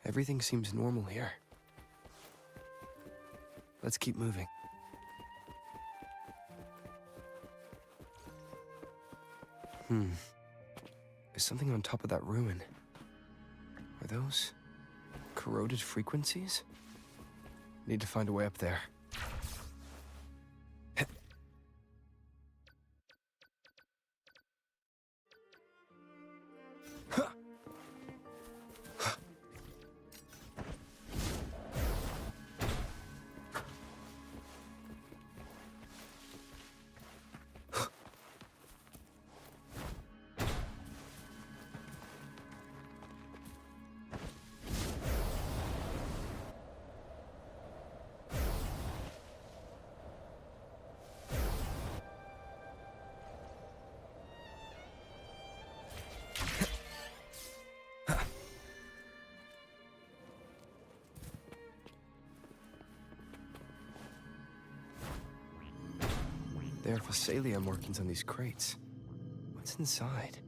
Everything seems normal here. Let's keep moving. There's something on top of that ruin. Are those corroded frequencies? Need to find a way up there. There are Phasalia markings on these crates. What's inside?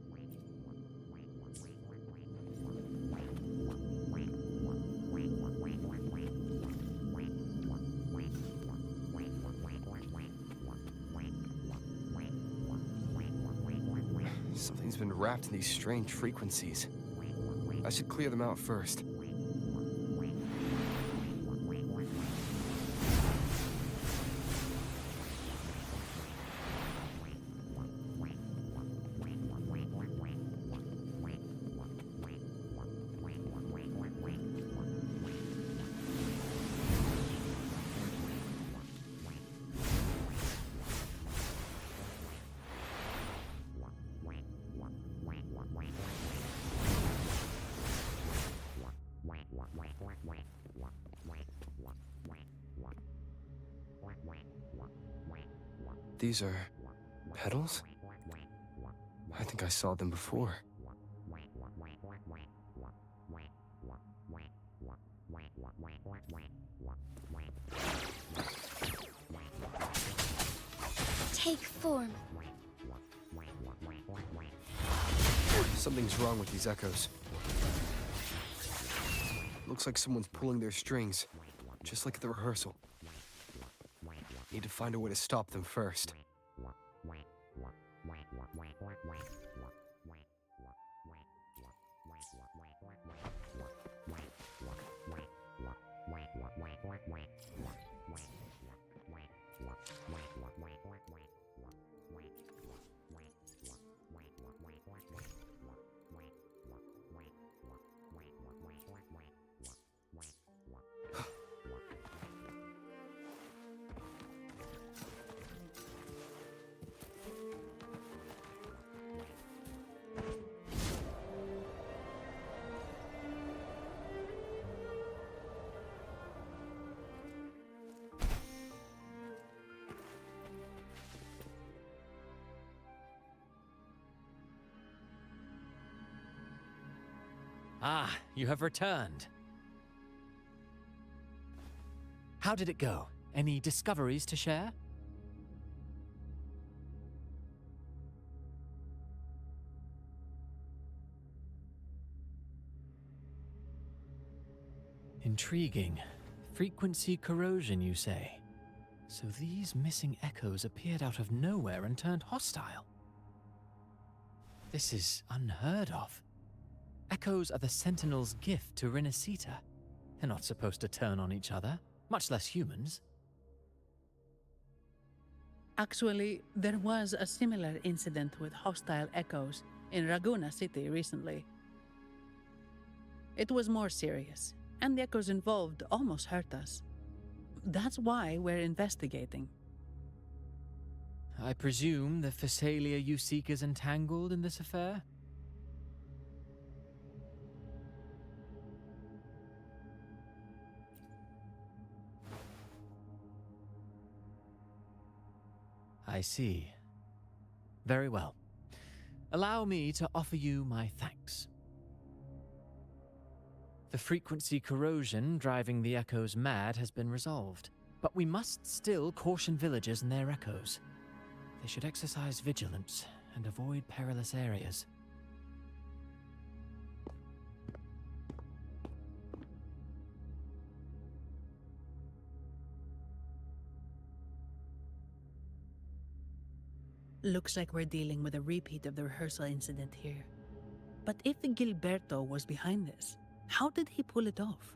Something's been wrapped in these strange frequencies. I should clear them out first. These are petals? I think I saw them before. Take form. Something's wrong with these echoes. Looks like someone's pulling their strings, just like at the rehearsal. Need to find a way to stop them first. Ah, you have returned. How did it go? Any discoveries to share? Intriguing. Frequency corrosion, you say? So these missing echoes appeared out of nowhere and turned hostile. This is unheard of. Echoes are the Sentinel's gift to Rinascita. They're not supposed to turn on each other, much less humans. Actually, there was a similar incident with hostile echoes in Raguna City recently. It was more serious, and the echoes involved almost hurt us. That's why we're investigating. I presume the Phasalia you seek is entangled in this affair? I see. Very well. Allow me to offer you my thanks. The frequency corrosion driving the echoes mad has been resolved, but we must still caution villagers and their echoes. They should exercise vigilance and avoid perilous areas. Looks like we're dealing with a repeat of the rehearsal incident here. But if Gilberto was behind this, how did he pull it off?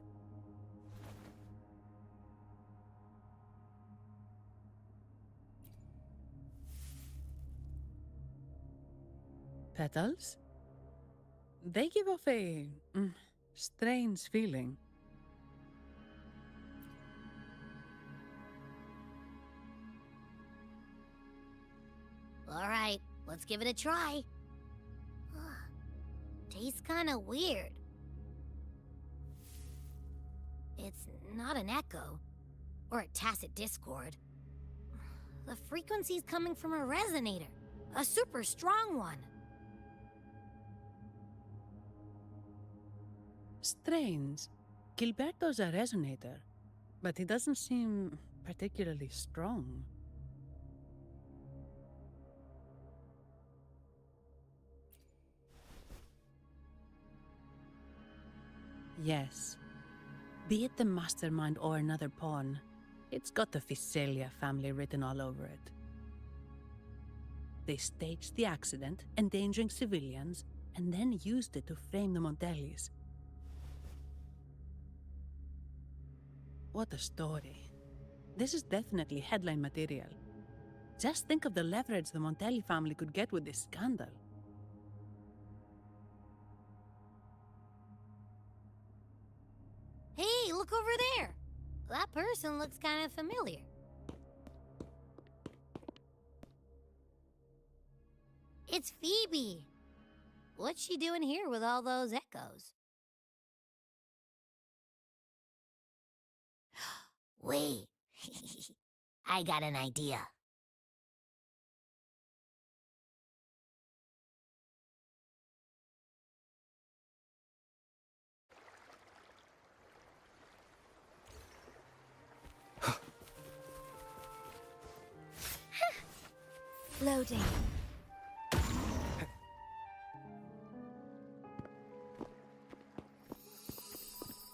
Petals? They give off a strange feeling. All right, let's give it a try. Tastes kind of weird. It's not an echo, or a tacit discord. The frequency's coming from a resonator, a super strong one. Strange. Gilberto's a resonator, but he doesn't seem particularly strong. Yes. Be it the mastermind or another pawn, it's got the Visalia family written all over it. They staged the accident, endangering civilians, and then used it to frame the Montellis. What a story. This is definitely headline material. Just think of the leverage the Montelli family could get with this scandal. Hey, look over there! That person looks kind of familiar. It's Phoebe! What's she doing here with all those echoes? Wait, I got an idea. Loading.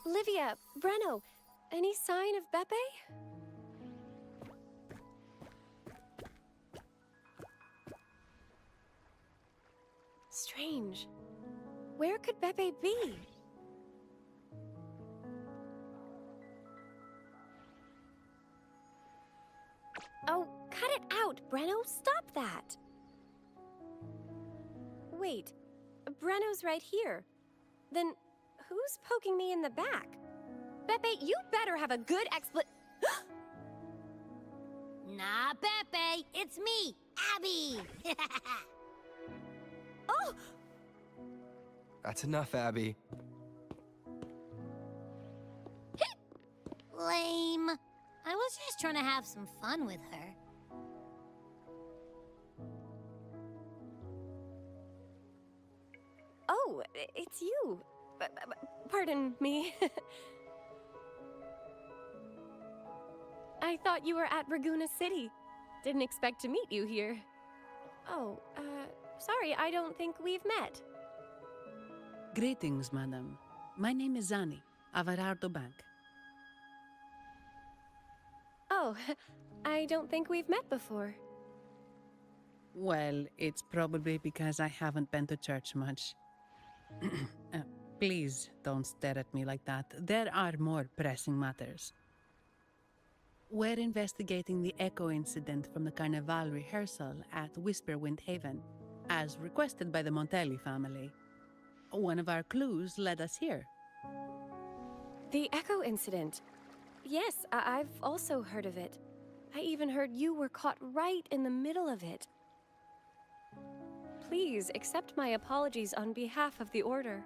Livia, Breno, any sign of Beppe? Strange. Where could Beppe be? Oh, cut it out, Breno. Stop that. Wait, Breno's right here. Then who's poking me in the back? Beppe, you better have a good Nah, Pepe, it's me, Abby! Oh! That's enough, Abby. Lame. I was just trying to have some fun with her. Oh, it's you. Pardon me. I thought you were at Raguna City. Didn't expect to meet you here. Oh, sorry, I don't think we've met. Greetings, madam. My name is Zani, Avarardo Bank. Oh, I don't think we've met before. Well, it's probably because I haven't been to church much. Please don't stare at me like that. There are more pressing matters. We're investigating the echo incident from the Carnival rehearsal at Whisperwind Haven, as requested by the Montelli family. One of our clues led us here. The Echo incident. Yes, I've also heard of it. I even heard you were caught right in the middle of it. Please accept my apologies on behalf of the Order.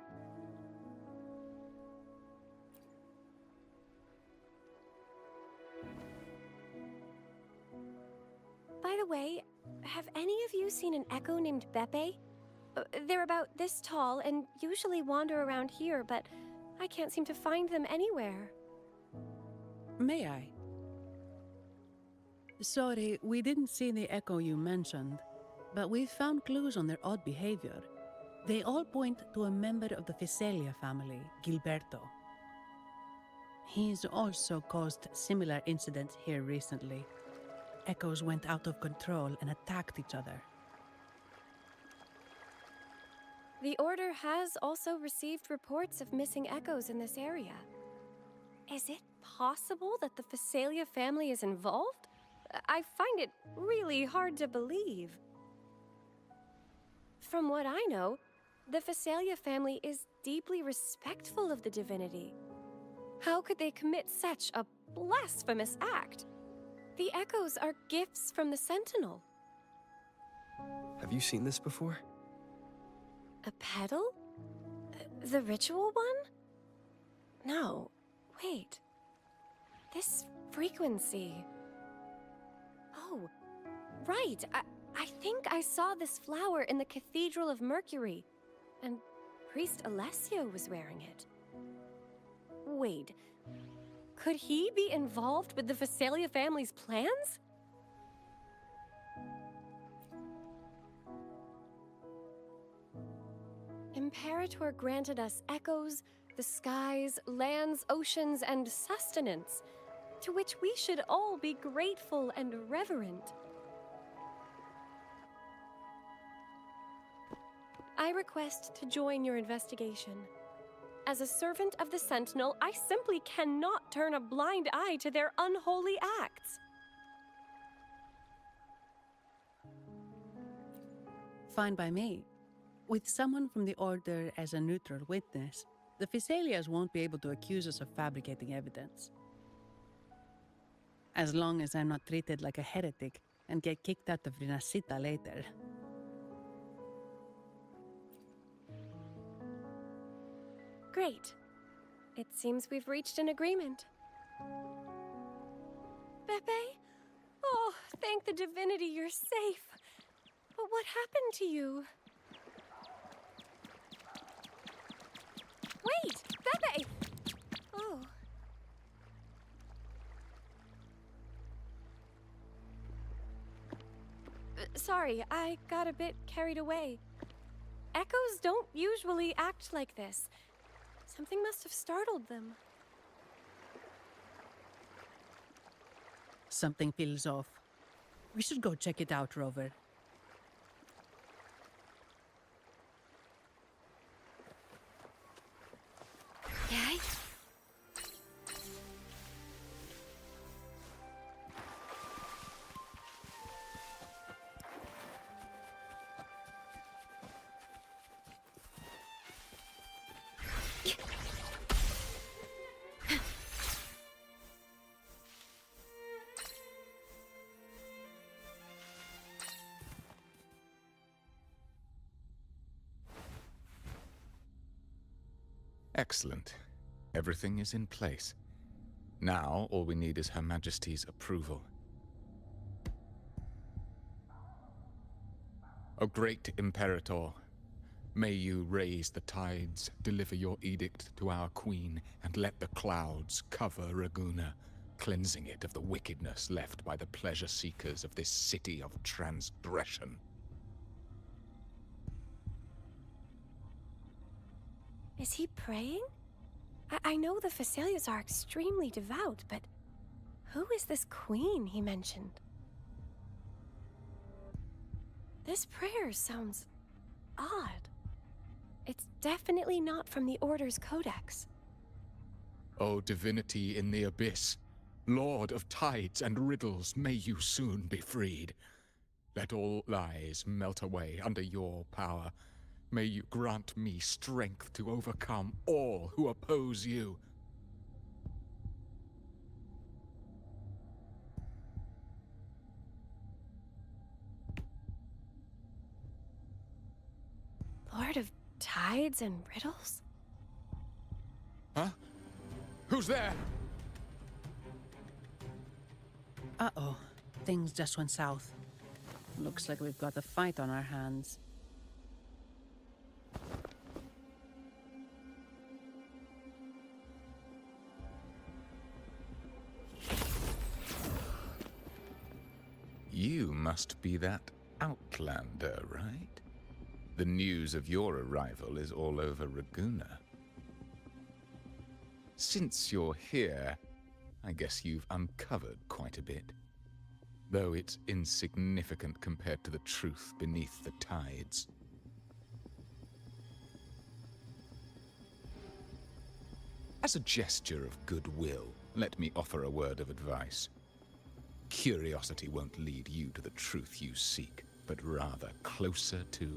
By the way, have any of you seen an Echo named Beppe? They're about this tall and usually wander around here, but I can't seem to find them anywhere. May I? Sorry, we didn't see the echo you mentioned, but we found clues on their odd behavior. They all point to a member of the Visalia family, Gilberto. He's also caused similar incidents here recently. Echoes went out of control and attacked each other. The Order has also received reports of missing echoes in this area. Is it possible that the Phasalia family is involved? I find it really hard to believe. From what I know, the Phasalia family is deeply respectful of the divinity. How could they commit such a blasphemous act? The echoes are gifts from the Sentinel. Have you seen this before? A pedal? The ritual one? No, wait. This frequency. Oh, right. I think I saw this flower in the Cathedral of Mercury, and Priest Alessio was wearing it. Wait, could he be involved with the Phasalia family's plans? Imperator granted us echoes, the skies, lands, oceans, and sustenance, to which we should all be grateful and reverent. I request to join your investigation. As a servant of the Sentinel, I simply cannot turn a blind eye to their unholy acts. Fine by me. With someone from the Order as a neutral witness, the Phasalias won't be able to accuse us of fabricating evidence. As long as I'm not treated like a heretic and get kicked out of Rinascita later. Great. It seems we've reached an agreement. Beppe? Oh, thank the divinity you're safe. But what happened to you? Wait! Beppe! Oh. Sorry, I got a bit carried away. Echoes don't usually act like this. Something must have startled them. Something feels off. We should go check it out, Rover. Yay? Excellent. Everything is in place. Now, all we need is Her Majesty's approval. O great Imperator, may you raise the tides, deliver your edict to our queen, and let the clouds cover Raguna, cleansing it of the wickedness left by the pleasure seekers of this city of transgression. Is he praying? I know the Phasalias are extremely devout, but who is this queen he mentioned? This prayer sounds odd. It's definitely not from the Order's codex. O divinity in the abyss, Lord of tides and riddles, may you soon be freed. Let all lies melt away under your power. May you grant me strength to overcome all who oppose you. Lord of tides and riddles? Huh? Who's there? Uh-oh. Things just went south. Looks like we've got a fight on our hands. You must be that outlander, right? The news of your arrival is all over Raguna. Since you're here, I guess you've uncovered quite a bit. Though it's insignificant compared to the truth beneath the tides. As a gesture of goodwill, let me offer a word of advice. Curiosity won't lead you to the truth you seek, but rather closer to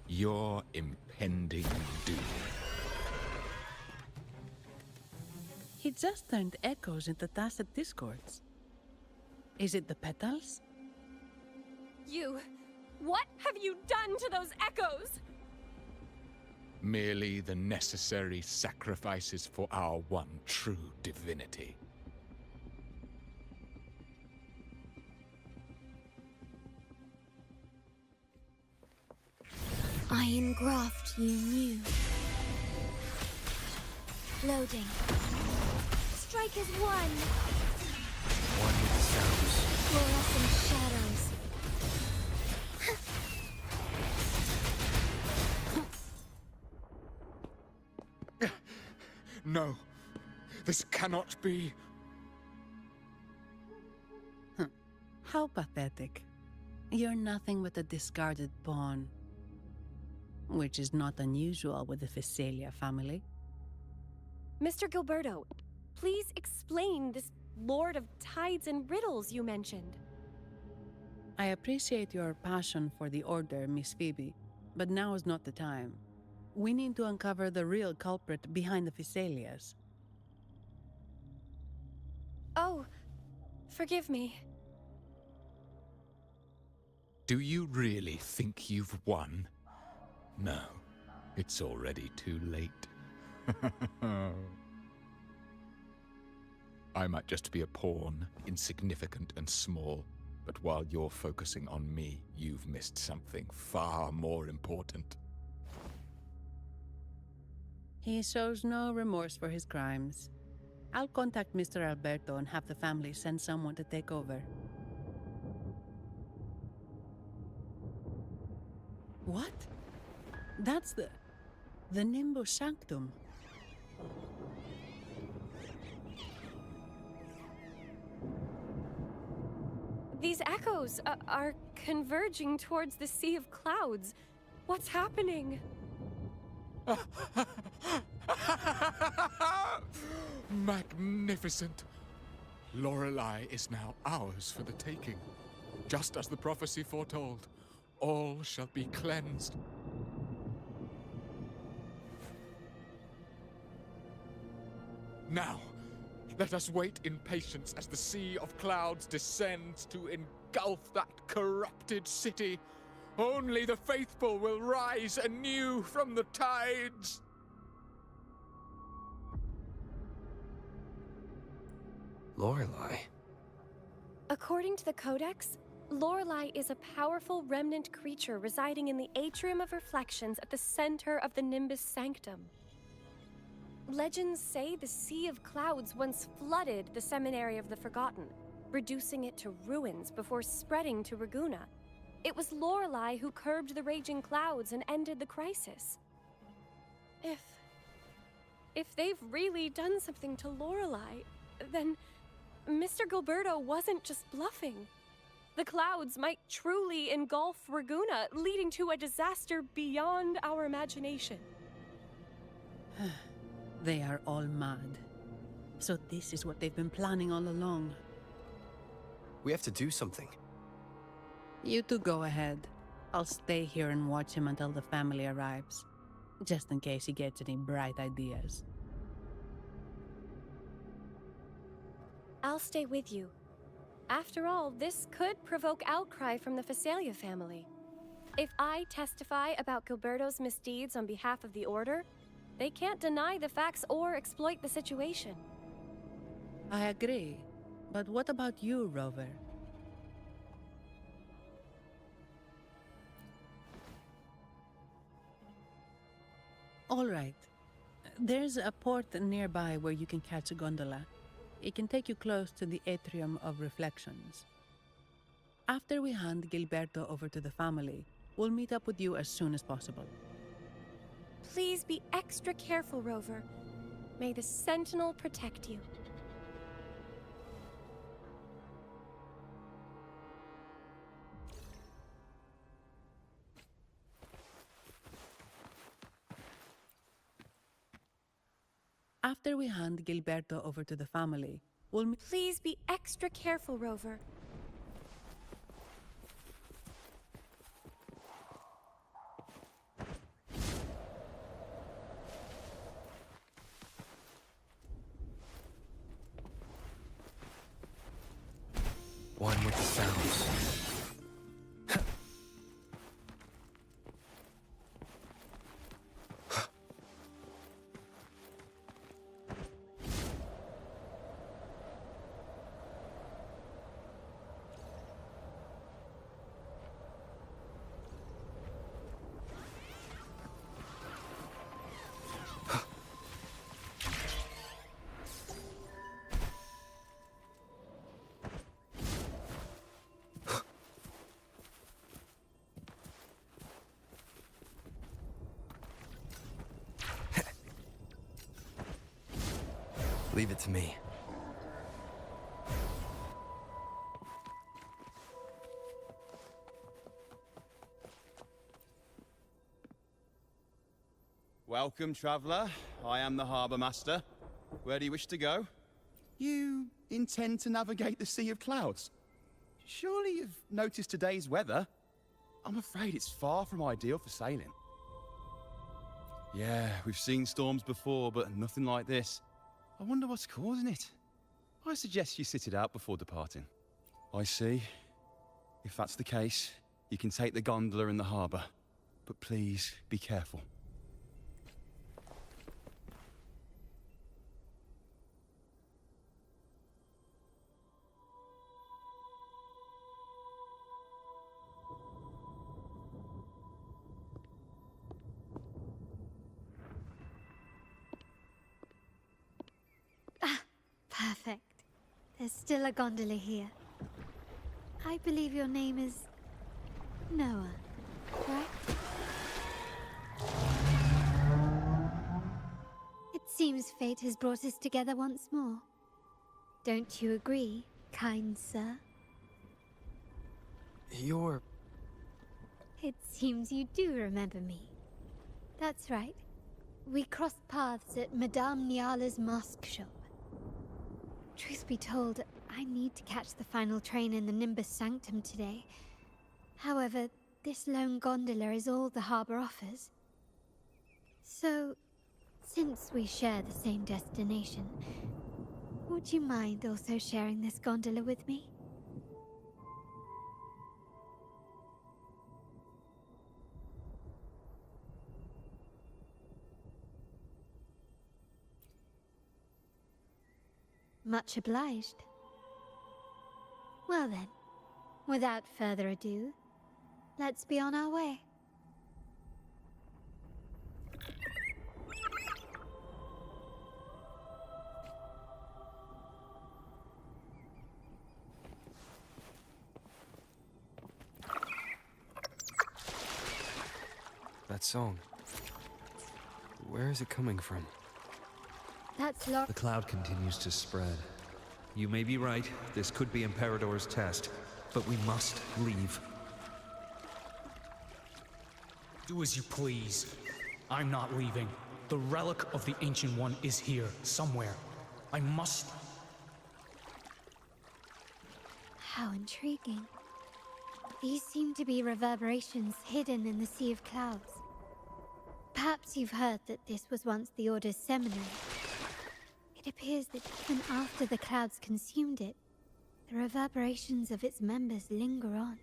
your impending doom. He just turned echoes into tacit discords. Is it the petals? What have you done to those echoes? Merely the necessary sacrifices for our one true divinity. I engraft you new. Loading. Strike as one. One with the sounds. Fluorescent shadows. No, this cannot be. How pathetic. You're nothing but a discarded pawn. Which is not unusual with the Physalia family. Mr. Gilberto, please explain this Lord of Tides and Riddles you mentioned. I appreciate your passion for the Order, Miss Phoebe, but now is not the time. We need to uncover the real culprit behind the Physalias. Oh, forgive me. Do you really think you've won? No, it's already too late. I might just be a pawn, insignificant and small, but while you're focusing on me, you've missed something far more important. He shows no remorse for his crimes. I'll contact Mr. Alberto and have the family send someone to take over. What? That's the Nimbus Sanctum. These echoes are converging towards the Sea of Clouds. What's happening? Magnificent! Lorelei is now ours for the taking. Just as the prophecy foretold, all shall be cleansed. Now, let us wait in patience as the Sea of Clouds descends to engulf that corrupted city. Only the faithful will rise anew from the tides. Lorelei. According to the Codex, Lorelei is a powerful remnant creature residing in the Atrium of Reflections at the center of the Nimbus Sanctum. Legends say the Sea of Clouds once flooded the Seminary of the Forgotten, reducing it to ruins before spreading to Raguna. It was Lorelei who curbed the raging clouds and ended the crisis. If they've really done something to Lorelei, then Mr. Gilberto wasn't just bluffing. The clouds might truly engulf Raguna, leading to a disaster beyond our imagination. They are all mad. So this is what they've been planning all along. We have to do something. You two go ahead. I'll stay here and watch him until the family arrives. Just in case he gets any bright ideas. I'll stay with you. After all, this could provoke outcry from the Physalia family. If I testify about Gilberto's misdeeds on behalf of the Order, they can't deny the facts or exploit the situation. I agree. But what about you, Rover? All right. There's a port nearby where you can catch a gondola. It can take you close to the Atrium of Reflections. After we hand Gilberto over to the family, we'll meet up with you as soon as possible. Please be extra careful, Rover. May the Sentinel protect you. After we hand Gilberto over to the family, we'll meet. Please be extra careful, Rover. One with the sounds. Leave it to me. Welcome, traveller. I am the Harbour Master. Where do you wish to go? You intend to navigate the Sea of Clouds? Surely you've noticed today's weather? I'm afraid it's far from ideal for sailing. Yeah, we've seen storms before, but nothing like this. I wonder what's causing it. I suggest you sit it out before departing. I see. If that's the case, you can take the gondola in the harbour. But please, be careful. Perfect. There's still a gondola here. I believe your name is Noah, right? It seems fate has brought us together once more. Don't you agree, kind sir? You're... It seems you do remember me. That's right. We crossed paths at Madame Niala's mask shop. Truth be told, I need to catch the final train in the Nimbus Sanctum today. However, this lone gondola is all the harbour offers. So, since we share the same destination, would you mind also sharing this gondola with me? Much obliged. Well then, without further ado, let's be on our way. That song. Where is it coming from? That's Laura. The cloud continues to spread. You may be right, this could be Imperador's test, but we must leave. Do as you please. I'm not leaving. The relic of the Ancient One is here, somewhere. I must... How intriguing. These seem to be reverberations hidden in the Sea of Clouds. Perhaps you've heard that this was once the Order's seminary. It appears that even after the clouds consumed it, the reverberations of its members linger on.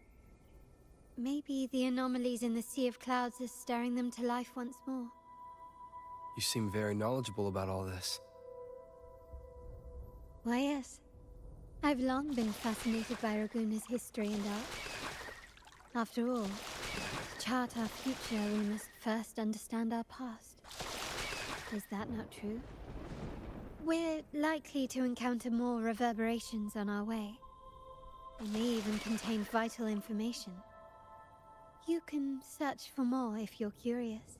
Maybe the anomalies in the Sea of Clouds are stirring them to life once more. You seem very knowledgeable about all this. Why, yes. I've long been fascinated by Raguna's history and art. After all, to chart our future, we must first understand our past. Is that not true? We're likely to encounter more reverberations on our way. They may even contain vital information. You can search for more if you're curious.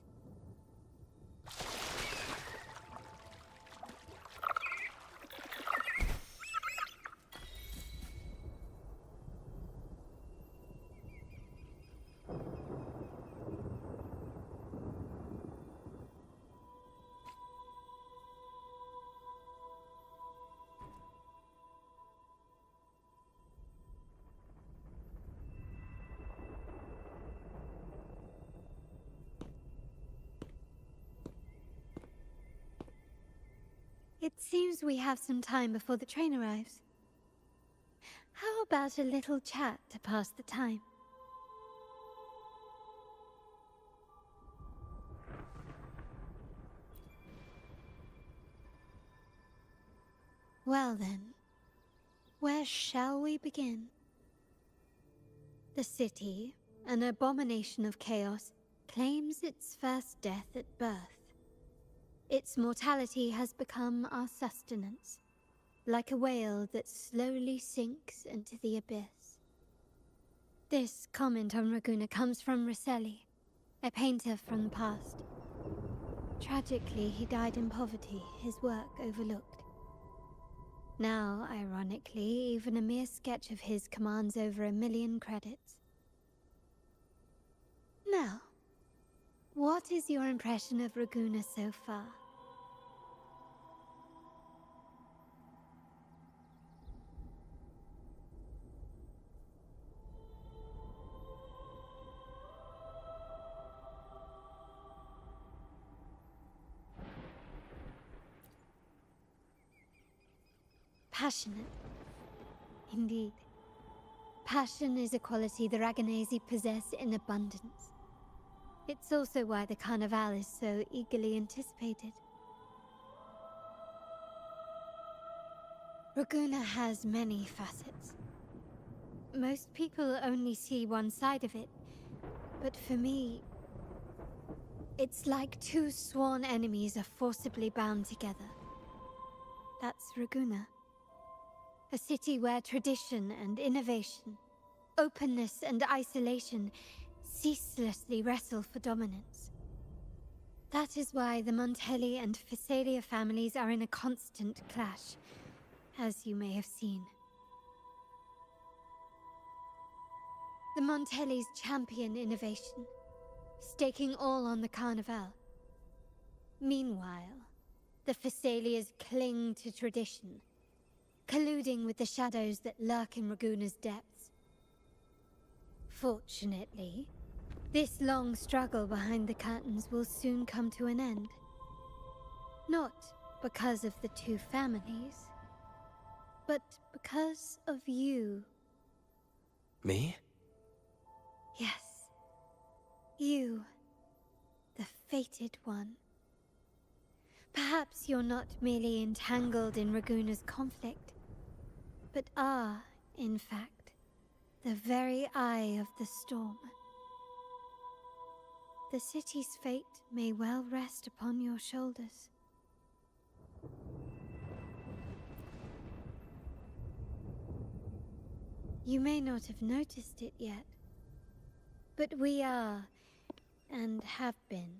It seems we have some time before the train arrives. How about a little chat to pass the time? Well then, where shall we begin? The city, an abomination of chaos, claims its first death at birth. Its mortality has become our sustenance, like a whale that slowly sinks into the abyss. This comment on Raguna comes from Rosselli, a painter from the past. Tragically, he died in poverty, his work overlooked. Now, ironically, even a mere sketch of his commands over 1 million credits. Now, what is your impression of Raguna so far? Passionate. Indeed. Passion is a quality the Raganesi possess in abundance. It's also why the Carnival is so eagerly anticipated. Raguna has many facets. Most people only see one side of it, but for me, it's like two sworn enemies are forcibly bound together. That's Raguna. A city where tradition and innovation, openness and isolation ceaselessly wrestle for dominance. That is why the Montelli and Phasalia families are in a constant clash, as you may have seen. The Montellis champion innovation, staking all on the Carnival. Meanwhile, the Phasalias cling to tradition, colluding with the shadows that lurk in Raguna's depths. Fortunately, this long struggle behind the curtains will soon come to an end. Not because of the two families, but because of you. Me? Yes. You. The fated one. Perhaps you're not merely entangled in Raguna's conflict, but are, in fact, the very eye of the storm. The city's fate may well rest upon your shoulders. You may not have noticed it yet, but we are, and have been,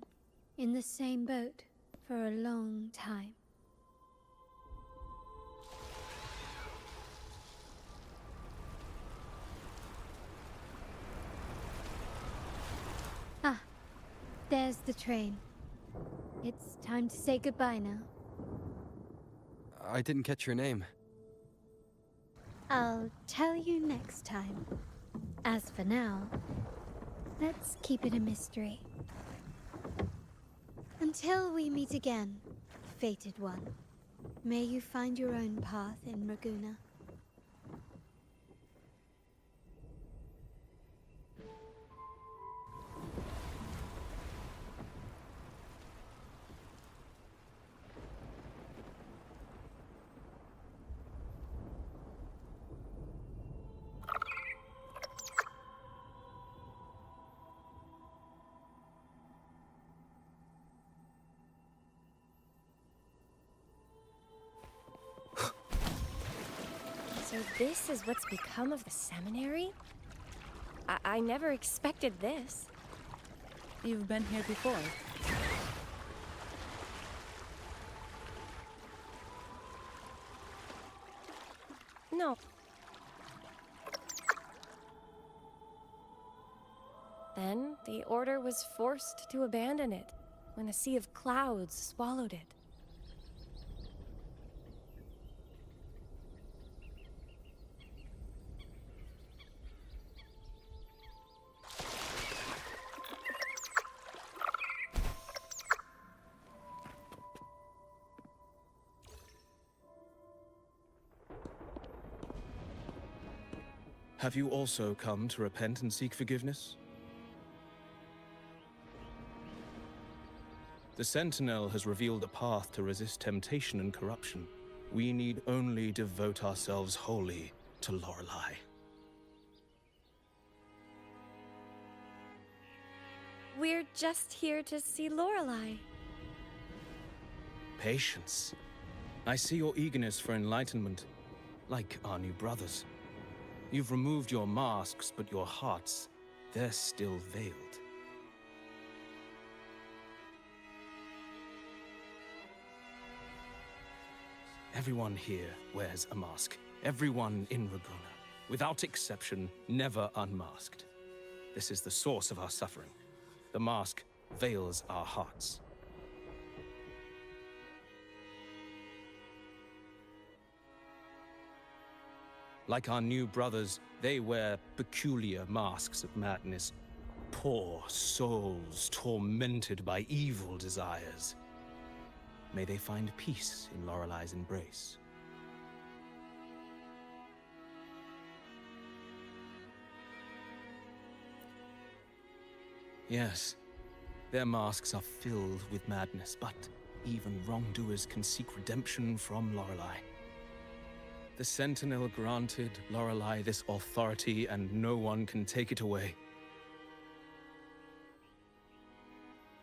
in the same boat for a long time. Ah, there's the train. It's time to say goodbye now. I didn't catch your name. I'll tell you next time. As for now, let's keep it a mystery. Until we meet again, fated one, may you find your own path in Raguna. So this is what's become of the seminary? I never expected this. You've been here before. No. Then the Order was forced to abandon it when a sea of clouds swallowed it. Have you also come to repent and seek forgiveness? The Sentinel has revealed a path to resist temptation and corruption. We need only devote ourselves wholly to Lorelei. We're just here to see Lorelei. Patience. I see your eagerness for enlightenment, like our new brothers. You've removed your masks, but your hearts, they're still veiled. Everyone here wears a mask. Everyone in Rabuna, without exception, never unmasked. This is the source of our suffering. The mask veils our hearts. Like our new brothers, they wear peculiar masks of madness. Poor souls tormented by evil desires. May they find peace in Lorelei's embrace. Yes, their masks are filled with madness, but even wrongdoers can seek redemption from Lorelei. The Sentinel granted Lorelei this authority, and no one can take it away.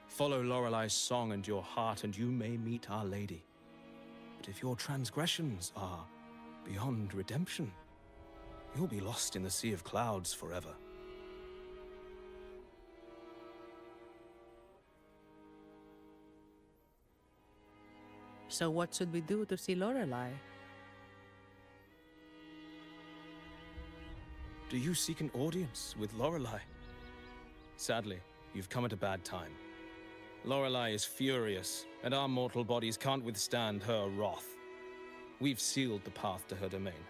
Follow Lorelei's song and your heart, and you may meet Our Lady. But if your transgressions are beyond redemption, you'll be lost in the sea of clouds forever. So what should we do to see Lorelei? Do you seek an audience with Lorelei? Sadly, you've come at a bad time. Lorelei is furious, and our mortal bodies can't withstand her wrath. We've sealed the path to her domain.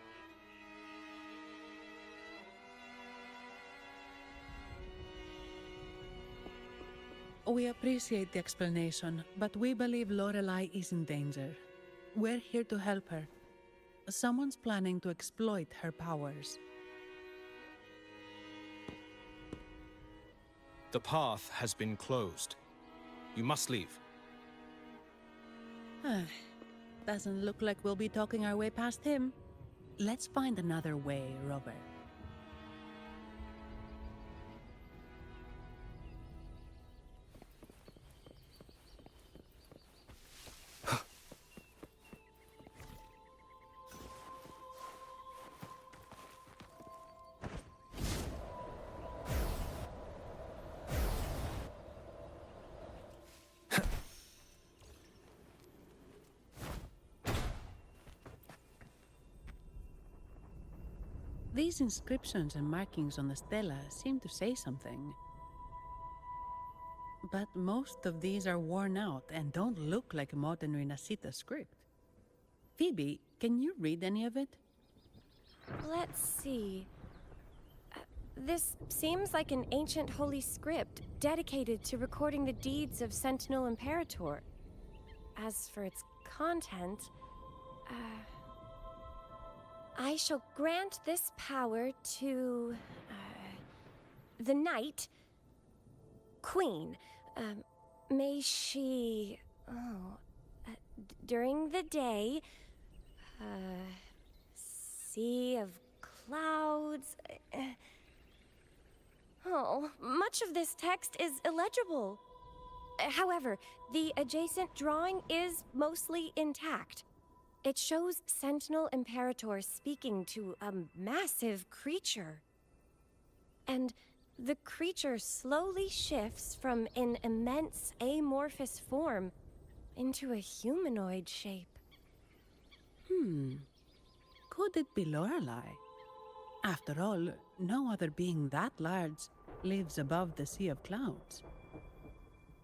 We appreciate the explanation, but we believe Lorelei is in danger. We're here to help her. Someone's planning to exploit her powers. The path has been closed. You must leave. Doesn't look like we'll be talking our way past him. Let's find another way, Robert. These inscriptions and markings on the stela seem to say something. But most of these are worn out and don't look like modern Renacita script. Phoebe, can you read any of it? Let's see. This seems like an ancient holy script dedicated to recording the deeds of Sentinel Imperator. As for its content, I shall grant this power to the Knight Queen. May she, during the day, sea of clouds. Much of this text is illegible. However, the adjacent drawing is mostly intact. It shows Sentinel Imperator speaking to a massive creature. And the creature slowly shifts from an immense amorphous form into a humanoid shape. Could it be Lorelei? After all, no other being that large lives above the sea of clouds.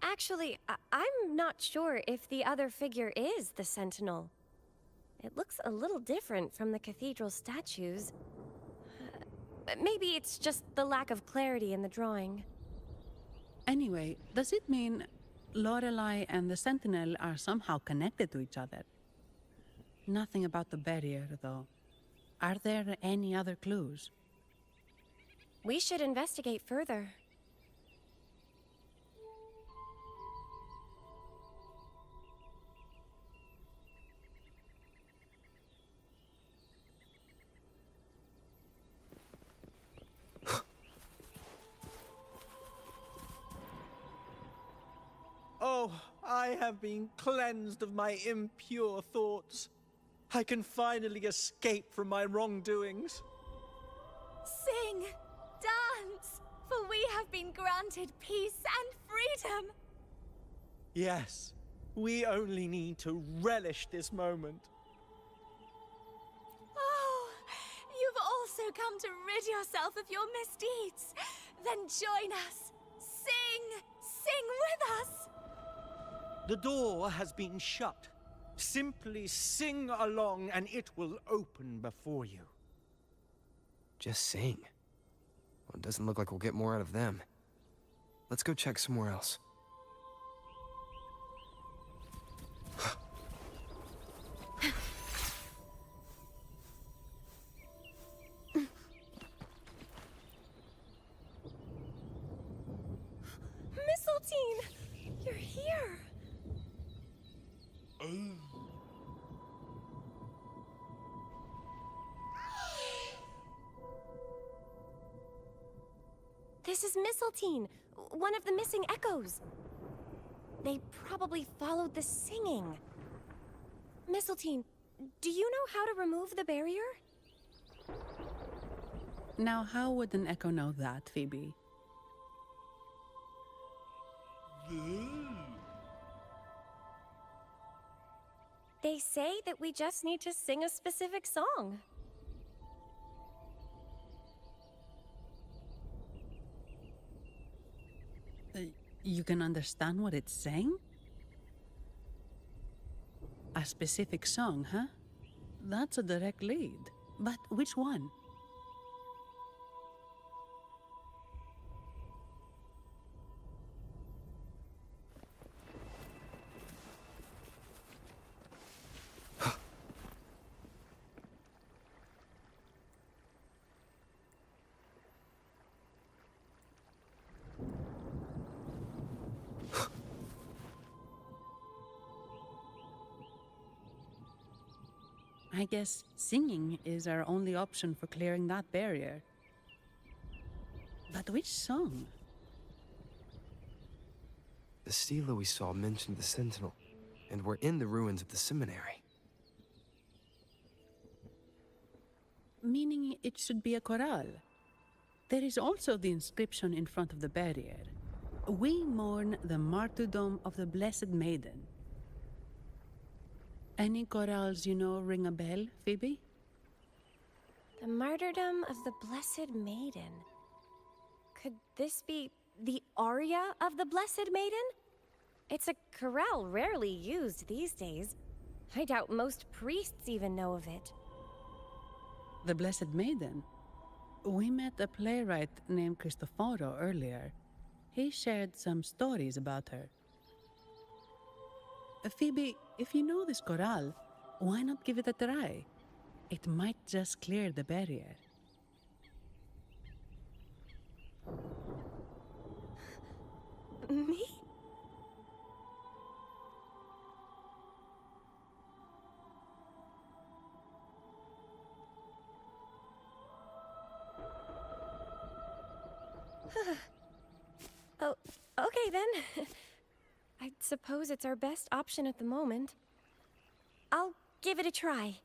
Actually, I'm not sure if the other figure is the Sentinel. It looks a little different from the cathedral statues. Maybe it's just the lack of clarity in the drawing. Anyway, does it mean Lorelei and the Sentinel are somehow connected to each other? Nothing about the barrier, though. Are there any other clues? We should investigate further. Oh, I have been cleansed of my impure thoughts. I can finally escape from my wrongdoings. Sing, dance, for we have been granted peace and freedom. Yes, we only need to relish this moment. Oh, you've also come to rid yourself of your misdeeds. Then join us. Sing with us. The door has been shut. Simply sing along and it will open before you. Just sing. Well, it doesn't look like we'll get more out of them. Let's go check somewhere else. Mistletoe! You're here! This is Mistletoe, one of the missing echoes. They probably followed the singing. Mistletoe, do you know how to remove the barrier? Now, how would an echo know that, Phoebe? They say that we just need to sing a specific song. You can understand what it's saying? A specific song, huh? That's a direct lead. But which one? I guess singing is our only option for clearing that barrier. But which song? The stela we saw mentioned the Sentinel, and we're in the ruins of the seminary. Meaning it should be a chorale. There is also the inscription in front of the barrier. We mourn the martyrdom of the Blessed Maiden. Any chorales you know ring a bell, Phoebe? The martyrdom of the Blessed Maiden. Could this be the aria of the Blessed Maiden? It's a chorale rarely used these days. I doubt most priests even know of it. The Blessed Maiden? We met a playwright named Cristoforo earlier. He shared some stories about her. Phoebe, if you know this chorale, why not give it a try? It might just clear the barrier. Me? Oh, okay then. I suppose it's our best option at the moment. I'll give it a try.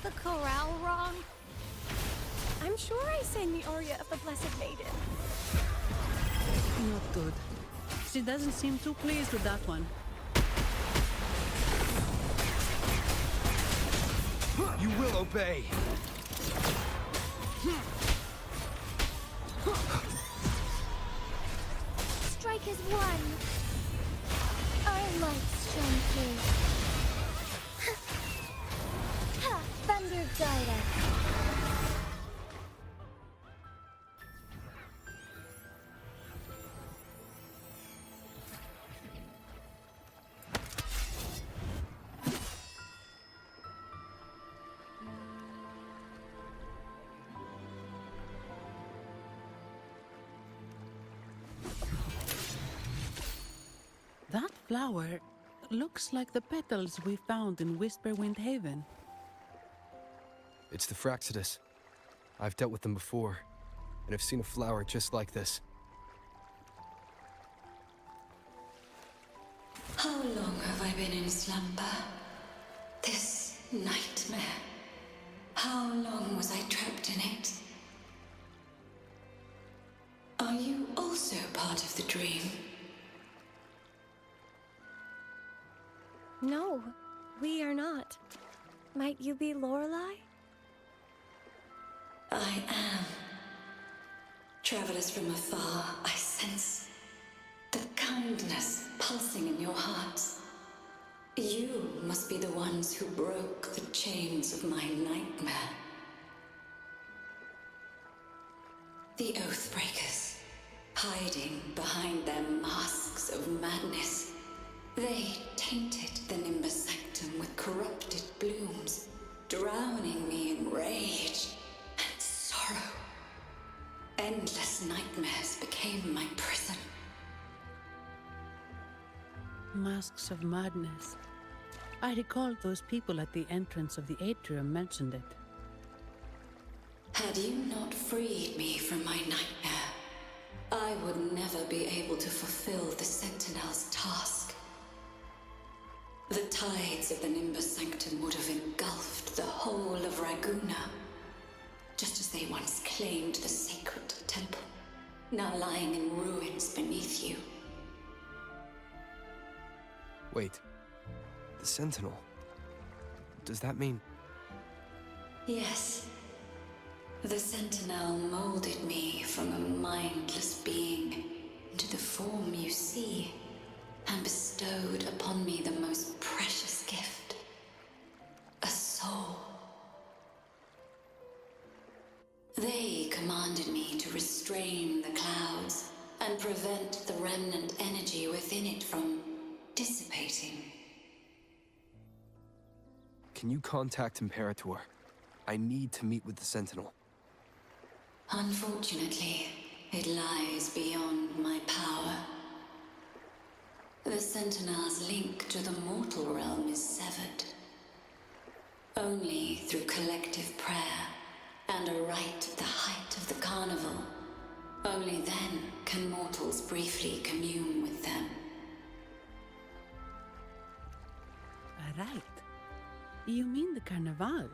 the chorale wrong? I'm sure I sang the aria of the Blessed Maiden. Not good. She doesn't seem too pleased with that one. You will obey. Strike as one. Our lights shine through. Ha! Thunder guide us. That flower looks like the petals we found in Whisperwind Haven. It's the Fraxidus. I've dealt with them before, and have seen a flower just like this. How long have I been in slumber? This nightmare. How long was I trapped in it? Are you also part of the dream? No, we are not. Might you be Lorelei? I am. Travelers from afar, I sense the kindness pulsing in your hearts. You must be the ones who broke the chains of my nightmare. The Oathbreakers, hiding behind their masks of madness. They tainted the Nimbus Sanctum with corrupted blooms, drowning me in rage and sorrow. Endless nightmares became my prison. Masks of madness. I recall those people at the entrance of the atrium mentioned it. Had you not freed me from my nightmare, I would never be able to fulfill the Sentinel's task. The tides of the Nimbus Sanctum would have engulfed the whole of Raguna, just as they once claimed the sacred temple, now lying in ruins beneath you. Wait. The Sentinel. Does that mean... Yes. The Sentinel molded me from a mindless being into the form you see, and bestowed upon me the most precious gift, a soul. They commanded me to restrain the clouds and prevent the remnant energy within it from dissipating. Can you contact Imperator? I need to meet with the Sentinel. Unfortunately, it lies beyond my power. The Sentinel's link to the mortal realm is severed. Only through collective prayer and a rite at the height of the carnival, only then can mortals briefly commune with them. A rite? You mean the Carnival?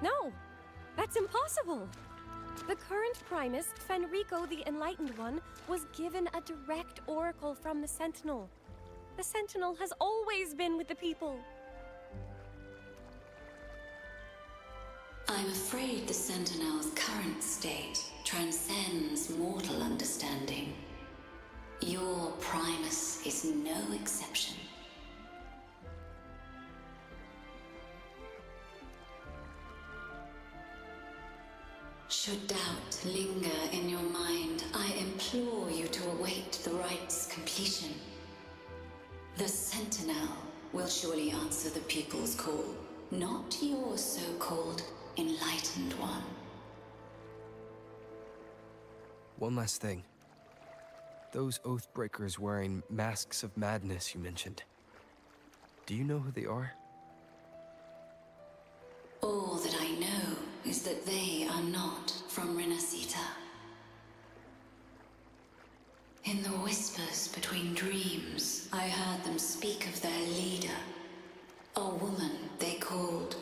No, that's impossible. The current Primus, Fenrico the Enlightened One, was given a direct oracle from the Sentinel. The Sentinel has always been with the people. I'm afraid the Sentinel's current state transcends mortal understanding. Your Primus is no exception. Should doubt linger in your mind, I implore you to await the rite's completion. The Sentinel will surely answer the people's call, not your so-called Enlightened One. One last thing. Those Oathbreakers wearing masks of madness you mentioned. Do you know who they are? All that I know is that they are not from Renacita. In the whispers between dreams, I heard them speak of their leader, a woman they called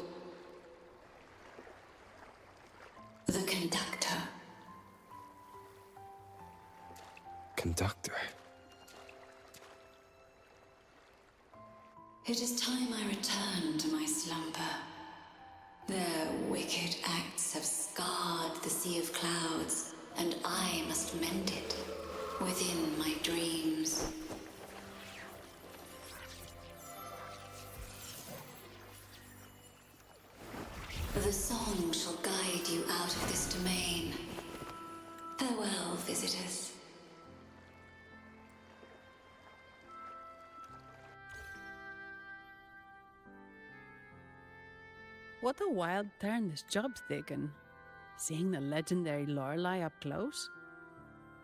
the Conductor. Conductor? It is time I return to my slumber. Their wicked acts have scarred the sea of clouds, and I must mend it within my dreams. The song shall guide you out of this domain. Farewell, visitors. What a wild turn this job's taken. Seeing the legendary Lorelei up close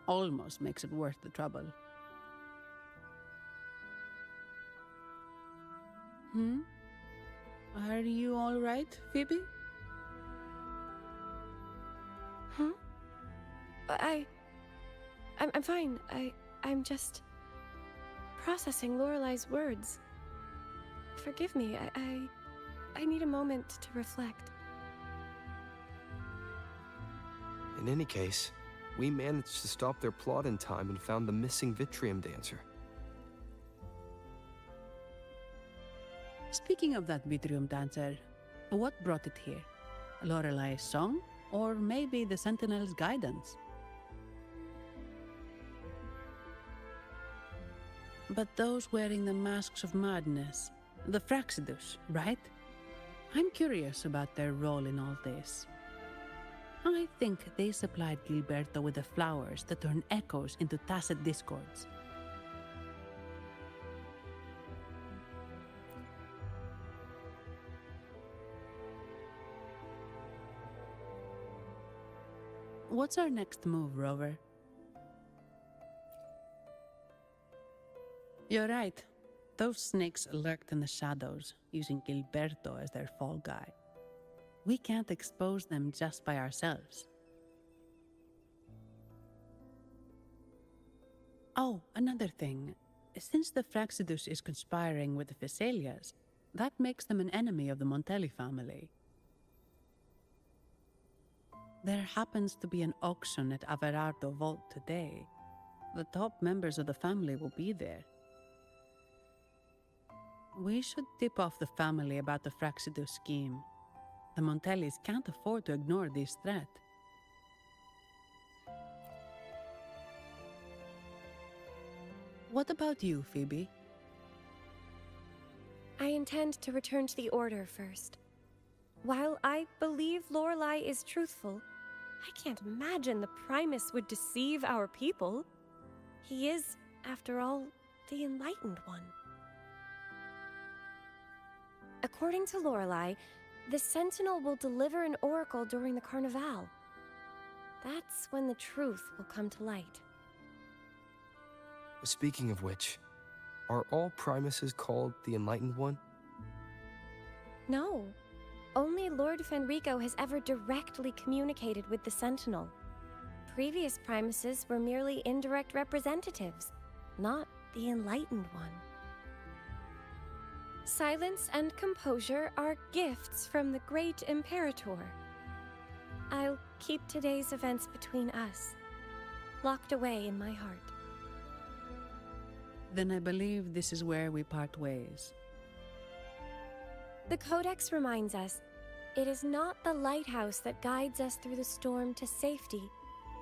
almost makes it worth the trouble. Are you all right, Phoebe? Huh? I'm fine. I'm just processing Lorelei's words. Forgive me. I need a moment to reflect. In any case, we managed to stop their plot in time and found the missing Vitrium dancer. Speaking of that Vitrium dancer, what brought it here? Lorelei's song? Or maybe the Sentinel's guidance? But those wearing the masks of madness, the Fraxidus, right? I'm curious about their role in all this. I think they supplied Gilberto with the flowers that turn echoes into tacit discords. What's our next move, Rover? You're right. Those snakes lurked in the shadows, using Gilberto as their fall guy. We can't expose them just by ourselves. Oh, another thing. Since the Fraxidus is conspiring with the Phassalias, that makes them an enemy of the Montelli family. There happens to be an auction at Averardo Vault today. The top members of the family will be there. We should tip off the family about the Fraxidus scheme. The Montellis can't afford to ignore this threat. What about you, Phoebe? I intend to return to the Order first. While I believe Lorelei is truthful, I can't imagine the Primus would deceive our people. He is, after all, the Enlightened One. According to Lorelei, the Sentinel will deliver an oracle during the Carnival. That's when the truth will come to light. Speaking of which, are all Primuses called the Enlightened One? No. Only Lord Fenrico has ever directly communicated with the Sentinel. Previous Primuses were merely indirect representatives, not the Enlightened One. Silence and composure are gifts from the great Imperator. I'll keep today's events between us, locked away in my heart. Then I believe this is where we part ways. The Codex reminds us, it is not the lighthouse that guides us through the storm to safety,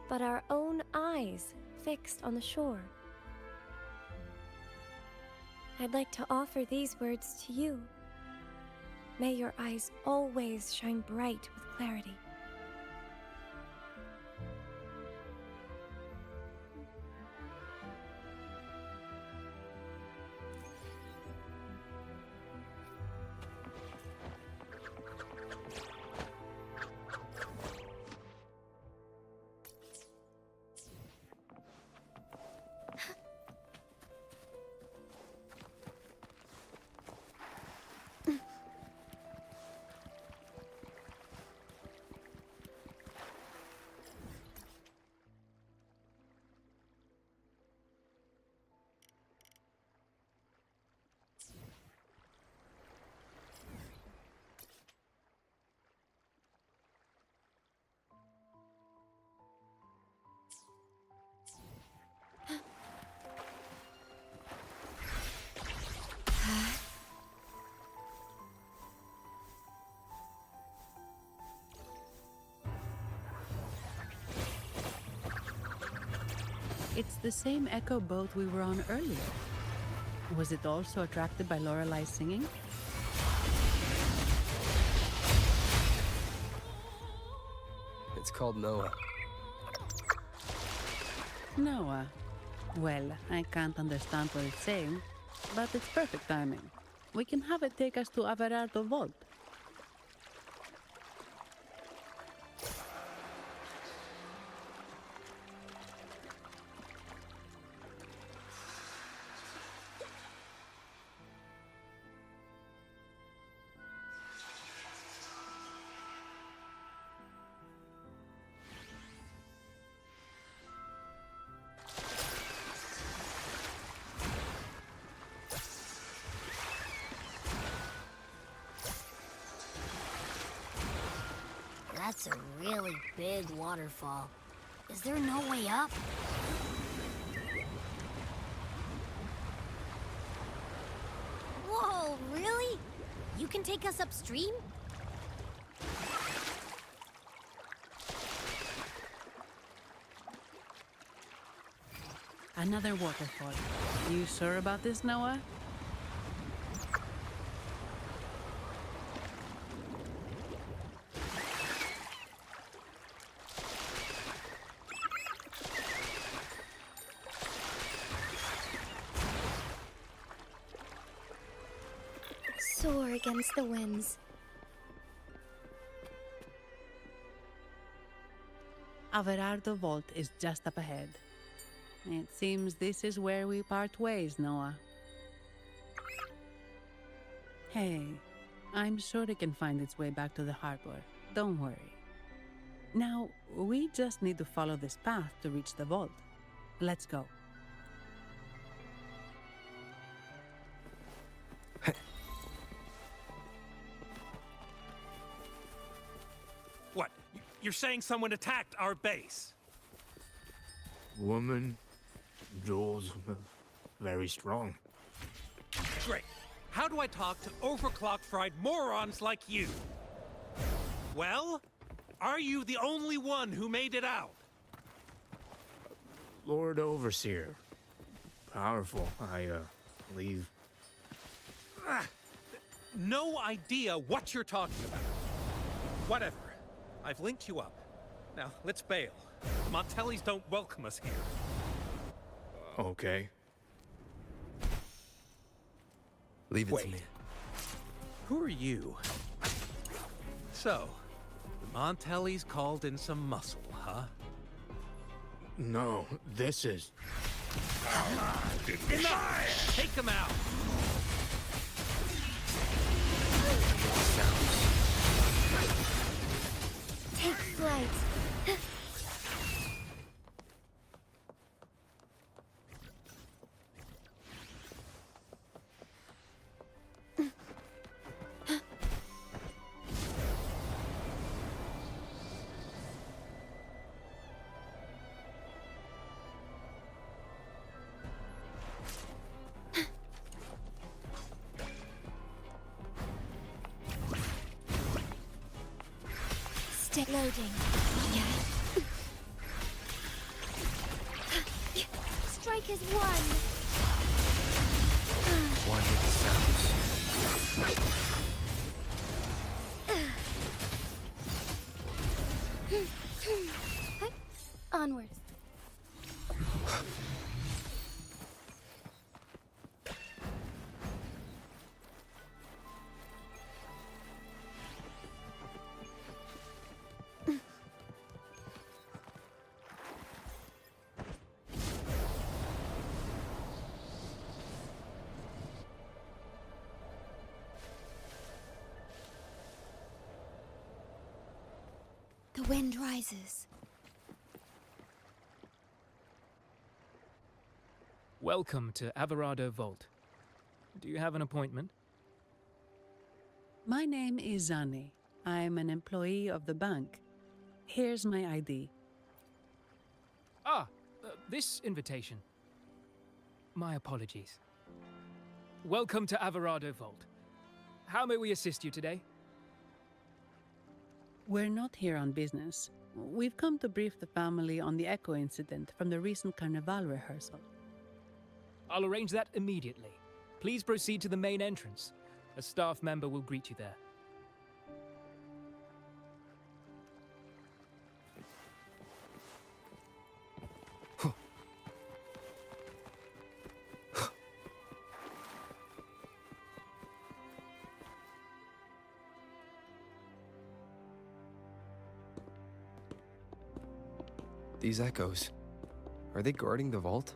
but our own eyes fixed on the shore. I'd like to offer these words to you. May your eyes always shine bright with clarity. It's the same echo boat we were on earlier. Was it also attracted by Lorelai's singing? It's called Noah. Noah. Well, I can't understand what it's saying, but it's perfect timing. We can have it take us to Averardo Vault. That's a really big waterfall. Is there no way up? Whoa, really? You can take us upstream? Another waterfall. You sure about this, Noah? Soar against the winds. Averardo Vault is just up ahead. It seems this is where we part ways, Noah. Hey, I'm sure it can find its way back to the harbor. Don't worry. Now, we just need to follow this path to reach the vault. Let's go. What? You're saying someone attacked our base? Woman, Jules, very strong. Great. How do I talk to overclock-fried morons like you? Well, are you the only one who made it out? Lord Overseer. Powerful, I believe. No idea what you're talking about. Whatever. I've linked you up. Now, let's bail. Montellis don't welcome us here. Okay. Leave it Wait. to me. Who are you? So, the Montellis called in some muscle, huh? No, this is... Enough! Take him out! Take flight. Stay loading. Strike is one. One with Onwards. The wind rises. Welcome to Averardo Vault. Do you have an appointment? My name is Zani. I'm an employee of the bank. Here's my ID. This invitation. My apologies. Welcome to Averardo Vault. How may we assist you today? We're not here on business. We've come to brief the family on the Echo incident from the recent Carnival rehearsal. I'll arrange that immediately. Please proceed to the main entrance. A staff member will greet you there. These echoes, are they guarding the vault?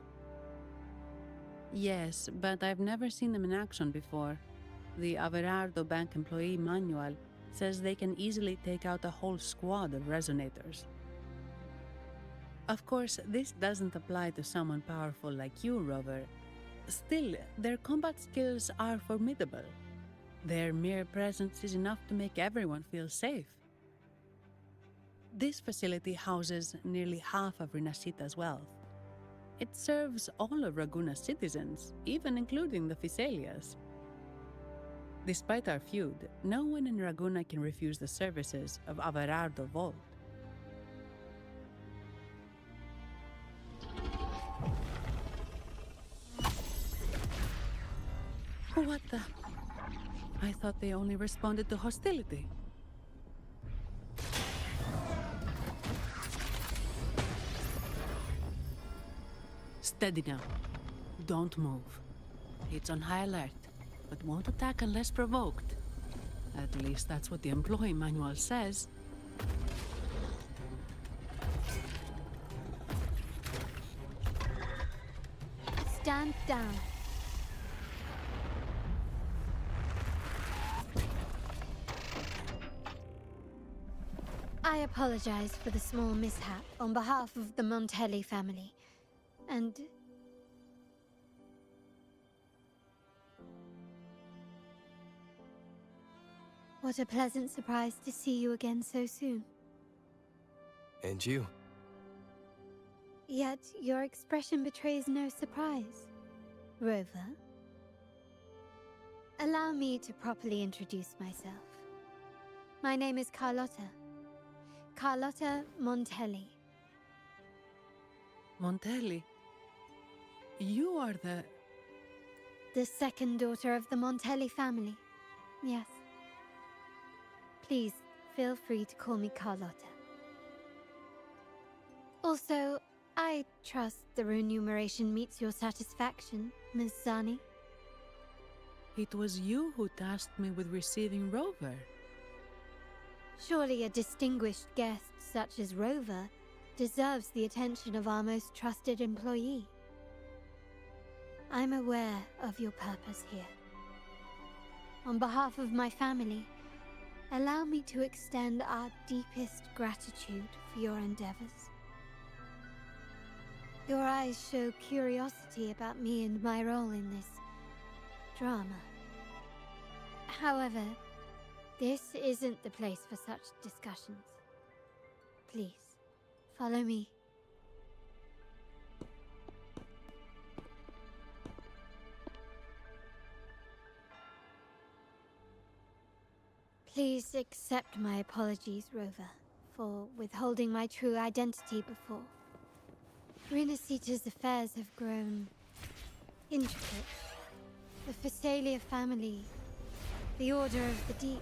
Yes, but I've never seen them in action before. The Averardo Bank employee manual says they can easily take out a whole squad of resonators. Of course, this doesn't apply to someone powerful like you, Rover. Still, their combat skills are formidable. Their mere presence is enough to make everyone feel safe. This facility houses nearly half of Rinascita's wealth. It serves all of Raguna's citizens, even including the Physaelias. Despite our feud, no one in Raguna can refuse the services of Averardo Vault. What the? I thought they only responded to hostility. Steady now. Don't move. It's on high alert, but won't attack unless provoked. At least that's what the employee manual says. Stand down. I apologize for the small mishap on behalf of the Montelli family. And... what a pleasant surprise to see you again so soon. And you. Yet your expression betrays no surprise. Rover, allow me to properly introduce myself. My name is Carlotta. Carlotta Montelli. Montelli? You are the second daughter of the Montelli family. Yes. Please, feel free to call me Carlotta. Also, I trust the remuneration meets your satisfaction, Ms. Zani. It was you who tasked me with receiving Rover. Surely a distinguished guest such as Rover deserves the attention of our most trusted employee. I'm aware of your purpose here. On behalf of my family, allow me to extend our deepest gratitude for your endeavors. Your eyes show curiosity about me and my role in this drama. However, this isn't the place for such discussions. Please, follow me. Please accept my apologies, Rover, for withholding my true identity before. Rinascita's affairs have grown intricate. The Physaelia family, the Order of the Deep.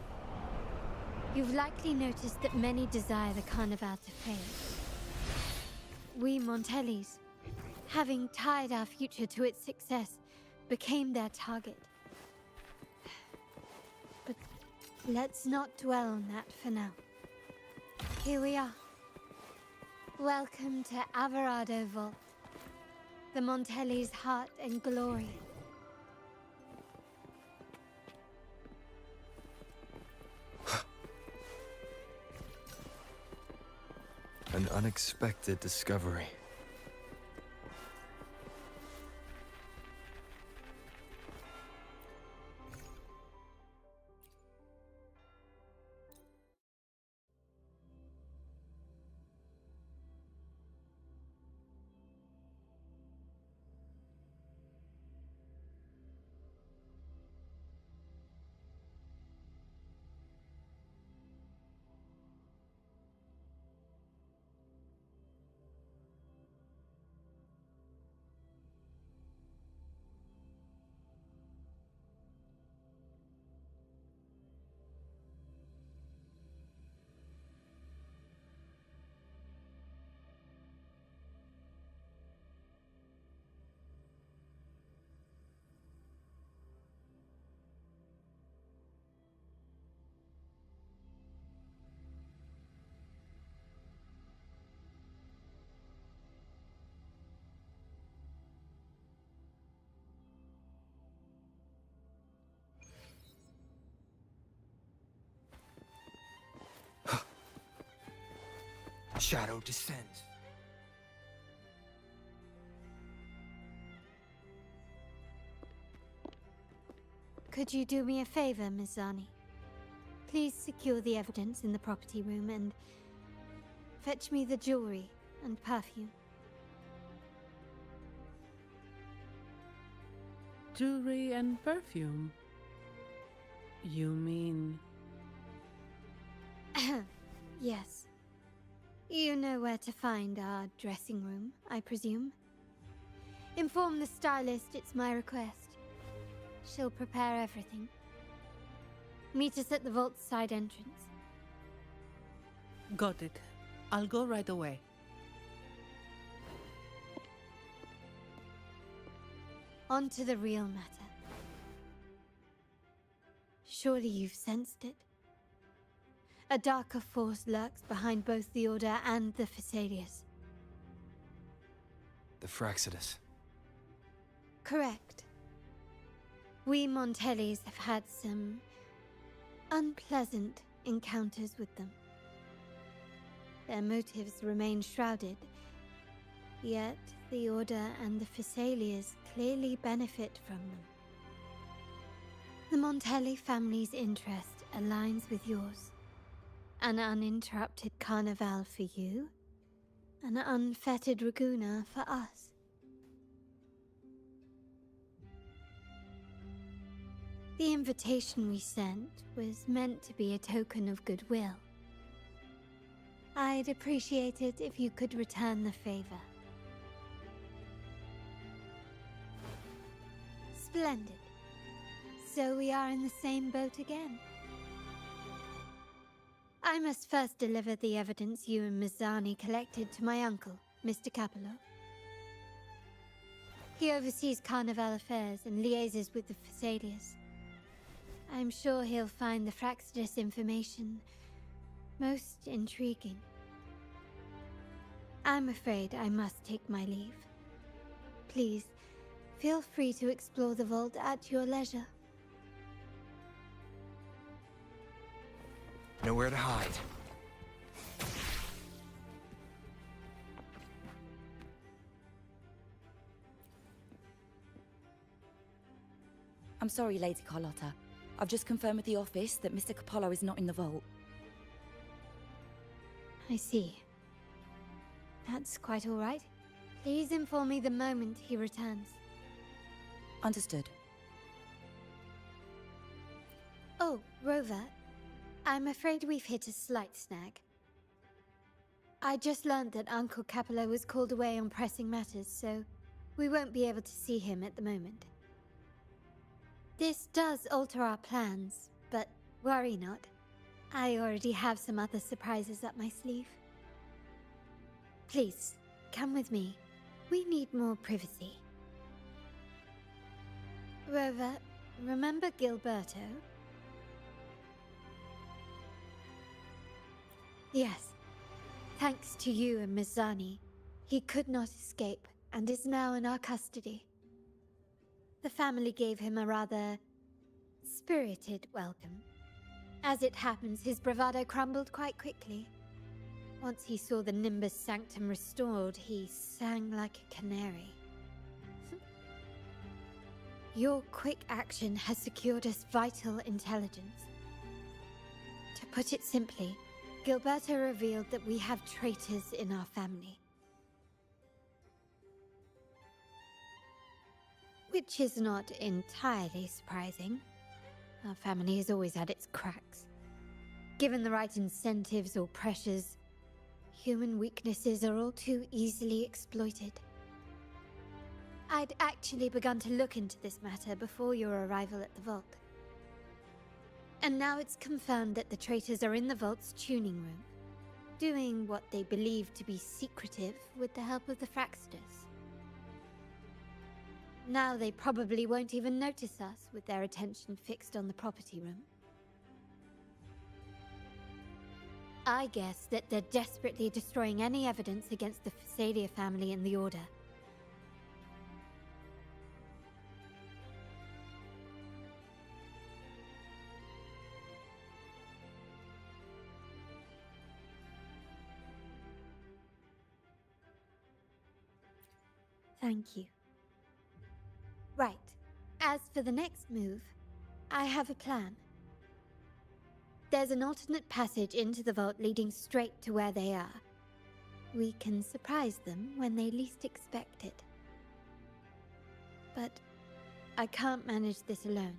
You've likely noticed that many desire the Carnival to fail. We Montellis, having tied our future to its success, became their target. But let's not dwell on that for now. Here we are. Welcome to Averardo Vault, the Montelli's heart and glory. An unexpected discovery. shadow descends. Could you do me a favor, Miss Zani? Please secure the evidence in the property room and fetch me the jewelry and perfume. Jewelry and perfume? You mean... Yes. You know where to find our dressing room, I presume? Inform the stylist it's my request. She'll prepare everything. Meet us at the vault's side entrance. Got it. I'll go right away. On to the real matter. Surely you've sensed it. A darker force lurks behind both the Order and the Phasaelius. The Fraxidus. Correct. We Montellis have had some unpleasant encounters with them. Their motives remain shrouded, yet the Order and the Phasaelius clearly benefit from them. The Montelli family's interest aligns with yours. An uninterrupted carnival for you, an unfettered Raguna for us. The invitation we sent was meant to be a token of goodwill. I'd appreciate it if you could return the favor. Splendid. So we are in the same boat again. I must first deliver the evidence you and Miss Zani collected to my uncle, Mr. Capello. He oversees Carnival affairs and liaises with the Phasaelius. I'm sure he'll find the Fraxidus information most intriguing. I'm afraid I must take my leave. Please, feel free to explore the vault at your leisure. Nowhere to hide. I'm sorry, Lady Carlotta. I've just confirmed with the office that Mr. Capello is not in the vault. I see. That's quite all right. Please inform me the moment he returns. Understood. Oh, Rover. I'm afraid we've hit a slight snag. I just learned that Uncle Capello was called away on pressing matters, so we won't be able to see him at the moment. This does alter our plans, but worry not. I already have some other surprises up my sleeve. Please, come with me. We need more privacy. Rover, remember Gilberto? Yes. Thanks to you and Miss Zani, he could not escape and is now in our custody. The family gave him a rather spirited welcome. As it happens, his bravado crumbled quite quickly. Once he saw the Nimbus Sanctum restored, he sang like a canary. Your quick action has secured us vital intelligence. To put it simply, Gilberto revealed that we have traitors in our family. Which is not entirely surprising. Our family has always had its cracks. Given the right incentives or pressures, human weaknesses are all too easily exploited. I'd actually begun to look into this matter before your arrival at the vault. And now it's confirmed that the traitors are in the vault's tuning room, doing what they believe to be secretive with the help of the Fraxidus. Now they probably won't even notice us with their attention fixed on the property room. I guess that they're desperately destroying any evidence against the Phasalia family and the Order. Thank you. Right. As for the next move, I have a plan. There's an alternate passage into the vault leading straight to where they are. We can surprise them when they least expect it. But I can't manage this alone.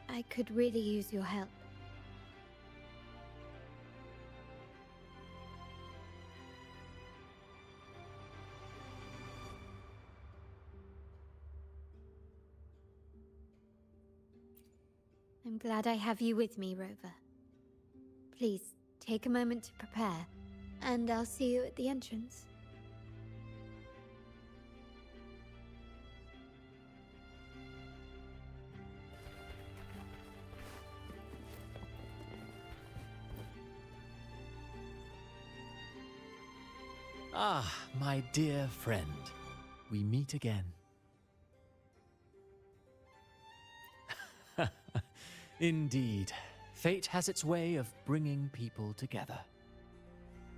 I could really use your help. I'm glad I have you with me, Rover. Please, take a moment to prepare, and I'll see you at the entrance. Ah, my dear friend. We meet again. Indeed, fate has its way of bringing people together.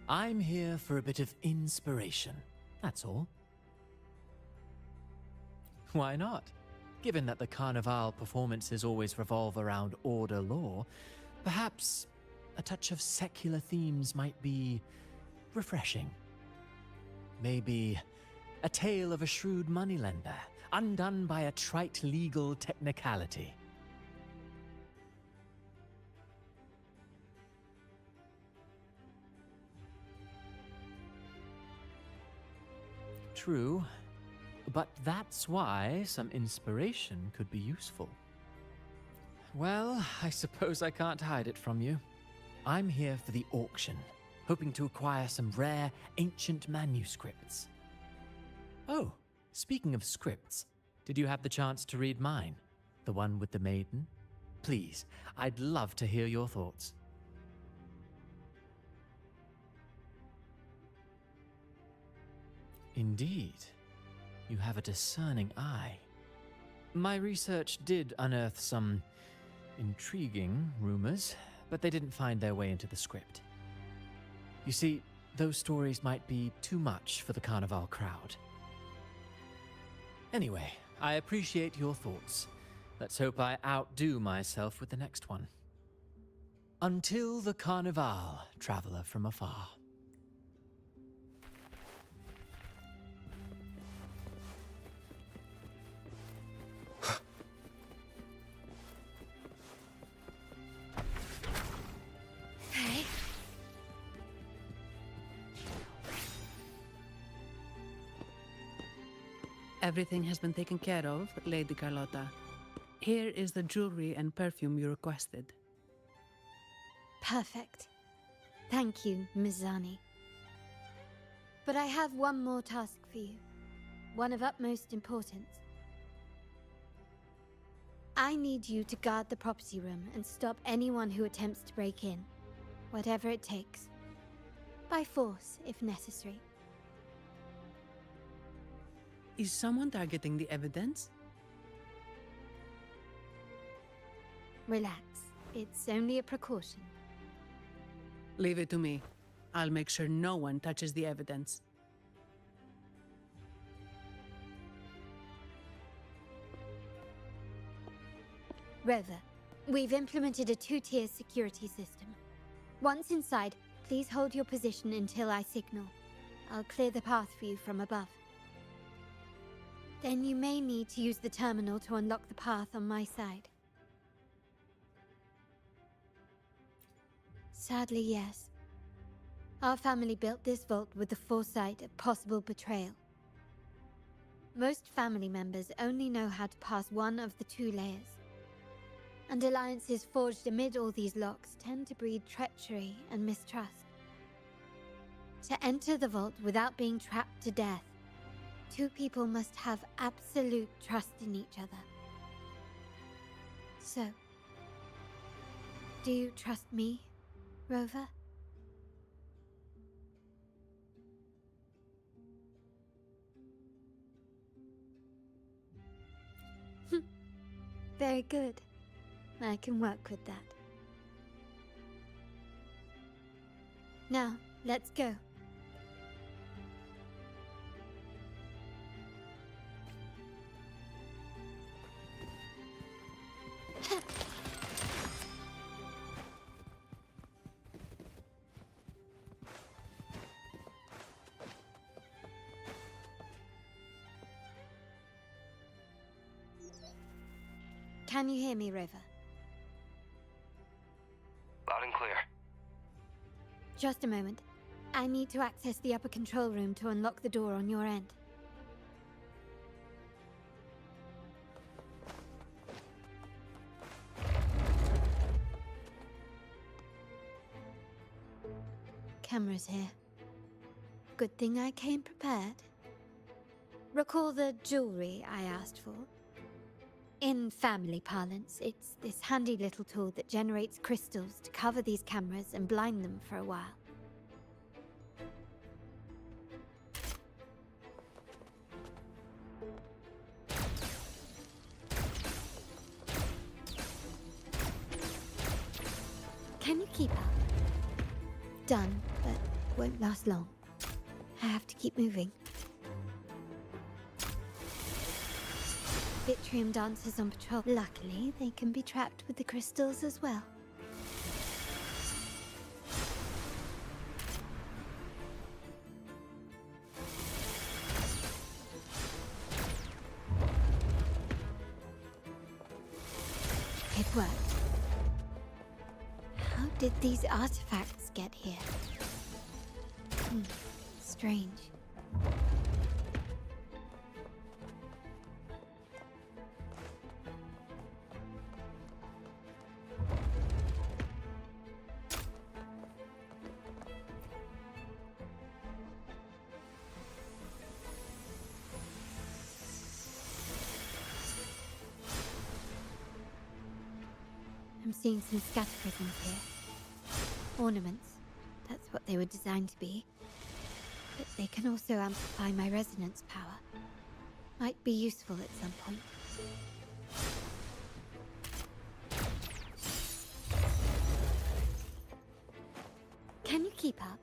I'm here for a bit of inspiration, that's all. Why not? Given that the Carnival performances always revolve around order law, perhaps a touch of secular themes might be refreshing. Maybe a tale of a shrewd moneylender, undone by a trite legal technicality. True, but that's why some inspiration could be useful. Well, I suppose I can't hide it from you. I'm here for the auction, hoping to acquire some rare, ancient manuscripts. Oh, speaking of scripts, did you have the chance to read mine? The one with the maiden? Please, I'd love to hear your thoughts. Indeed, you have a discerning eye. My research did unearth some intriguing rumors, but they didn't find their way into the script. You see, those stories might be too much for the Carnival crowd. Anyway, I appreciate your thoughts. Let's hope I outdo myself with the next one. Until the Carnival, traveler from afar. Okay. Everything has been taken care of, Lady Carlotta. Here is the jewelry and perfume you requested. Perfect. Thank you, Ms. Zani. But I have one more task for you. One of utmost importance. I need you to guard the property room and stop anyone who attempts to break in. Whatever it takes. By force, if necessary. Is someone targeting the evidence? Relax. It's only a precaution. Leave it to me. I'll make sure no one touches the evidence. Rover, we've implemented a two-tier security system. Once inside, please hold your position until I signal. I'll clear the path for you from above. Then you may need to use the terminal to unlock the path on my side. Sadly, yes. Our family built this vault with the foresight of possible betrayal. Most family members only know how to pass one of the two layers. And alliances forged amid all these locks tend to breed treachery and mistrust. To enter the vault without being trapped to death, two people must have absolute trust in each other. So, do you trust me, Rover? Very good. I can work with that. Now, let's go. Can you hear me, River? Loud and clear. Just a moment. I need to access the upper control room to unlock the door on your end. Cameras here. Good thing I came prepared. Recall the jewelry I asked for? In family parlance, it's this handy little tool that generates crystals to cover these cameras and blind them for a while. Can you keep up? Done, but won't last long. I have to keep moving. Vitrium dancers on patrol. Luckily, they can be trapped with the crystals as well. It worked. How did these artifacts get here? Strange. I'm seeing some scatter prisms here. Ornaments. That's what they were designed to be. But they can also amplify my resonance power. Might be useful at some point. Can you keep up?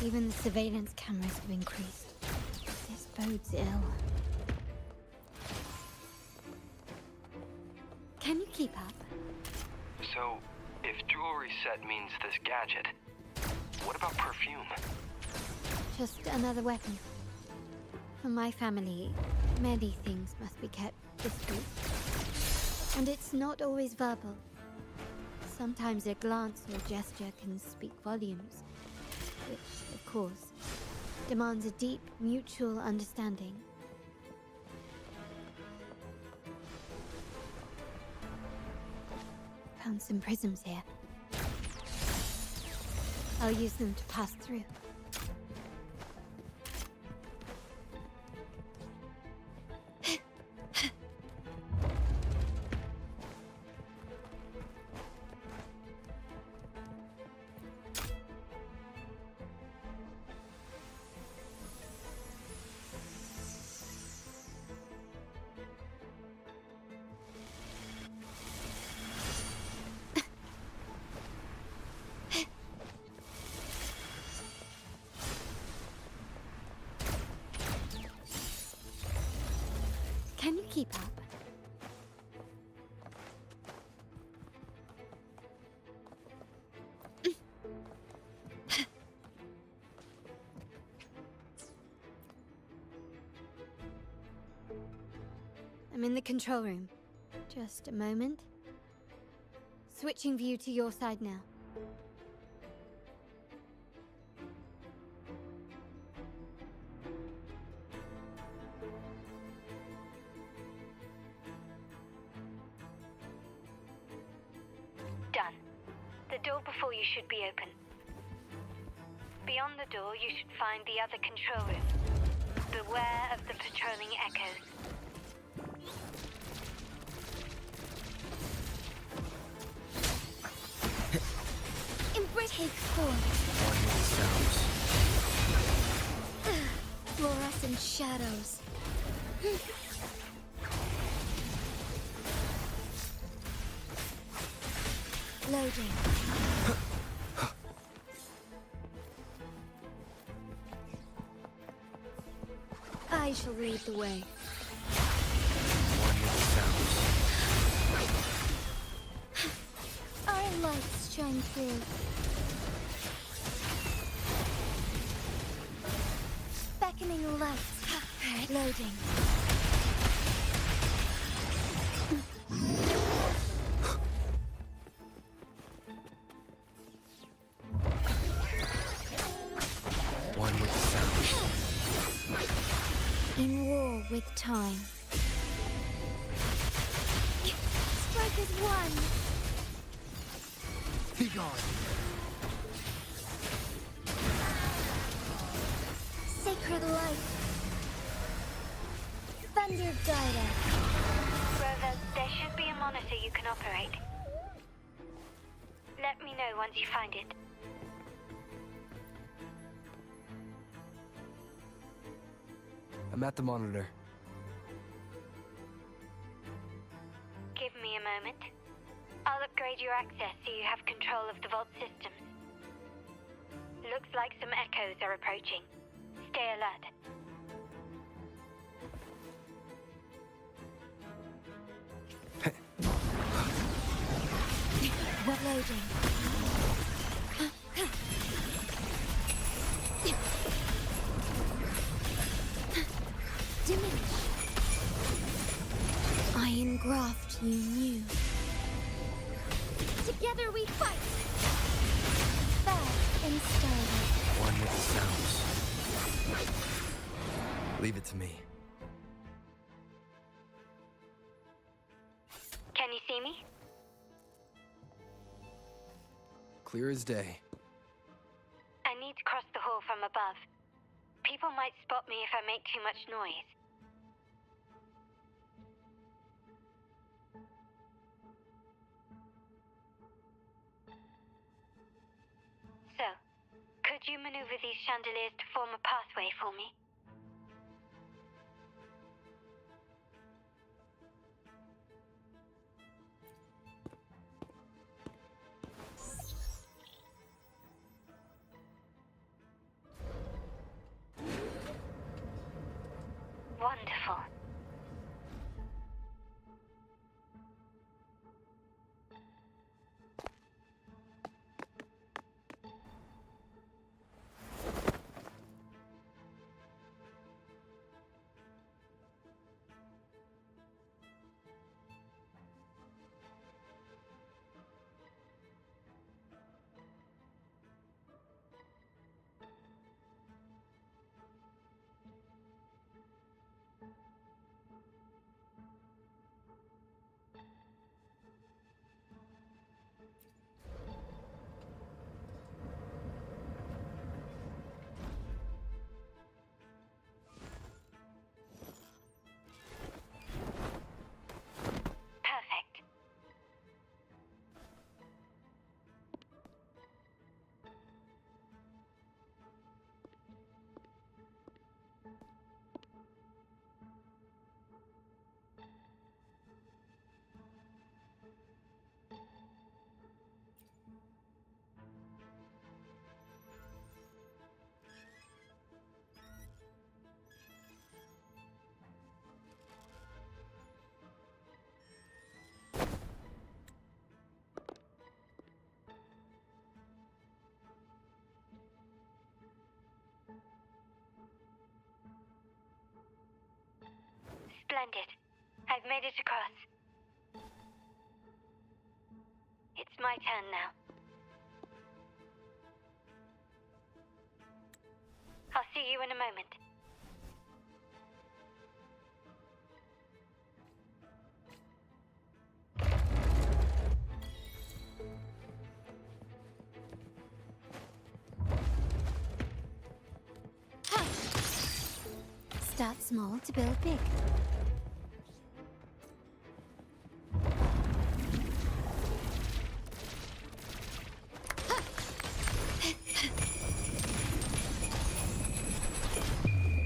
Even the surveillance cameras have increased. This bodes ill. Can you keep up? So, if jewelry set means this gadget, what about perfume? Just another weapon. For my family, many things must be kept discreet. And it's not always verbal. Sometimes a glance or gesture can speak volumes. Which, of course, demands a deep mutual understanding. Found some prisms here. I'll use them to pass through. Can you keep up? I'm in the control room. Just a moment. Switching view to your side now. Done. The door before you should be open. Beyond the door, you should find the other control room. Beware of the patrolling echoes. Take form. Fluorescent shadows. Loading. lead the way. One with the sounds. Our lights shine through. Beckoning lights. Loading. One with the sounds. In war with time. Strike as one. Be gone. Sacred light. Thunder guide us. Rover, there should be a monitor you can operate. Let me know once you find it. I'm at the monitor. Give me a moment. I'll upgrade your access so you have control of the vault systems. Looks like some echoes are approaching. Stay alert. We're loading. Diminish. Iron graft you knew. Together we fight. Fast and sturdy. One with the sounds. Leave it to me. Can you see me? Clear as day. I need to cross the hall from above. People might spot me if I make too much noise. So, could you maneuver these chandeliers to form a pathway for me? Wonderful. Splendid. I've made it across. It's my turn now. I'll see you in a moment. Start small to build big.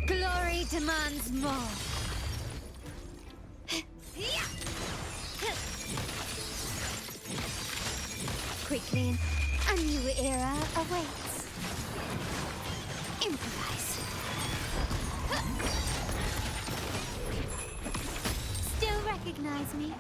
Glory demands more. Quickly, a new era awaits. Improvise. recognize me?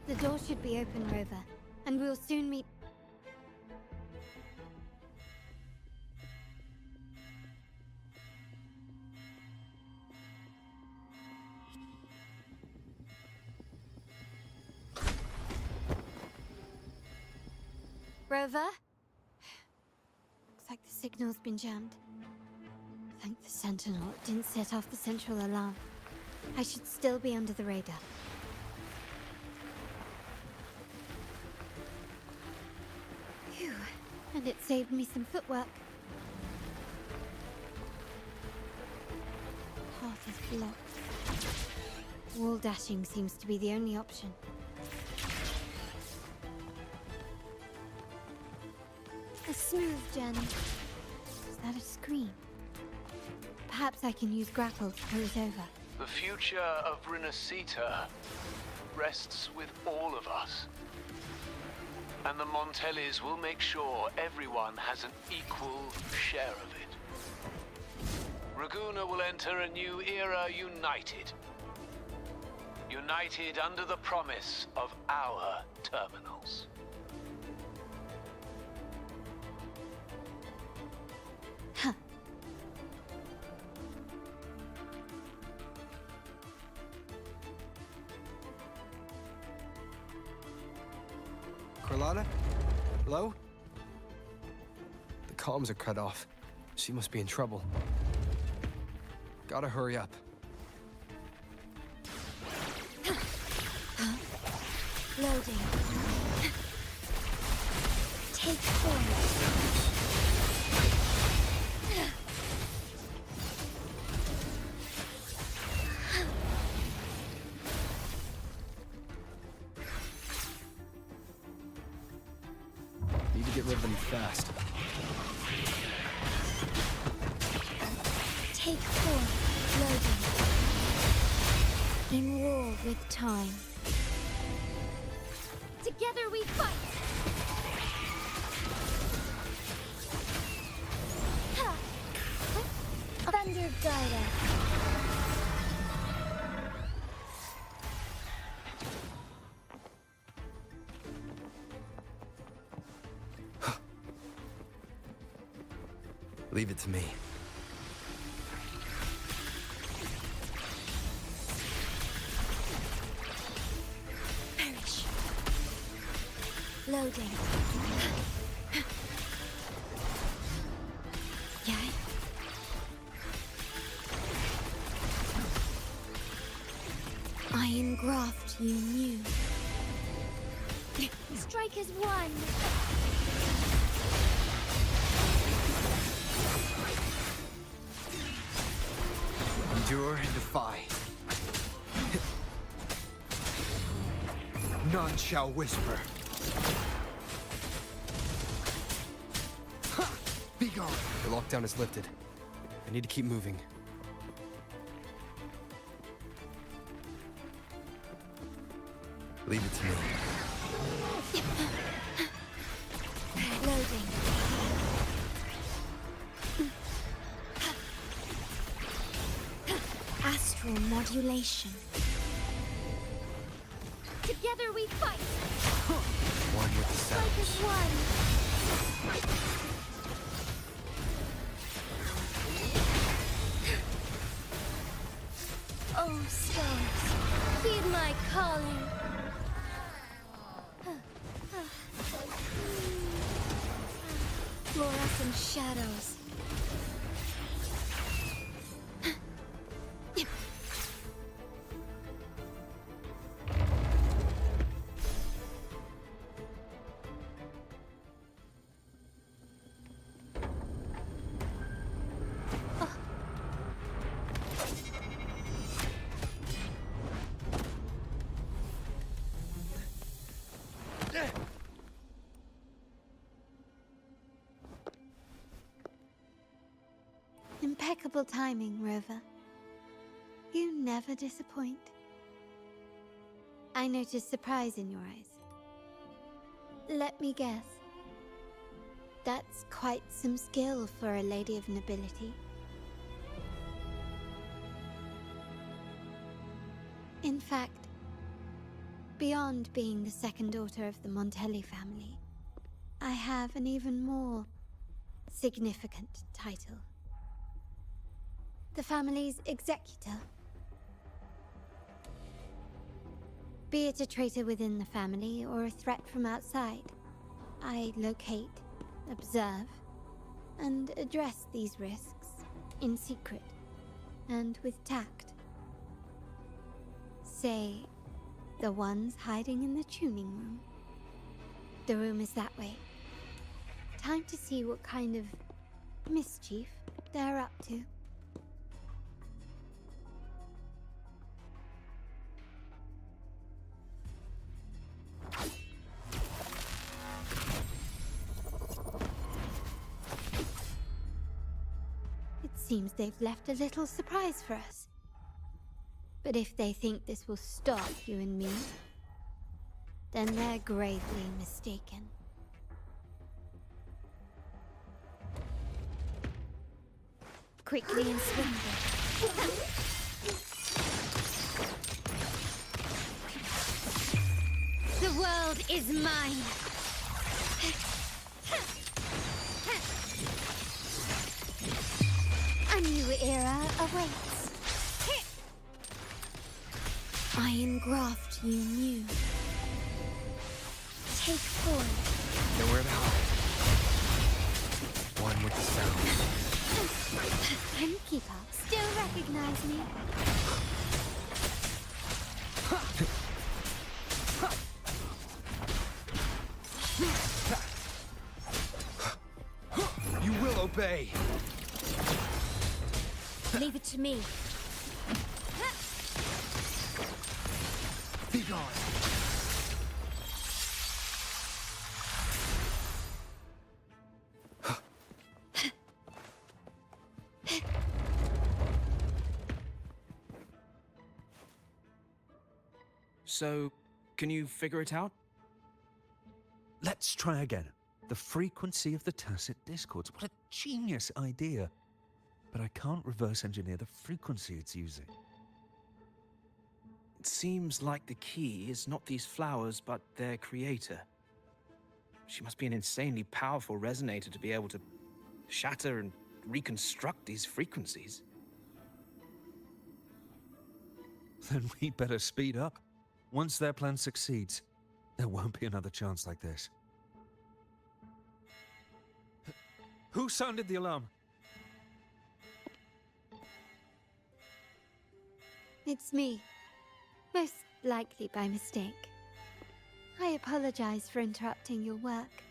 The door should be open, Rover, and we'll soon meet. Rover? Looks like the signal's been jammed. Thank the Sentinel it didn't set off the central alarm. I should still be under the radar. Phew, and it saved me some footwork. Path is blocked. Wall dashing seems to be the only option. A smooth journey. Is that a screen? Perhaps I can use grapple to pull it over. The future of Rinascita rests with all of us. And the Montellis will make sure everyone has an equal share of it. Raguna will enter a new era united. United under the promise of our terminals. Carlotta? Hello? The comms are cut off. She must be in trouble. Gotta hurry up. Loading. Take forward. Need to get rid of them fast. Take forward. Loading. In war with time. Together we fight! Ha! Thunder guide us. Leave it to me. Perish. Loading. Yeah. I engraft you new. Strike as one. Endure and defy. None shall whisper. Be gone. The lockdown is lifted. I need to keep moving. Leave it to me. Loading. Astral modulation. Together we fight. One with the sound. Strike as one. Oh, stars, heed my calling. Fluorescent shadows. Impeccable timing, Rover. You never disappoint. I notice surprise in your eyes. Let me guess. That's quite some skill for a lady of nobility. In fact, beyond being the second daughter of the Montelli family, I have an even more significant title. The family's executor. Be it a traitor within the family or a threat from outside, I locate, observe, and address these risks in secret and with tact. Say, the ones hiding in the tuning room. The room is that way. Time to see what kind of mischief they're up to. It seems they've left a little surprise for us. But if they think this will stop you and me, then they're gravely mistaken. Quickly and swiftly. The world is mine. A new era awaits. I engraft you new. Take form. Nowhere to hide. One with the sound. Can you keep up? Still recognize me? You will obey. Leave it to me. Be gone. So, can you figure it out? Let's try again. The frequency of the tacit discords. What a genius idea. But I can't reverse engineer the frequency it's using. It seems like the key is not these flowers, but their creator. She must be an insanely powerful resonator to be able to shatter and reconstruct these frequencies. Then we better speed up. Once their plan succeeds, there won't be another chance like this. Who sounded the alarm? It's me. Most likely by mistake. I apologize for interrupting your work.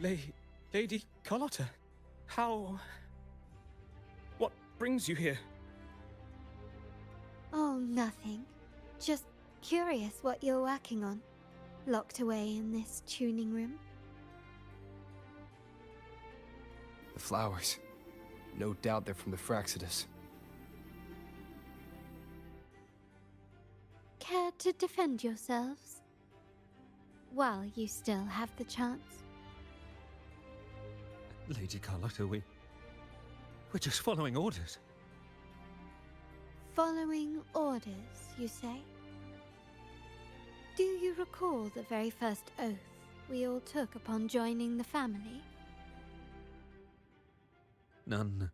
Lady Carlotta, how... What brings you here? Oh, nothing. Just curious what you're working on. Locked away in this tuning room. The flowers. No doubt they're from the Fraxidus. Care to defend yourselves? While you still have the chance. Lady Carlotta, we're just following orders. Following orders, you say? Do you recall the very first oath we all took upon joining the family? None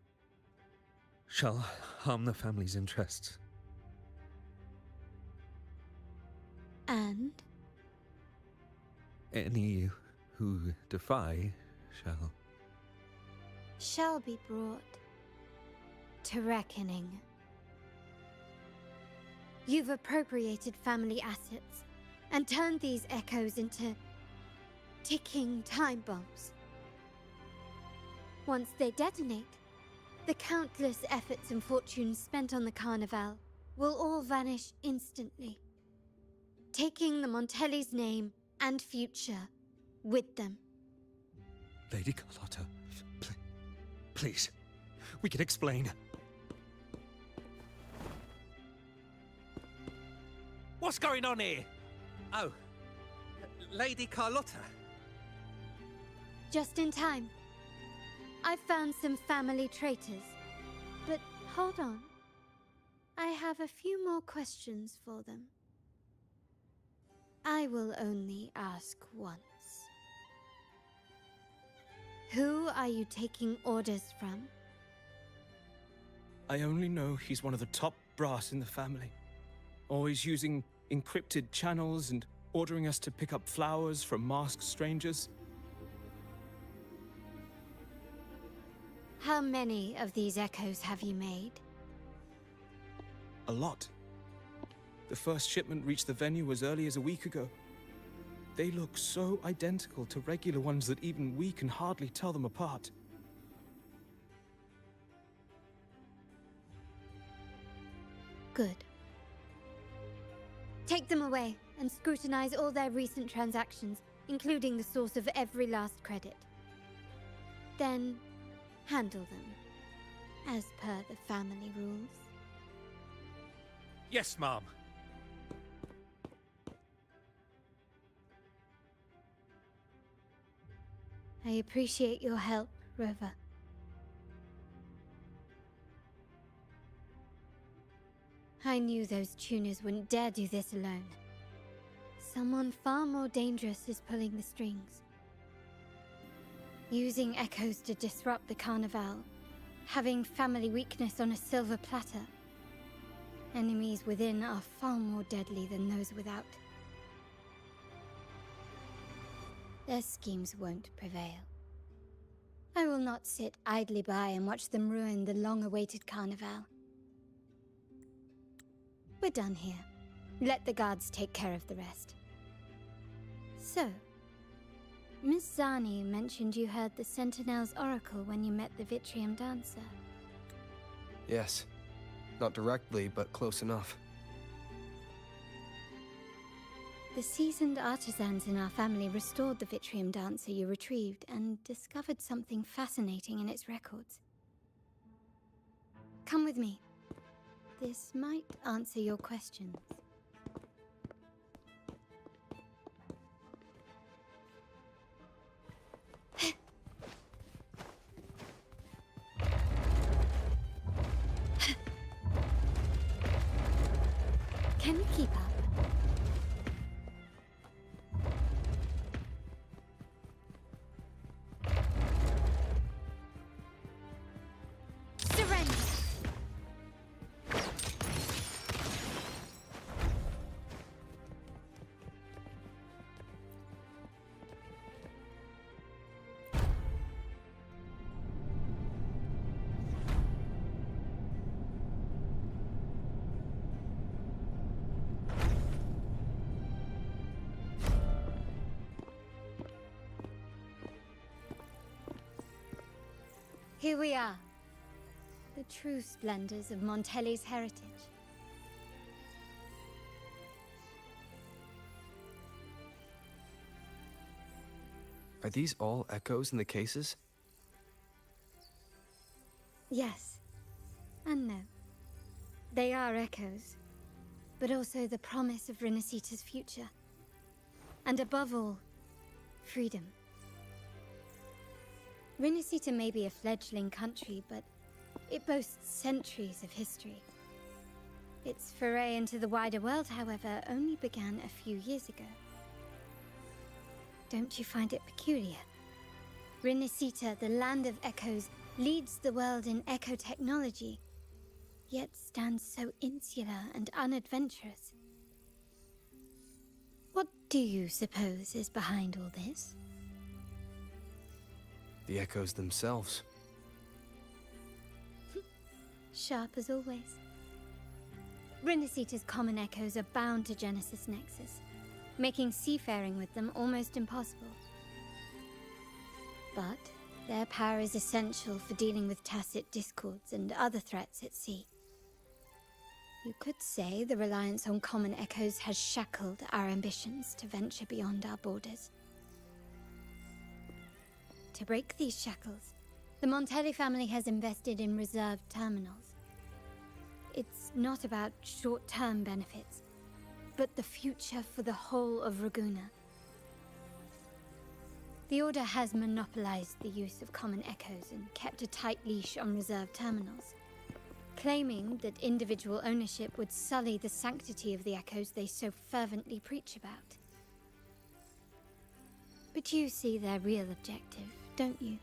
shall harm the family's interests. And? Any who defy shall be brought to reckoning. You've appropriated family assets and turned these echoes into ticking time bombs. Once they detonate, the countless efforts and fortunes spent on the Carnival will all vanish instantly, taking the Montelli's name and future with them. Lady Carlotta, Please, we can explain. What's going on here? Oh, Lady Carlotta. Just in time. I found some family traitors. But hold on. I have a few more questions for them. I will only ask once. Who are you taking orders from? I only know he's one of the top brass in the family. Always using encrypted channels and ordering us to pick up flowers from masked strangers. How many of these echoes have you made? A lot. The first shipment reached the venue as early as a week ago. They look so identical to regular ones that even we can hardly tell them apart. Good. Take them away and scrutinize all their recent transactions, including the source of every last credit. Then, handle them, as per the family rules. Yes, Mom. I appreciate your help, Rover. I knew those tuners wouldn't dare do this alone. Someone far more dangerous is pulling the strings. Using echoes to disrupt the Carnival. Having family weakness on a silver platter. Enemies within are far more deadly than those without. Their schemes won't prevail. I will not sit idly by and watch them ruin the long-awaited Carnival. We're done here. Let the guards take care of the rest. So, Miss Zani mentioned you heard the Sentinel's oracle when you met the Vitrium Dancer. Yes. Not directly, but close enough. The seasoned artisans in our family restored the Vitrium Dancer you retrieved and discovered something fascinating in its records. Come with me. This might answer your questions. Can you keep up? Surrender! Here we are. The true splendors of Montelli's heritage. Are these all echoes in the cases? Yes. And no. They are echoes, but also the promise of Renacita's future. And above all, freedom. Renacita may be a fledgling country, but it boasts centuries of history. Its foray into the wider world, however, only began a few years ago. Don't you find it peculiar? Renacita, the land of echoes, leads the world in echo technology, yet stands so insular and unadventurous. What do you suppose is behind all this? The echoes themselves. Sharp as always. Renacita's common echoes are bound to Genesis Nexus, making seafaring with them almost impossible. But their power is essential for dealing with tacit discords and other threats at sea. You could say the reliance on common echoes has shackled our ambitions to venture beyond our borders. To break these shackles, The Montelli family has invested in reserved terminals. It's not about short-term benefits, but the future for the whole of Raguna. The Order has monopolized the use of common echoes and kept a tight leash on reserved terminals, claiming that individual ownership would sully the sanctity of the echoes they so fervently preach about. But you see their real objective, don't you?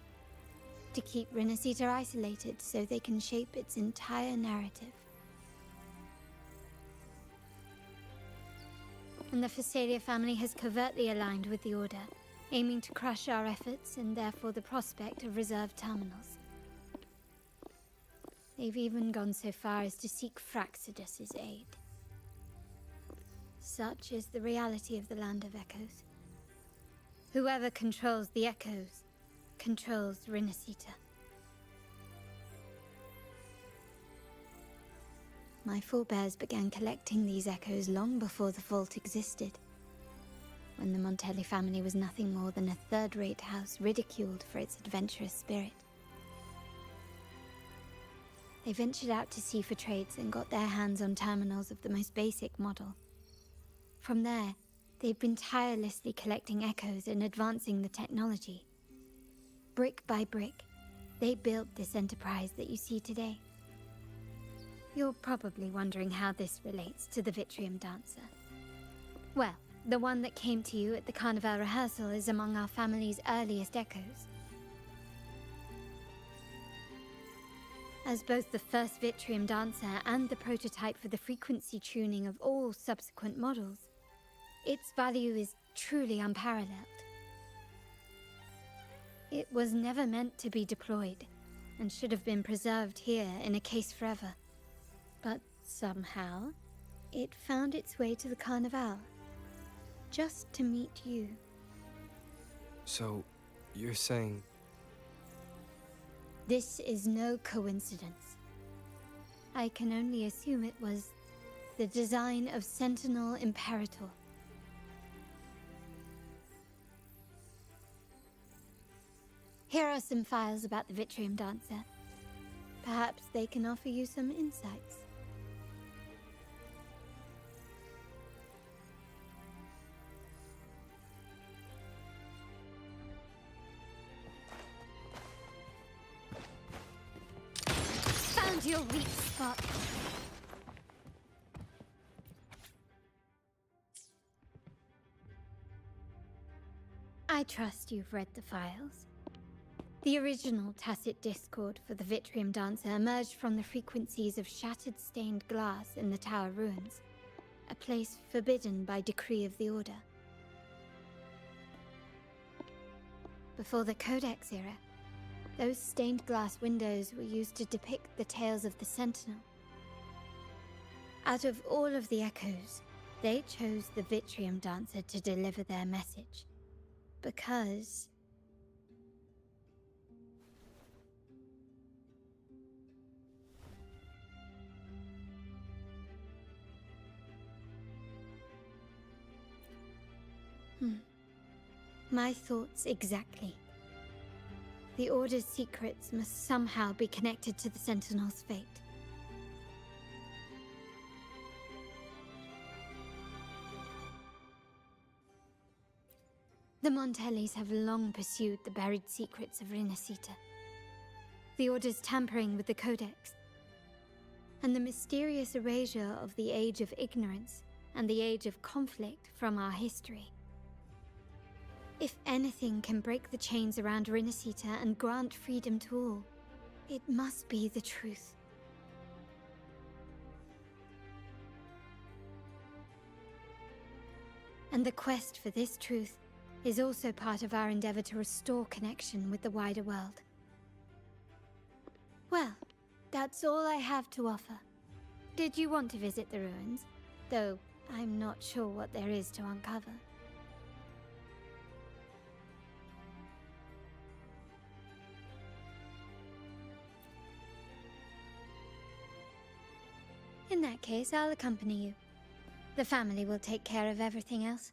To keep Renacita isolated so they can shape its entire narrative. And the Phasalia family has covertly aligned with the Order, aiming to crush our efforts and therefore the prospect of reserved terminals. They've even gone so far as to seek Fraxidus's aid. Such is the reality of the Land of Echoes. Whoever controls the Echoes controls Renacita. My forebears began collecting these echoes long before the vault existed, when the Montelli family was nothing more than a third-rate house ridiculed for its adventurous spirit. They ventured out to sea for trades and got their hands on terminals of the most basic model. From there, they've been tirelessly collecting echoes and advancing the technology. Brick by brick, they built this enterprise that you see today. You're probably wondering how this relates to the Vitrium Dancer. Well, the one that came to you at the Carnival rehearsal is among our family's earliest echoes. As both the first Vitrium Dancer and the prototype for the frequency tuning of all subsequent models, its value is truly unparalleled. It was never meant to be deployed, and should have been preserved here in a case forever. But somehow, it found its way to the Carnival, just to meet you. So, you're saying... This is no coincidence. I can only assume it was the design of Sentinel Imperator. Here are some files about the Vitrium Dancer. Perhaps they can offer you some insights. Found your weak spot. I trust you've read the files. The original tacit discord for the Vitrium Dancer emerged from the frequencies of shattered stained glass in the tower ruins, a place forbidden by decree of the Order. Before the Codex era, those stained glass windows were used to depict the tales of the Sentinel. Out of all of the echoes, they chose the Vitrium Dancer to deliver their message. Because... My thoughts exactly. The Order's secrets must somehow be connected to the Sentinel's fate. The Montellis have long pursued the buried secrets of Renacita. The Order's tampering with the Codex, and the mysterious erasure of the Age of Ignorance and the Age of Conflict from our history. If anything can break the chains around Renacita and grant freedom to all, it must be the truth. And the quest for this truth is also part of our endeavor to restore connection with the wider world. Well, that's all I have to offer. Did you want to visit the ruins? Though I'm not sure what there is to uncover. In that case, I'll accompany you. The family will take care of everything else.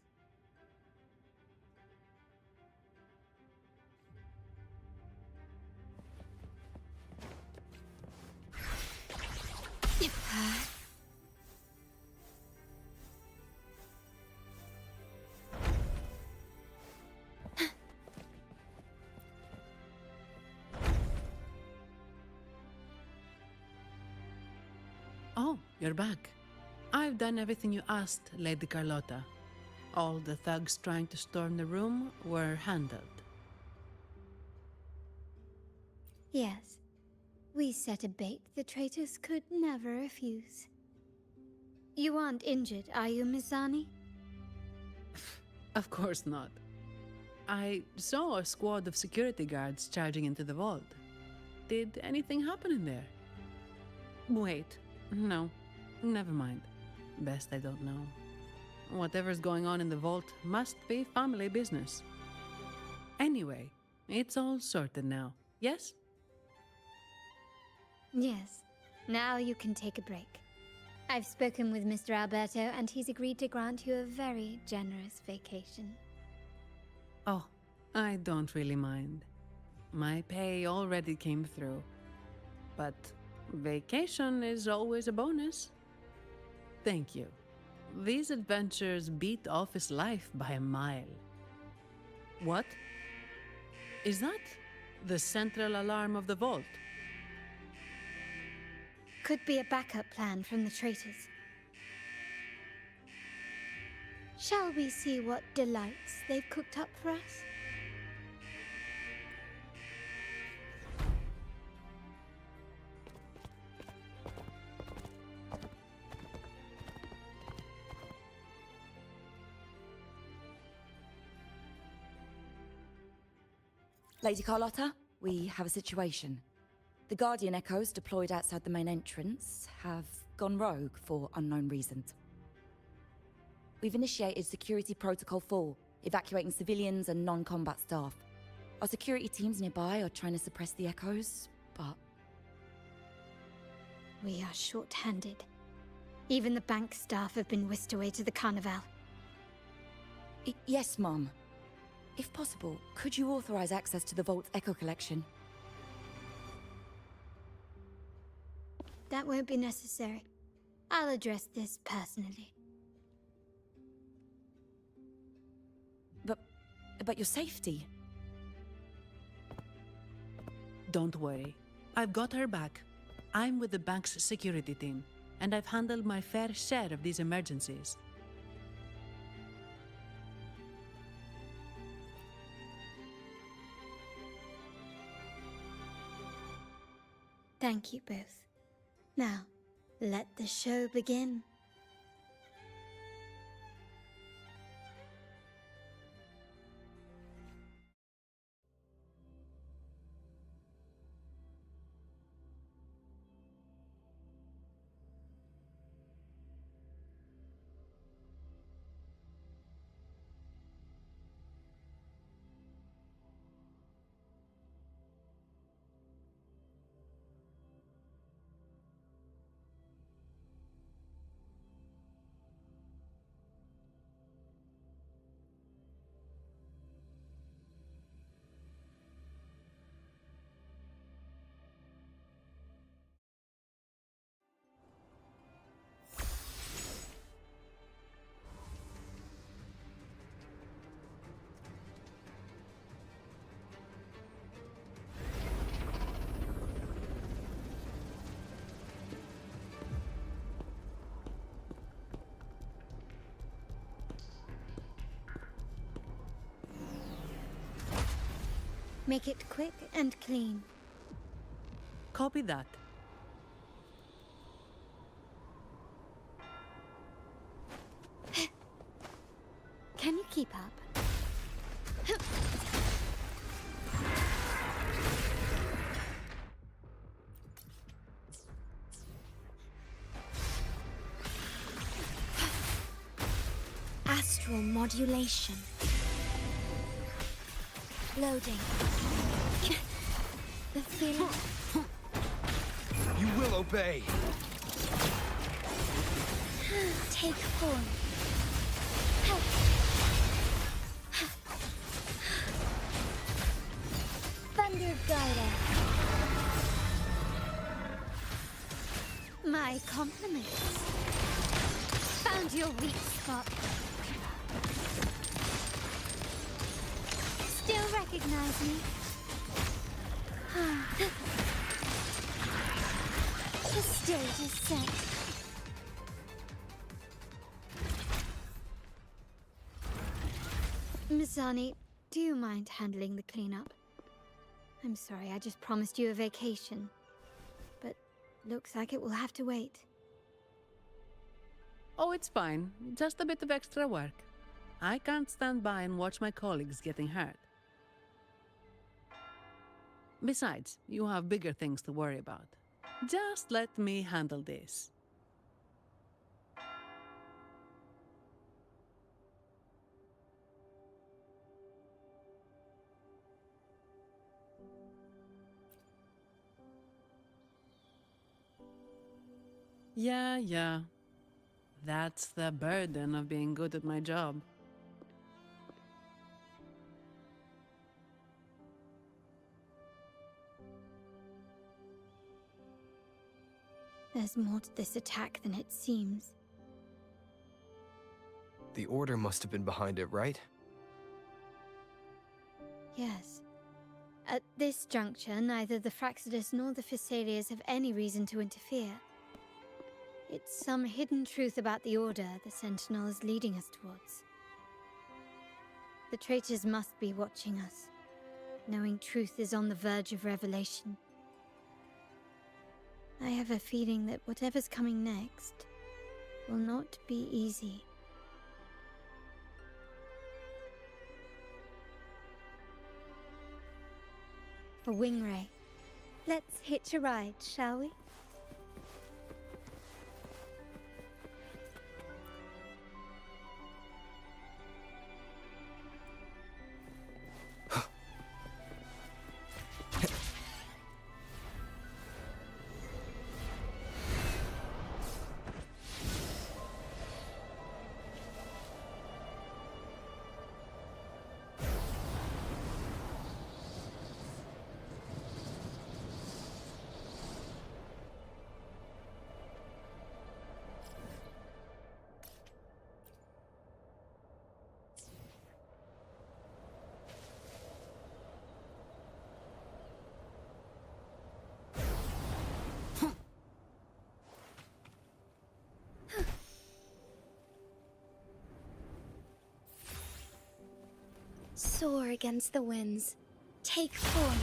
Oh, you're back. I've done everything you asked, Lady Carlotta. All the thugs trying to storm the room were handled. Yes. We set a bait the traitors could never refuse. You aren't injured, are you, Mizani? Of course not. I saw a squad of security guards charging into the vault. Did anything happen in there? Wait, no, never mind. Best I don't know. Whatever's going on in the vault must be family business. Anyway, it's all sorted now, yes? Yes. Now you can take a break. I've spoken with Mr. Alberto, and he's agreed to grant you a very generous vacation. Oh, I don't really mind. My pay already came through. But vacation is always a bonus. Thank you. These adventures beat office life by a mile. What? Is that the central alarm of the vault? Could be a backup plan from the traitors. Shall we see what delights they've cooked up for us? Lady Carlotta, we have a situation. The Guardian Echoes deployed outside the main entrance have gone rogue for unknown reasons. We've initiated Security Protocol 4, evacuating civilians and non-combat staff. Our security teams nearby are trying to suppress the Echoes, but... We are short-handed. Even the bank staff have been whisked away to the Carnival. Yes, Mum. If possible, could you authorize access to the Vault's Echo collection? That won't be necessary. I'll address this personally. But your safety? Don't worry. I've got her back. I'm with the bank's security team, and I've handled my fair share of these emergencies. Thank you both. Now, let the show begin. Make it quick and clean. Copy that. Can you keep up? Astral modulation. Loading. The feeling. You will obey. Take form. Thunder Guider. My compliments. Found your weak spot. Still recognize me? The stage is set. Zani, do you mind handling the cleanup? I'm sorry, I just promised you a vacation. But looks like it will have to wait. Oh, it's fine. Just a bit of extra work. I can't stand by and watch my colleagues getting hurt. Besides, you have bigger things to worry about. Just let me handle this. Yeah. That's the burden of being good at my job. There's more to this attack than it seems. The Order must have been behind it, right? Yes. At this juncture, neither the Fraxidus nor the Physaelias have any reason to interfere. It's some hidden truth about the Order the Sentinel is leading us towards. The traitors must be watching us, knowing truth is on the verge of revelation. I have a feeling that whatever's coming next will not be easy. A wing ray. Let's hitch a ride, shall we? Soar against the winds. Take form.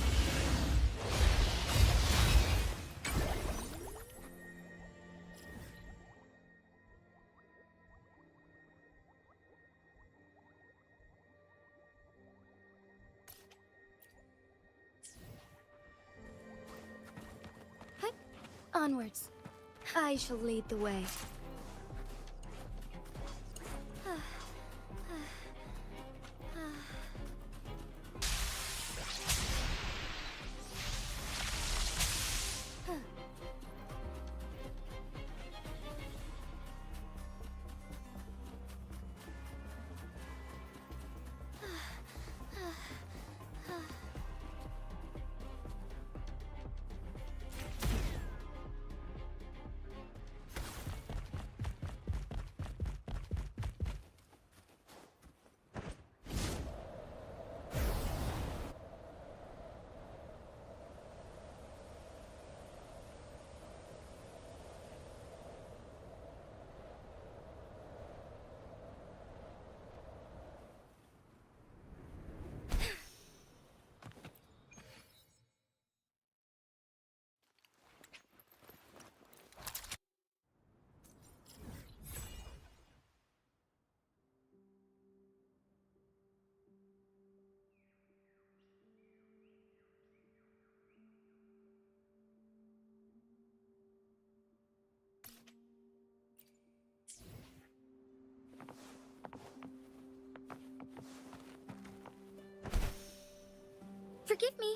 Onwards. I shall lead the way. Forgive me.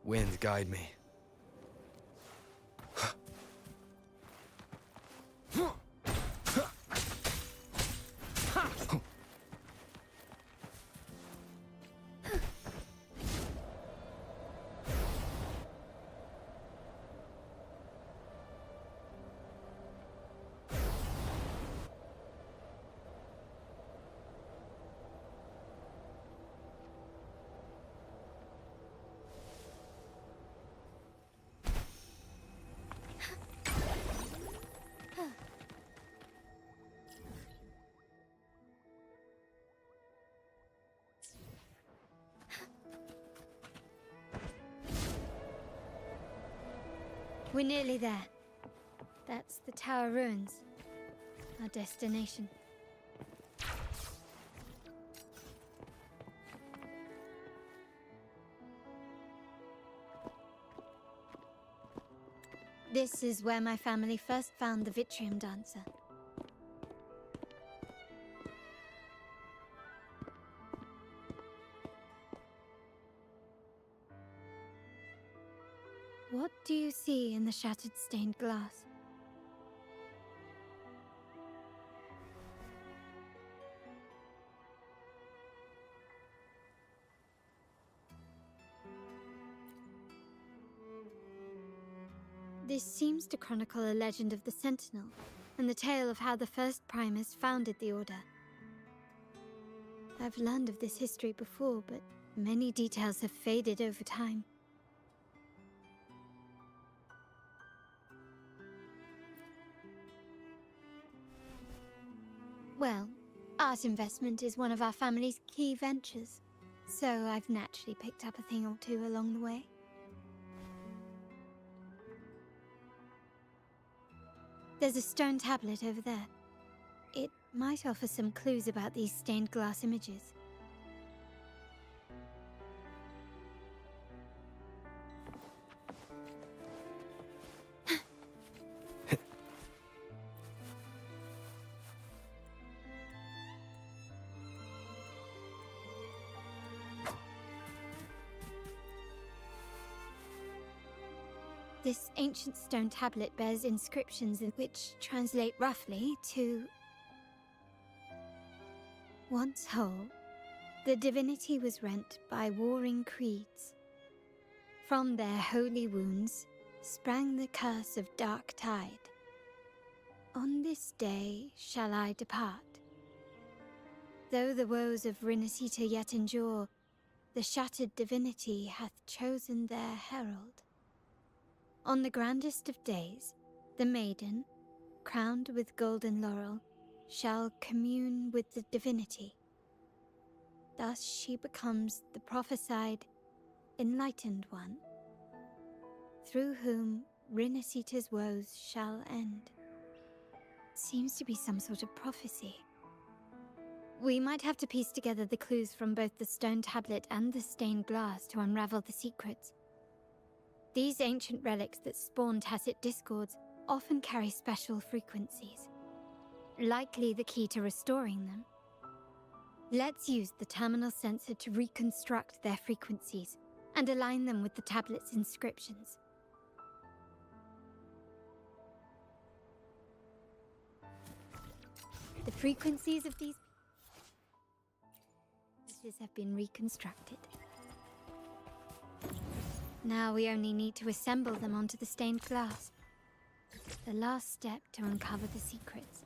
Wind, guide me. We're nearly there. That's the Tower Ruins. Our destination. This is where my family first found the Vitrium Dancer. What do you see in the shattered stained glass? This seems to chronicle a legend of the Sentinel, and the tale of how the first Primus founded the Order. I've learned of this history before, but many details have faded over time. Well, art investment is one of our family's key ventures, so I've naturally picked up a thing or two along the way. There's a stone tablet over there. It might offer some clues about these stained glass images. This ancient stone tablet bears inscriptions which translate roughly to... Once whole, the divinity was rent by warring creeds. From their holy wounds sprang the curse of dark tide. On this day shall I depart. Though the woes of Rinasita yet endure, the shattered divinity hath chosen their herald. On the grandest of days, the maiden, crowned with golden laurel, shall commune with the divinity. Thus she becomes the prophesied, enlightened one, through whom Rinasita's woes shall end. Seems to be some sort of prophecy. We might have to piece together the clues from both the stone tablet and the stained glass to unravel the secrets. These ancient relics that spawn tacit discords often carry special frequencies, likely the key to restoring them. Let's use the terminal sensor to reconstruct their frequencies and align them with the tablet's inscriptions. The frequencies of these pieces have been reconstructed. Now we only need to assemble them onto the stained glass. The last step to uncover the secrets.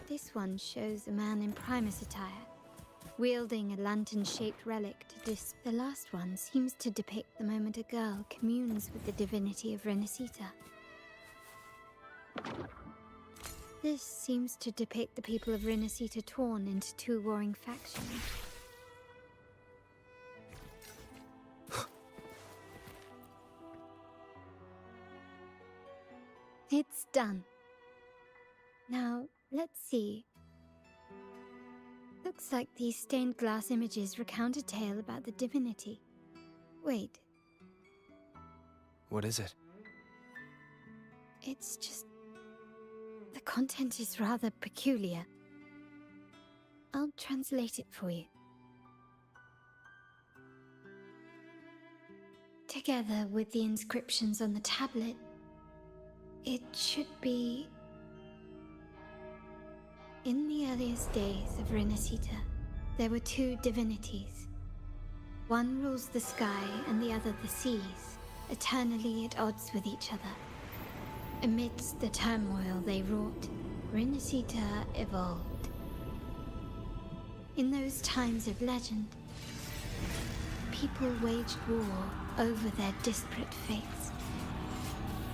This one shows a man in Primus attire, wielding a lantern-shaped relic to the last one seems to depict the moment a girl communes with the divinity of Rinasita. This seems to depict the people of Rinasita torn into two warring factions. It's done. Now, let's see. Looks like these stained glass images recount a tale about the divinity. Wait, What is it? it's just... the content is rather peculiar. I'll translate it for you. Together with the inscriptions on the tablet, it should be... In the earliest days of Renacita, there were two divinities. One rules the sky and the other the seas, eternally at odds with each other. Amidst the turmoil they wrought, Renacita evolved. In those times of legend, people waged war over their disparate fates.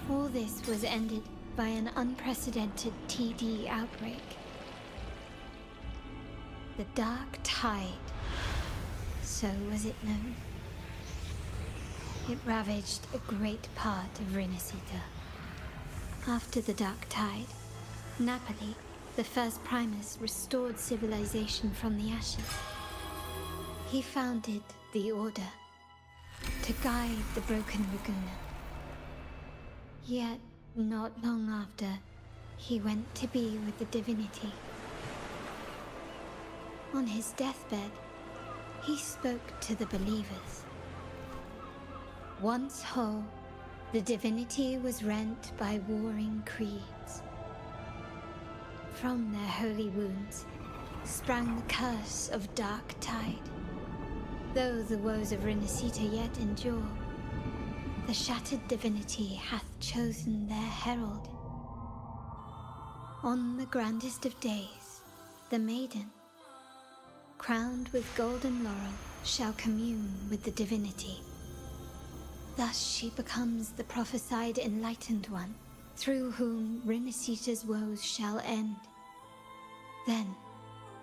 All this was ended by an unprecedented TD outbreak. The Dark Tide, so was it known. It ravaged a great part of Renacita. After the Dark Tide, Napoli, the first Primus, restored civilization from the ashes. He founded the Order to guide the broken Laguna. Yet, not long after, he went to be with the divinity. On his deathbed, he spoke to the believers. Once whole, the divinity was rent by warring creeds. From their holy wounds sprang the curse of Dark Tide. Though the woes of Renacita yet endure, the shattered divinity hath chosen their herald. On the grandest of days, the maiden, crowned with golden laurel, shall commune with the divinity. Thus she becomes the prophesied enlightened one, through whom Renacita's woes shall end. Then,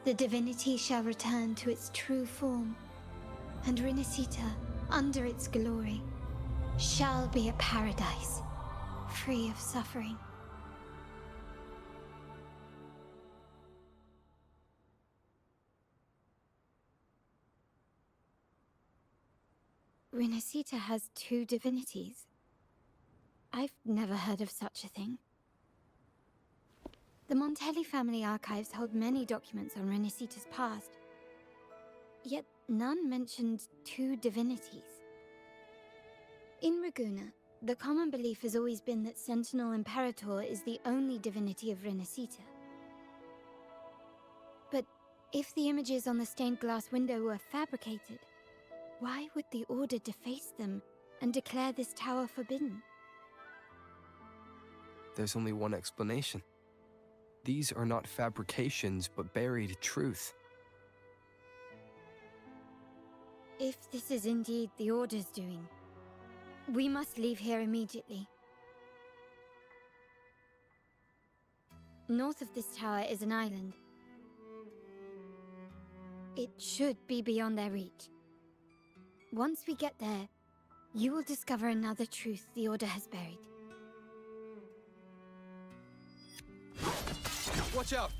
the divinity shall return to its true form, and Renacita, under its glory, shall be a paradise, free of suffering. Renacita has two divinities. I've never heard of such a thing. The Montelli family archives hold many documents on Renacita's past, yet none mentioned two divinities. In Ragusa, the common belief has always been that Sentinel Imperator is the only divinity of Renacita. But if the images on the stained glass window were fabricated, why would the Order deface them and declare this tower forbidden? There's only one explanation. These are not fabrications, but buried truth. If this is indeed the Order's doing, we must leave here immediately. North of this tower is an island. It should be beyond their reach. Once we get there, you will discover another truth the Order has buried. Watch out!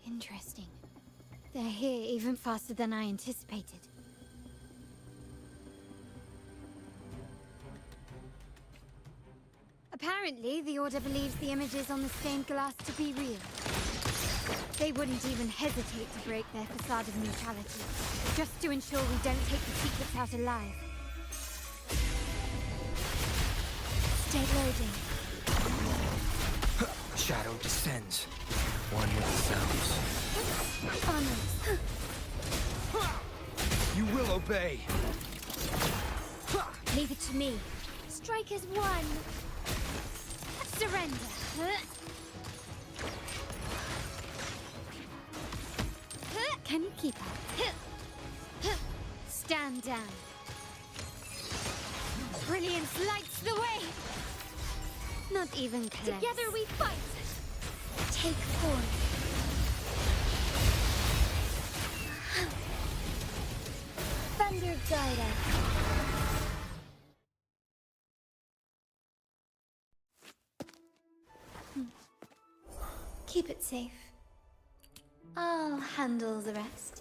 Interesting. They're here even faster than I anticipated. Apparently, the Order believes the images on the stained glass to be real. They wouldn't even hesitate to break their facade of neutrality, just to ensure we don't take the secrets out alive. Stay loading. Shadow descends. One with the sounds. Honors. You will obey. Leave it to me. Strikers one. Surrender. Can you keep up? Stand down. Brilliance lights the way. Not even close. Together we fight. Take form. Thunder guide us. Keep it safe. I'll handle the rest.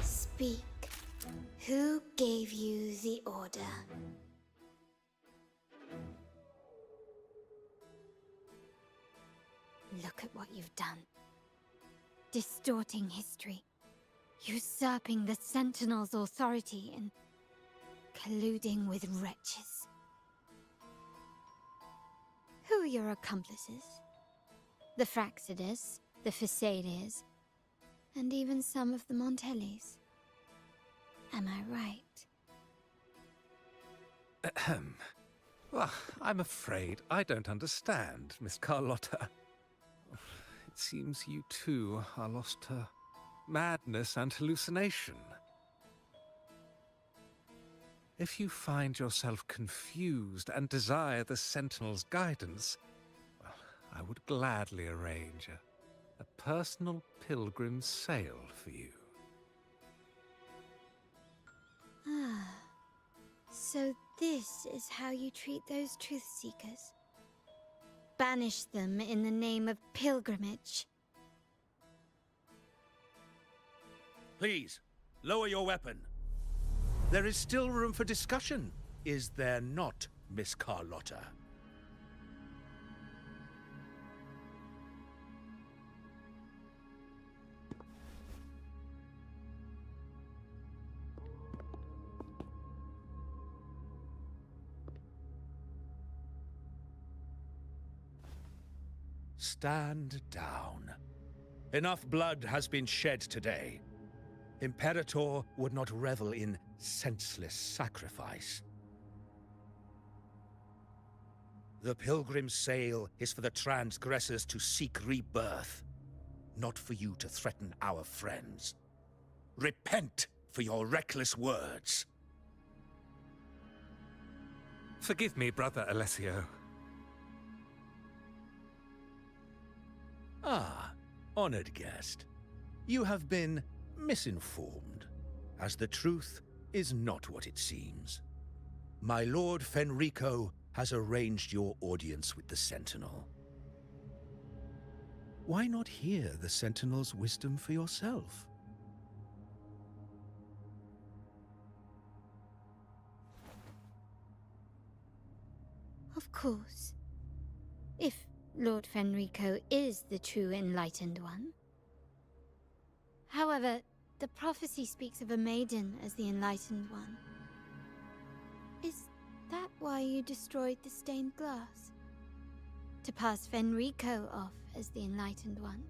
Speak. Who gave you the order? Look at what you've done. Distorting history. Usurping the Sentinel's authority and colluding with wretches. Who are your accomplices? The Fraxidus, the Phasaelus, and even some of the Montellis. Am I right? Ahem. Well, I'm afraid I don't understand, Miss Carlotta. It seems you too are lost to madness and hallucination. If you find yourself confused and desire the Sentinel's guidance, well, I would gladly arrange a personal pilgrim sail for you. Ah, so this is how you treat those truth seekers. Banish them in the name of pilgrimage. Please, lower your weapon. There is still room for discussion, is there not, Miss Carlotta? Stand down. Enough blood has been shed today. Imperator would not revel in senseless sacrifice. The pilgrim's sail is for the transgressors to seek rebirth, not for you to threaten our friends. Repent for your reckless words. Forgive me, Brother Alessio. Ah, honored guest. You have been misinformed, as the truth is not what it seems. My Lord Fenrico has arranged your audience with the Sentinel. Why not hear the Sentinel's wisdom for yourself? Of course. If Lord Fenrico is the true Enlightened One. However, the prophecy speaks of a maiden as the Enlightened One. Is that why you destroyed the stained glass? To pass Fenrico off as the Enlightened One?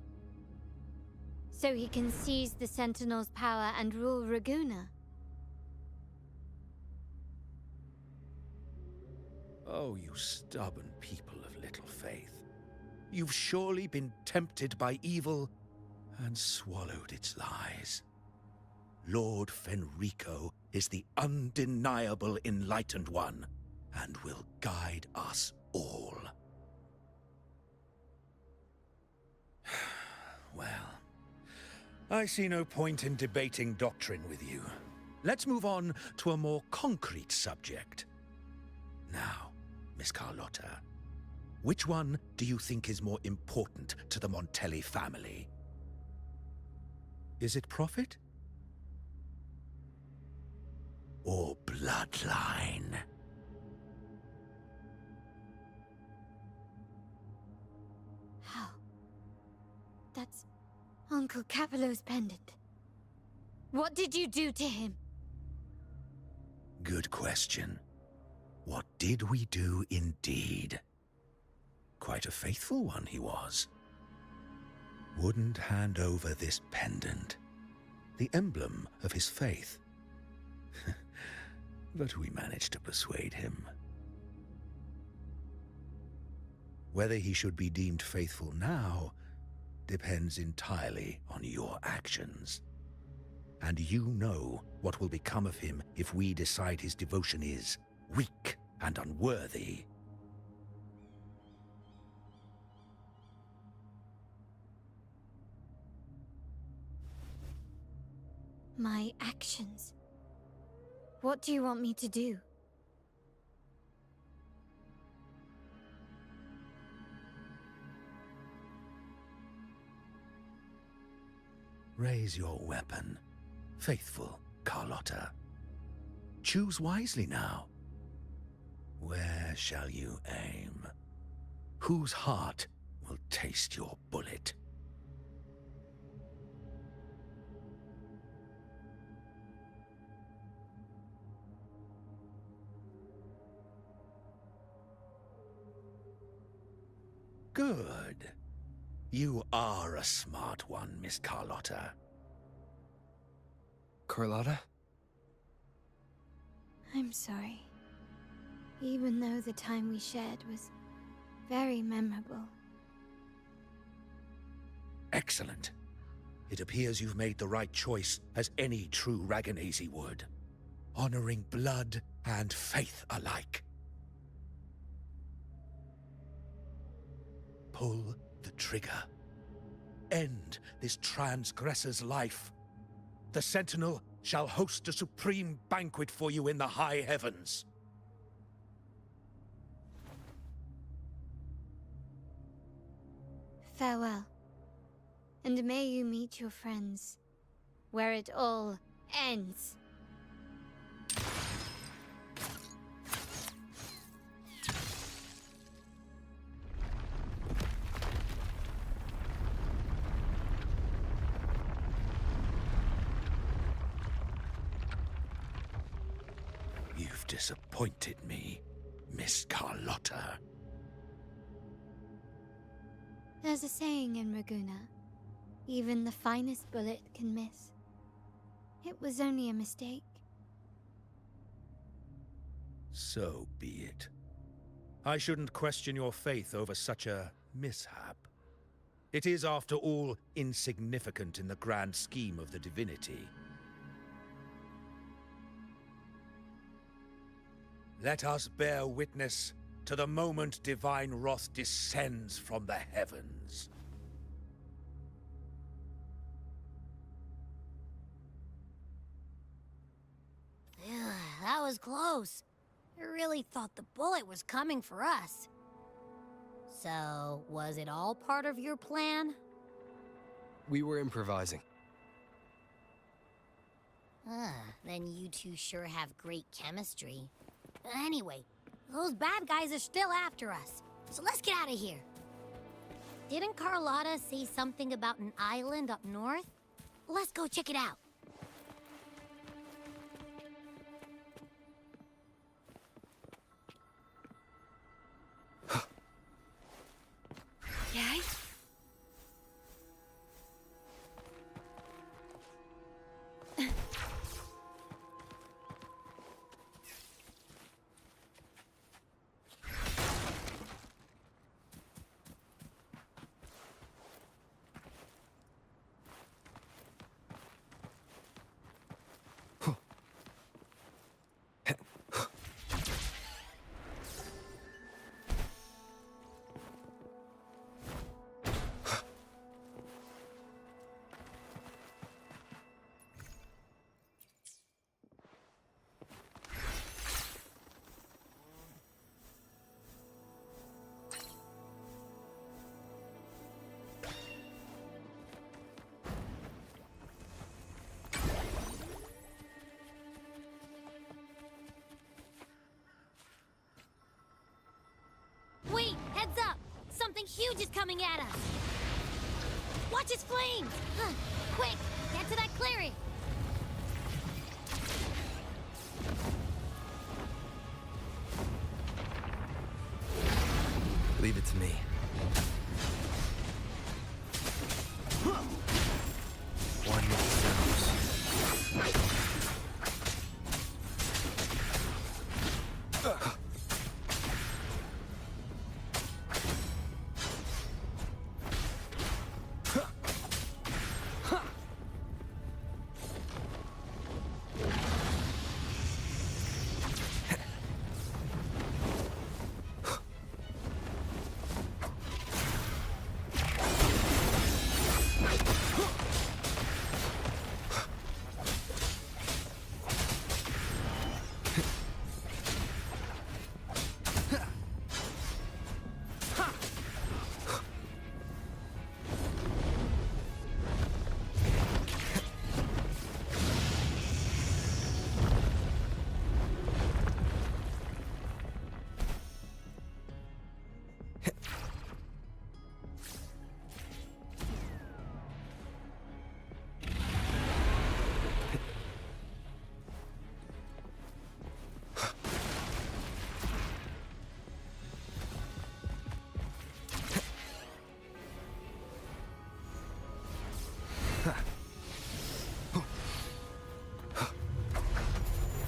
So he can seize the Sentinel's power and rule Raguna? Oh, you stubborn people of little faith. You've surely been tempted by evil and swallowed its lies. Lord Fenrico is the undeniable Enlightened One and will guide us all. Well, I see no point in debating doctrine with you. Let's move on to a more concrete subject. Now, Miss Carlotta, which one do you think is more important to the Montelli family? Is it profit? Or bloodline? That's Uncle Capello's pendant. What did you do to him? Good question. What did we do indeed? Quite a faithful one he was. Wouldn't hand over this pendant, the emblem of his faith. But we managed to persuade him. Whether he should be deemed faithful now depends entirely on your actions. And you know what will become of him if we decide his devotion is weak and unworthy. My actions. What do you want me to do? Raise your weapon, faithful Carlotta. Choose wisely now. Where shall you aim? Whose heart will taste your bullet? Good. You are a smart one, Miss Carlotta. Carlotta? I'm sorry. Even though the time we shared was very memorable. Excellent. It appears you've made the right choice, as any true Raganazi would. Honoring blood and faith alike. Pull the trigger. End this transgressor's life. The Sentinel shall host a supreme banquet for you in the high heavens. Farewell. And may you meet your friends where it all ends. You've disappointed me, Miss Carlotta. There's a saying in Raguna, even the finest bullet can miss. It was only a mistake. So be it. I shouldn't question your faith over such a mishap. It is, after all, insignificant in the grand scheme of the divinity. Let us bear witness to the moment divine wrath descends from the heavens. That was close. I really thought the bullet was coming for us. So, was it all part of your plan? We were improvising. Then you two sure have great chemistry. Anyway, those bad guys are still after us, so let's get out of here. Didn't Carlotta say something about an island up north? Let's go check it out. Yay? Wait, heads up! Something huge is coming at us! Watch his flames! Quick, get to that clearing! Leave it to me. One with the sounds.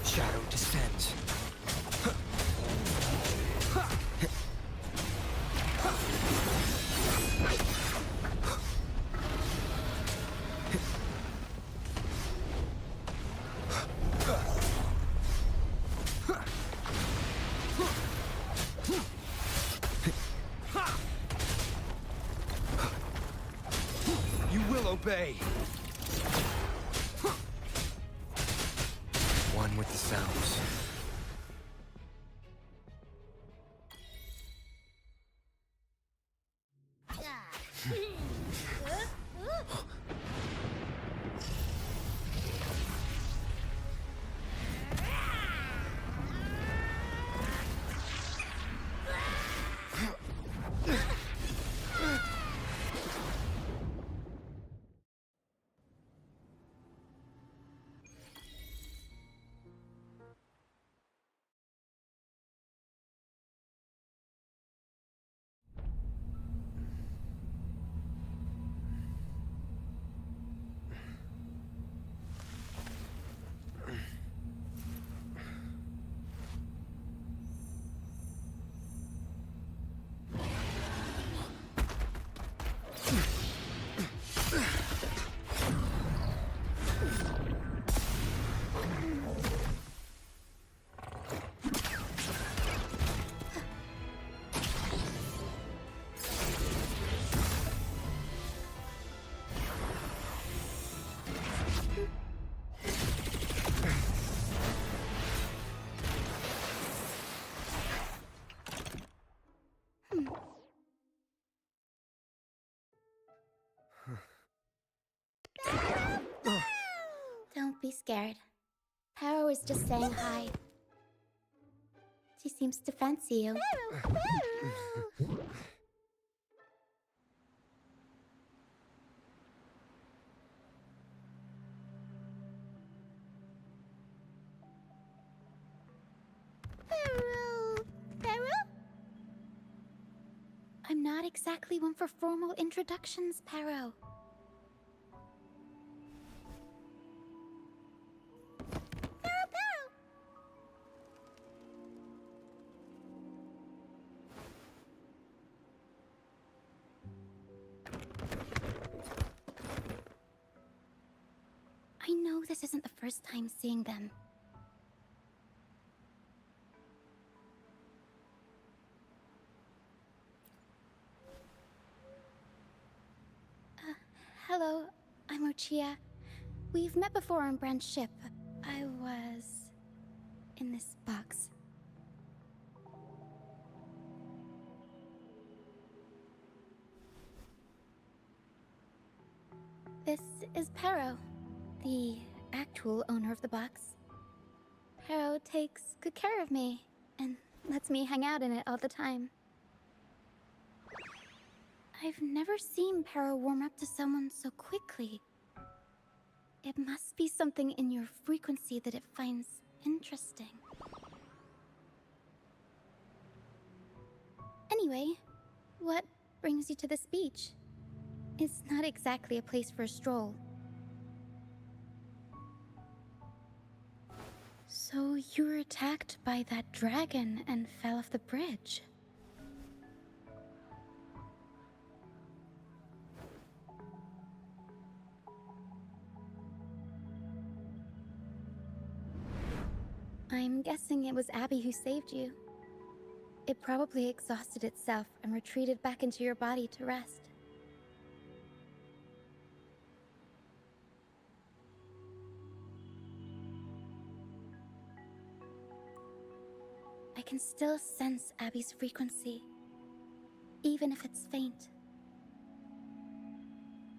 Shadow descends. You will obey. One with the sounds. Don't be scared. Paro is just saying hi. She seems to fancy you. Paro? I'm not exactly one for formal introductions, Paro. I know this isn't the first time seeing them. Hello, I'm Ochia. We've met before on Brand's ship. I was in this box. This is Paro, the actual owner of the box. Paro takes good care of me and lets me hang out in it all the time. I've never seen Para warm up to someone so quickly. It must be something in your frequency that it finds interesting. Anyway, what brings you to this beach? It's not exactly a place for a stroll. So you were attacked by that dragon and fell off the bridge. I'm guessing it was Abby who saved you. It probably exhausted itself and retreated back into your body to rest. I can still sense Abby's frequency, even if it's faint.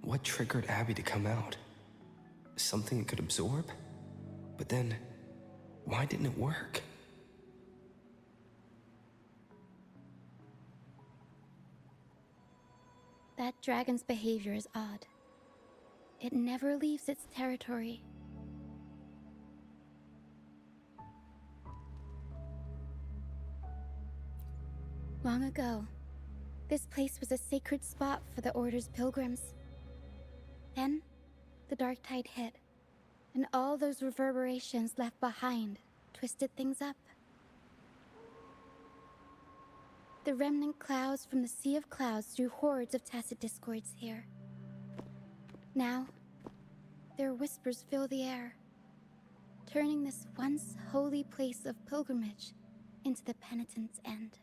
What triggered Abby to come out? Something it could absorb? But then, why didn't it work? That dragon's behavior is odd. It never leaves its territory. Long ago, this place was a sacred spot for the Order's pilgrims. Then, the dark tide hit, and all those reverberations left behind twisted things up. The remnant clouds from the Sea of Clouds drew hordes of tacit discords here. Now, their whispers fill the air, turning this once holy place of pilgrimage into the penitent's end.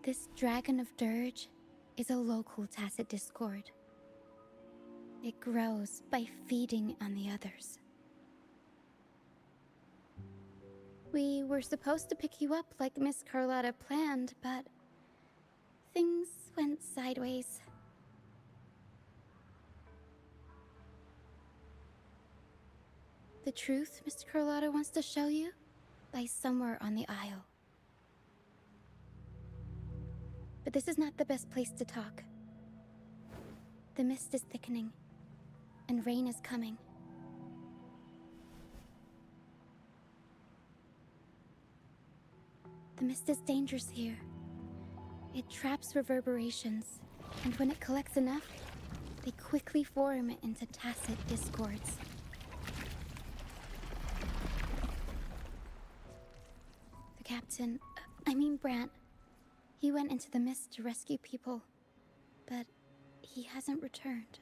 This Dragon of Dirge is a local tacit discord. It grows by feeding on the others. We were supposed to pick you up like Miss Carlotta planned, but things went sideways. The truth Mr. Carlotta wants to show you lies somewhere on the Isle. But this is not the best place to talk. The mist is thickening, and rain is coming. The mist is dangerous here. It traps reverberations, and when it collects enough, they quickly form into tacit discords. The captain, Brant, he went into the mist to rescue people, but he hasn't returned.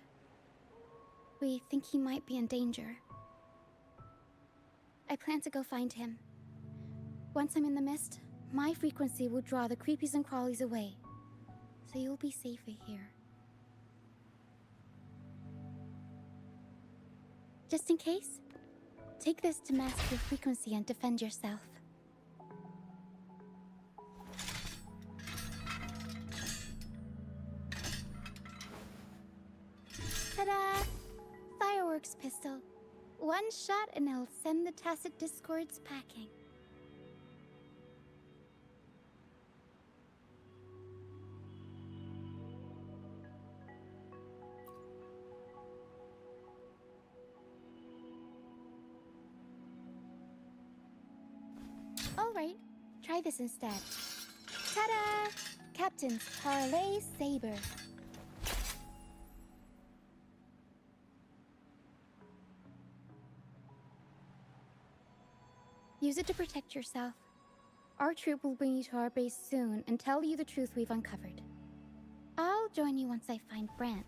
We think he might be in danger. I plan to go find him. Once I'm in the mist, my frequency will draw the creepies and crawlies away, so you'll be safer here. Just in case, take this to mask your frequency and defend yourself. Ta-da! Fireworks pistol. One shot and it'll send the tacit discords packing. Alright, try this instead. Ta-da! Captain's Parlay Saber. Use it to protect yourself. Our troop will bring you to our base soon and tell you the truth we've uncovered. I'll join you once I find Brant.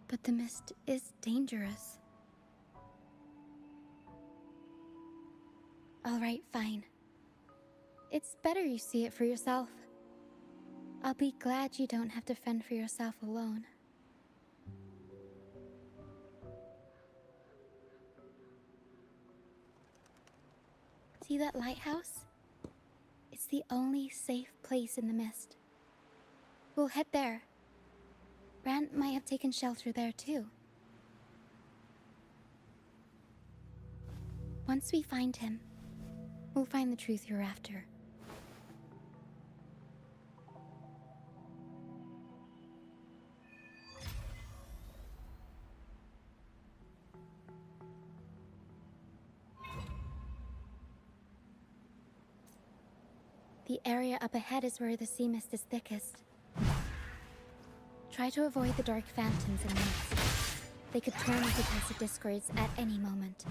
But the mist is dangerous. Alright, fine. It's better you see it for yourself. I'll be glad you don't have to fend for yourself alone. See that lighthouse? It's the only safe place in the mist. We'll head there. Rand might have taken shelter there too. Once we find him, we'll find the truth you're after. The area up ahead is where the sea mist is thickest. Try to avoid the dark phantoms in the mist. They could turn into tacit discords at any moment.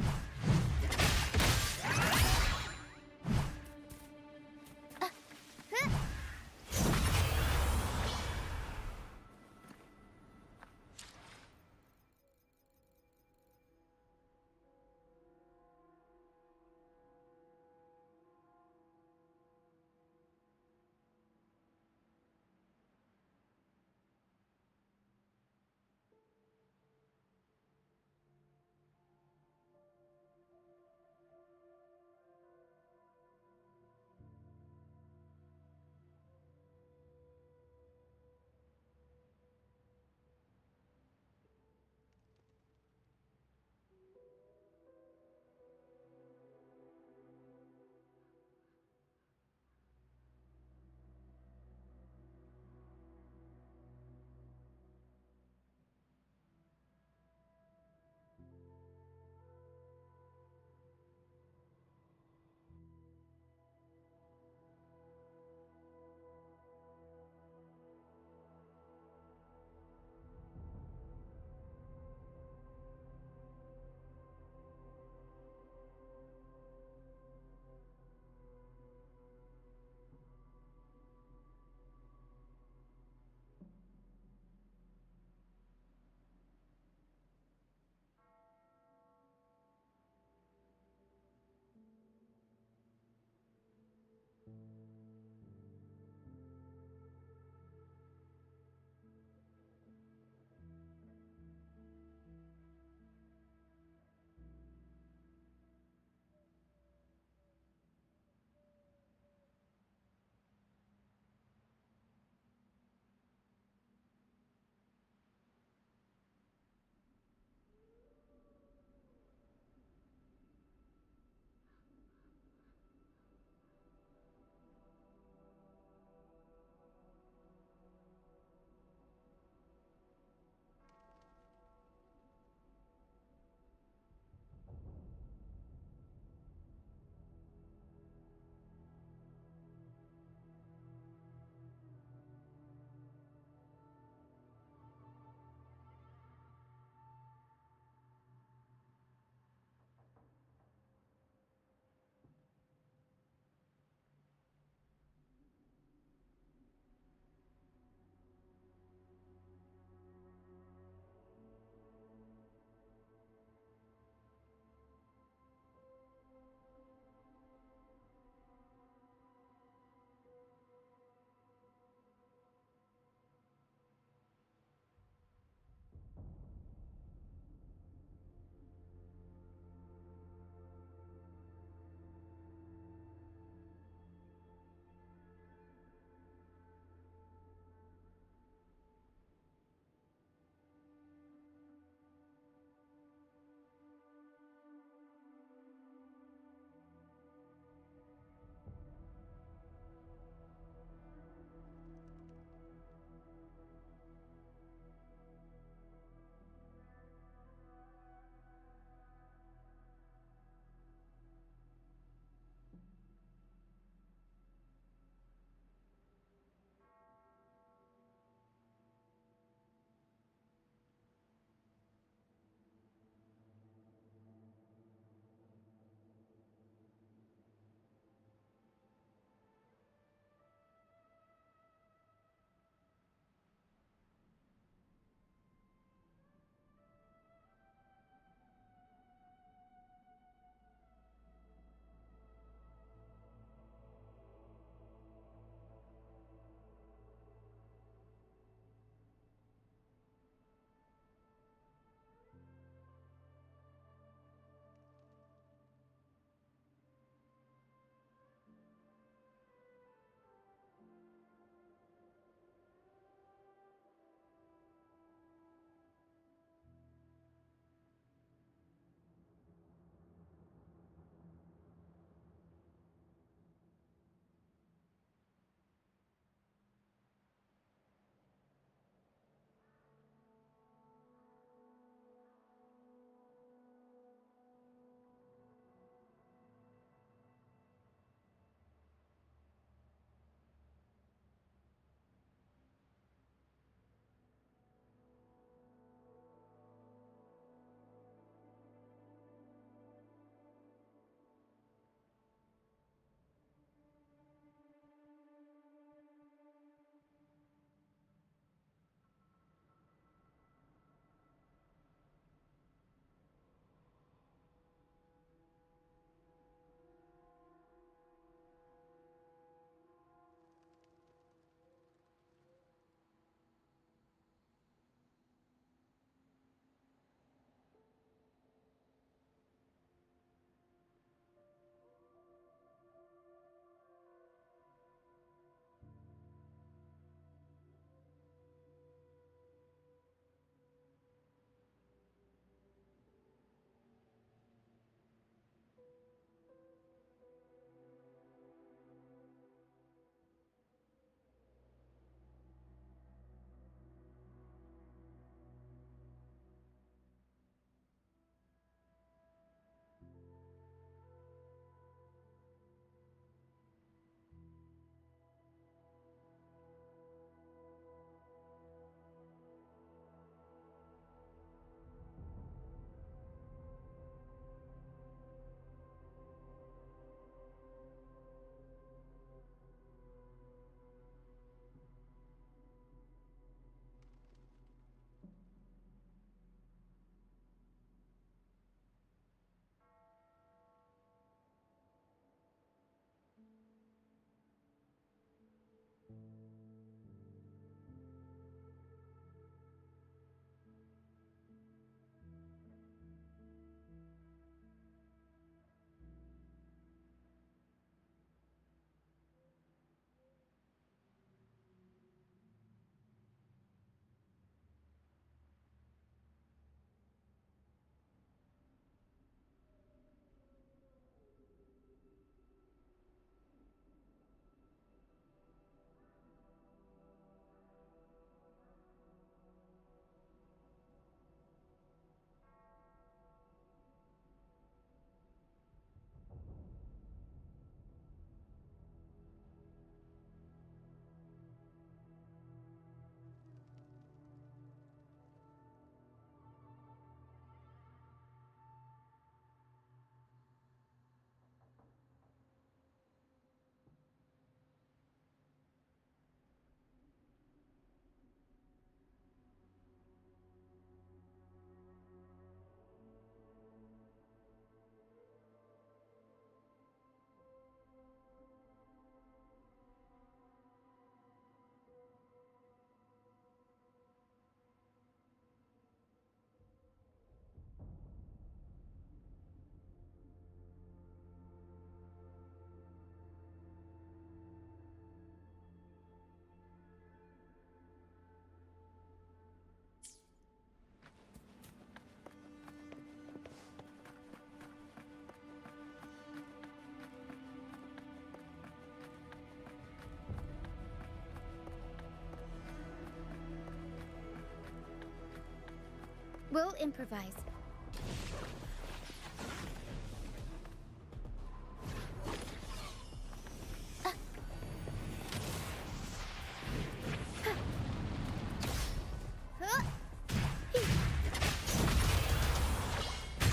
We'll improvise.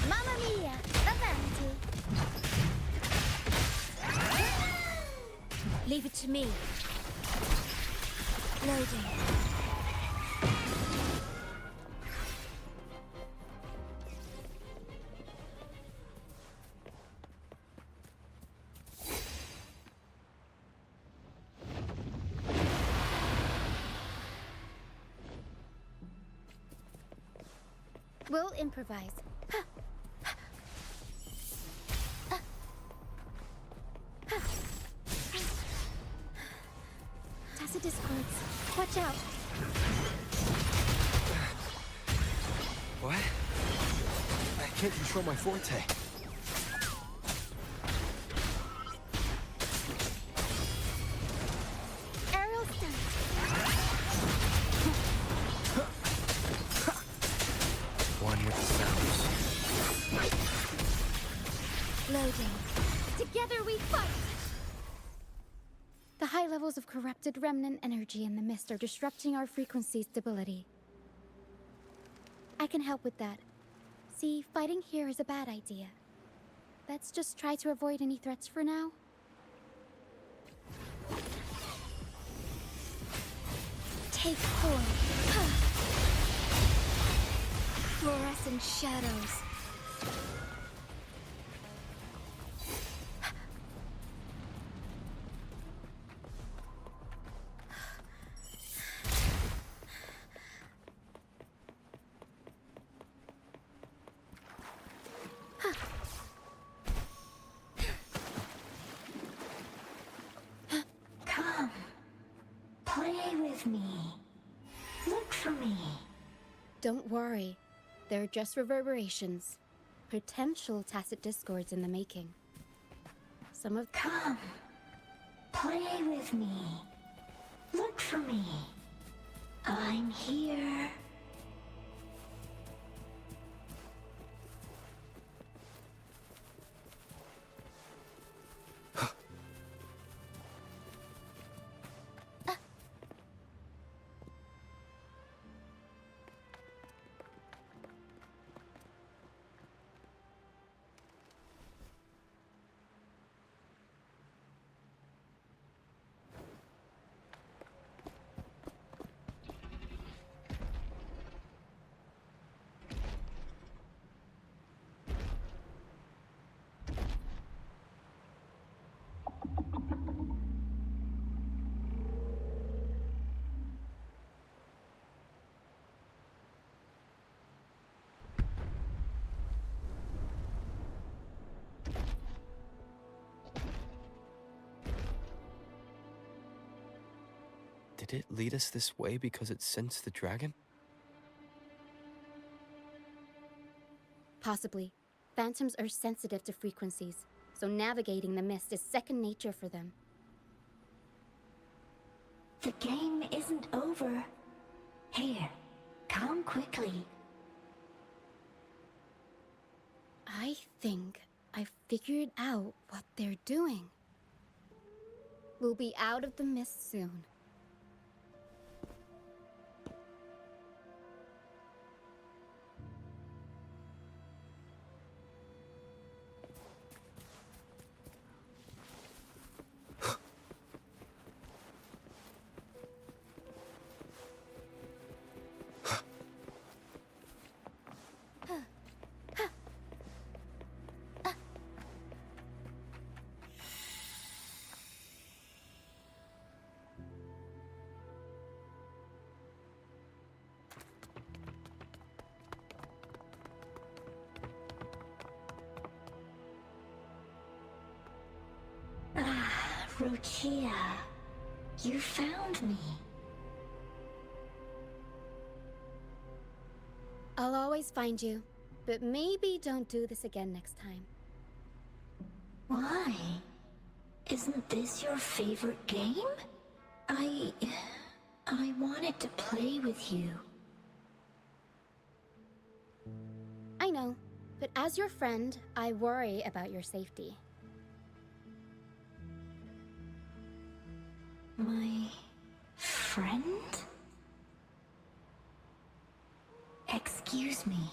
Mamma mia! Avanti! Leave it to me. Loading. We'll improvise. Tacit discords. Watch out. What? I can't control my forte. Aerial stunt. One with the sounds. Loading. Together we fight! The high levels of corrupted remnant energy in the mist are disrupting our frequency stability. I can help with that. See, fighting here is a bad idea. Let's just try to avoid any threats for now. Take hold. Fluorescent shadows. Come. Play with me. Look for me. Don't worry. They're just reverberations. Potential tacit discords in the making. Some of... Come. Play with me. Look for me. I'm here. Did it lead us this way because it sensed the dragon? Possibly. Phantoms are sensitive to frequencies, so navigating the mist is second nature for them. The game isn't over. Here, come quickly. I think I figured out what they're doing. We'll be out of the mist soon. Rochia, you found me. I'll always find you, but maybe don't do this again next time. Why? Isn't this your favorite game? I wanted to play with you. I know, but as your friend, I worry about your safety. My friend? Excuse me.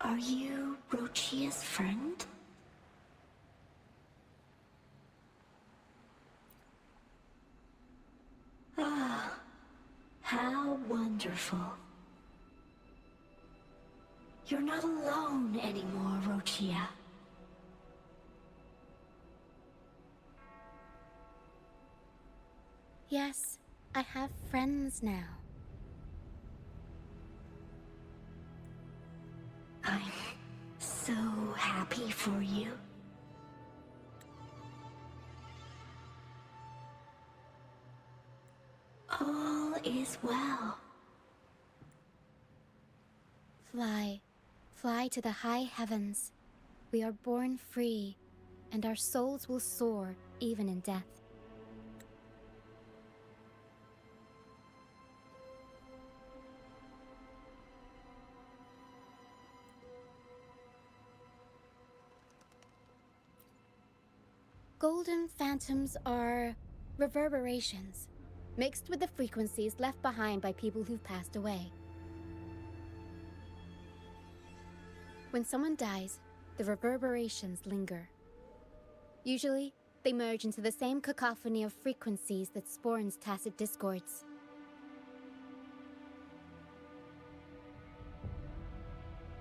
Are you Rochia's friend? Ah, how wonderful. You're not alone anymore, Rochia. Yes, I have friends now. I'm so happy for you. All is well. Fly, fly to the high heavens. We are born free, and our souls will soar even in death. Golden phantoms are reverberations, mixed with the frequencies left behind by people who've passed away. When someone dies, the reverberations linger. Usually, they merge into the same cacophony of frequencies that spawns tacit discords.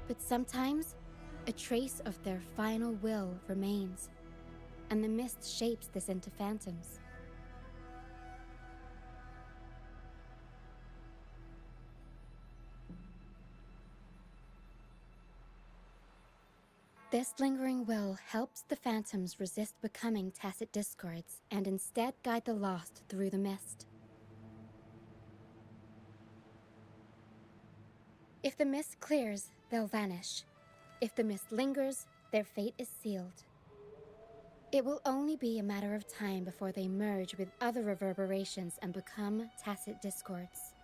But sometimes, a trace of their final will remains, and the mist shapes this into phantoms. This lingering will helps the phantoms resist becoming tacit discords and instead guide the lost through the mist. If the mist clears, they'll vanish. If the mist lingers, their fate is sealed. It will only be a matter of time before they merge with other reverberations and become tacit discords.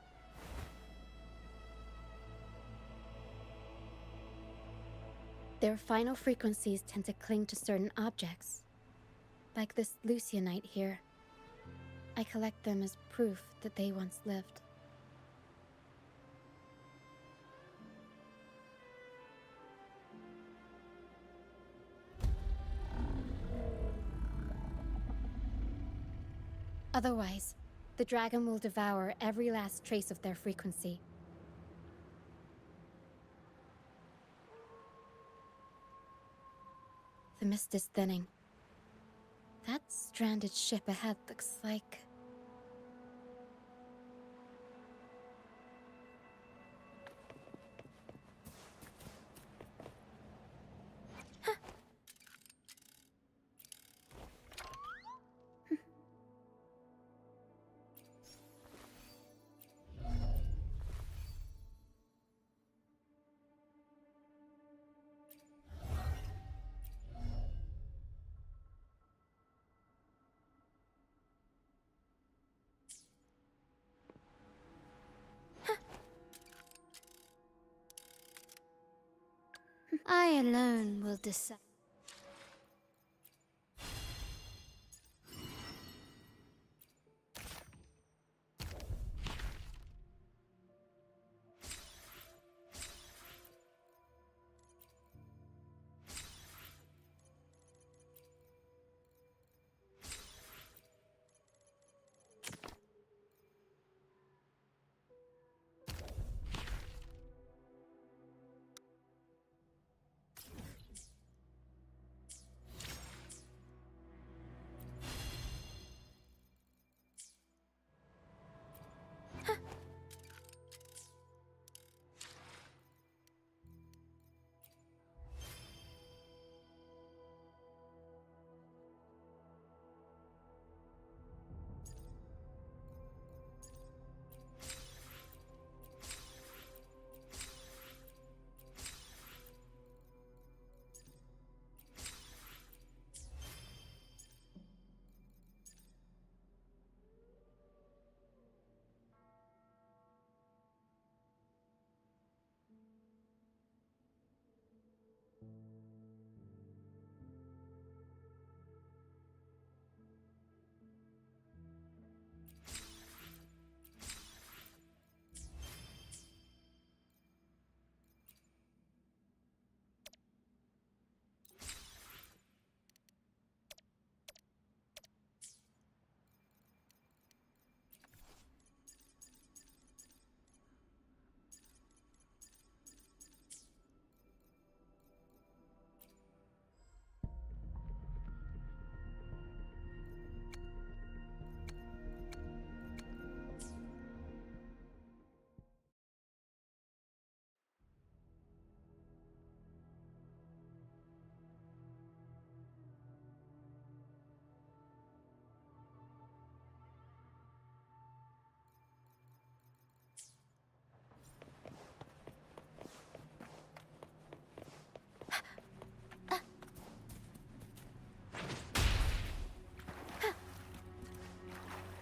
Their final frequencies tend to cling to certain objects, like this Lucianite here. I collect them as proof that they once lived. Otherwise, the dragon will devour every last trace of their frequency. The mist is thinning. That stranded ship ahead looks like... I alone will decide.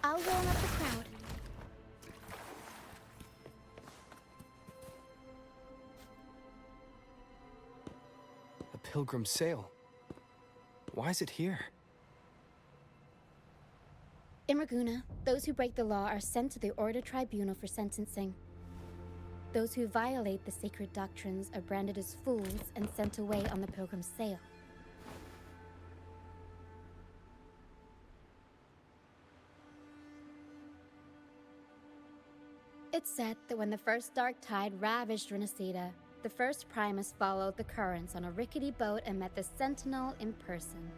I'll warm up the crowd. A pilgrim sail. Why is it here? In Raguna, those who break the law are sent to the Order Tribunal for sentencing. Those who violate the sacred doctrines are branded as fools and sent away on the pilgrim's sail. It's said that when the first dark tide ravaged Renacida, the first Primus followed the currents on a rickety boat and met the Sentinel in person.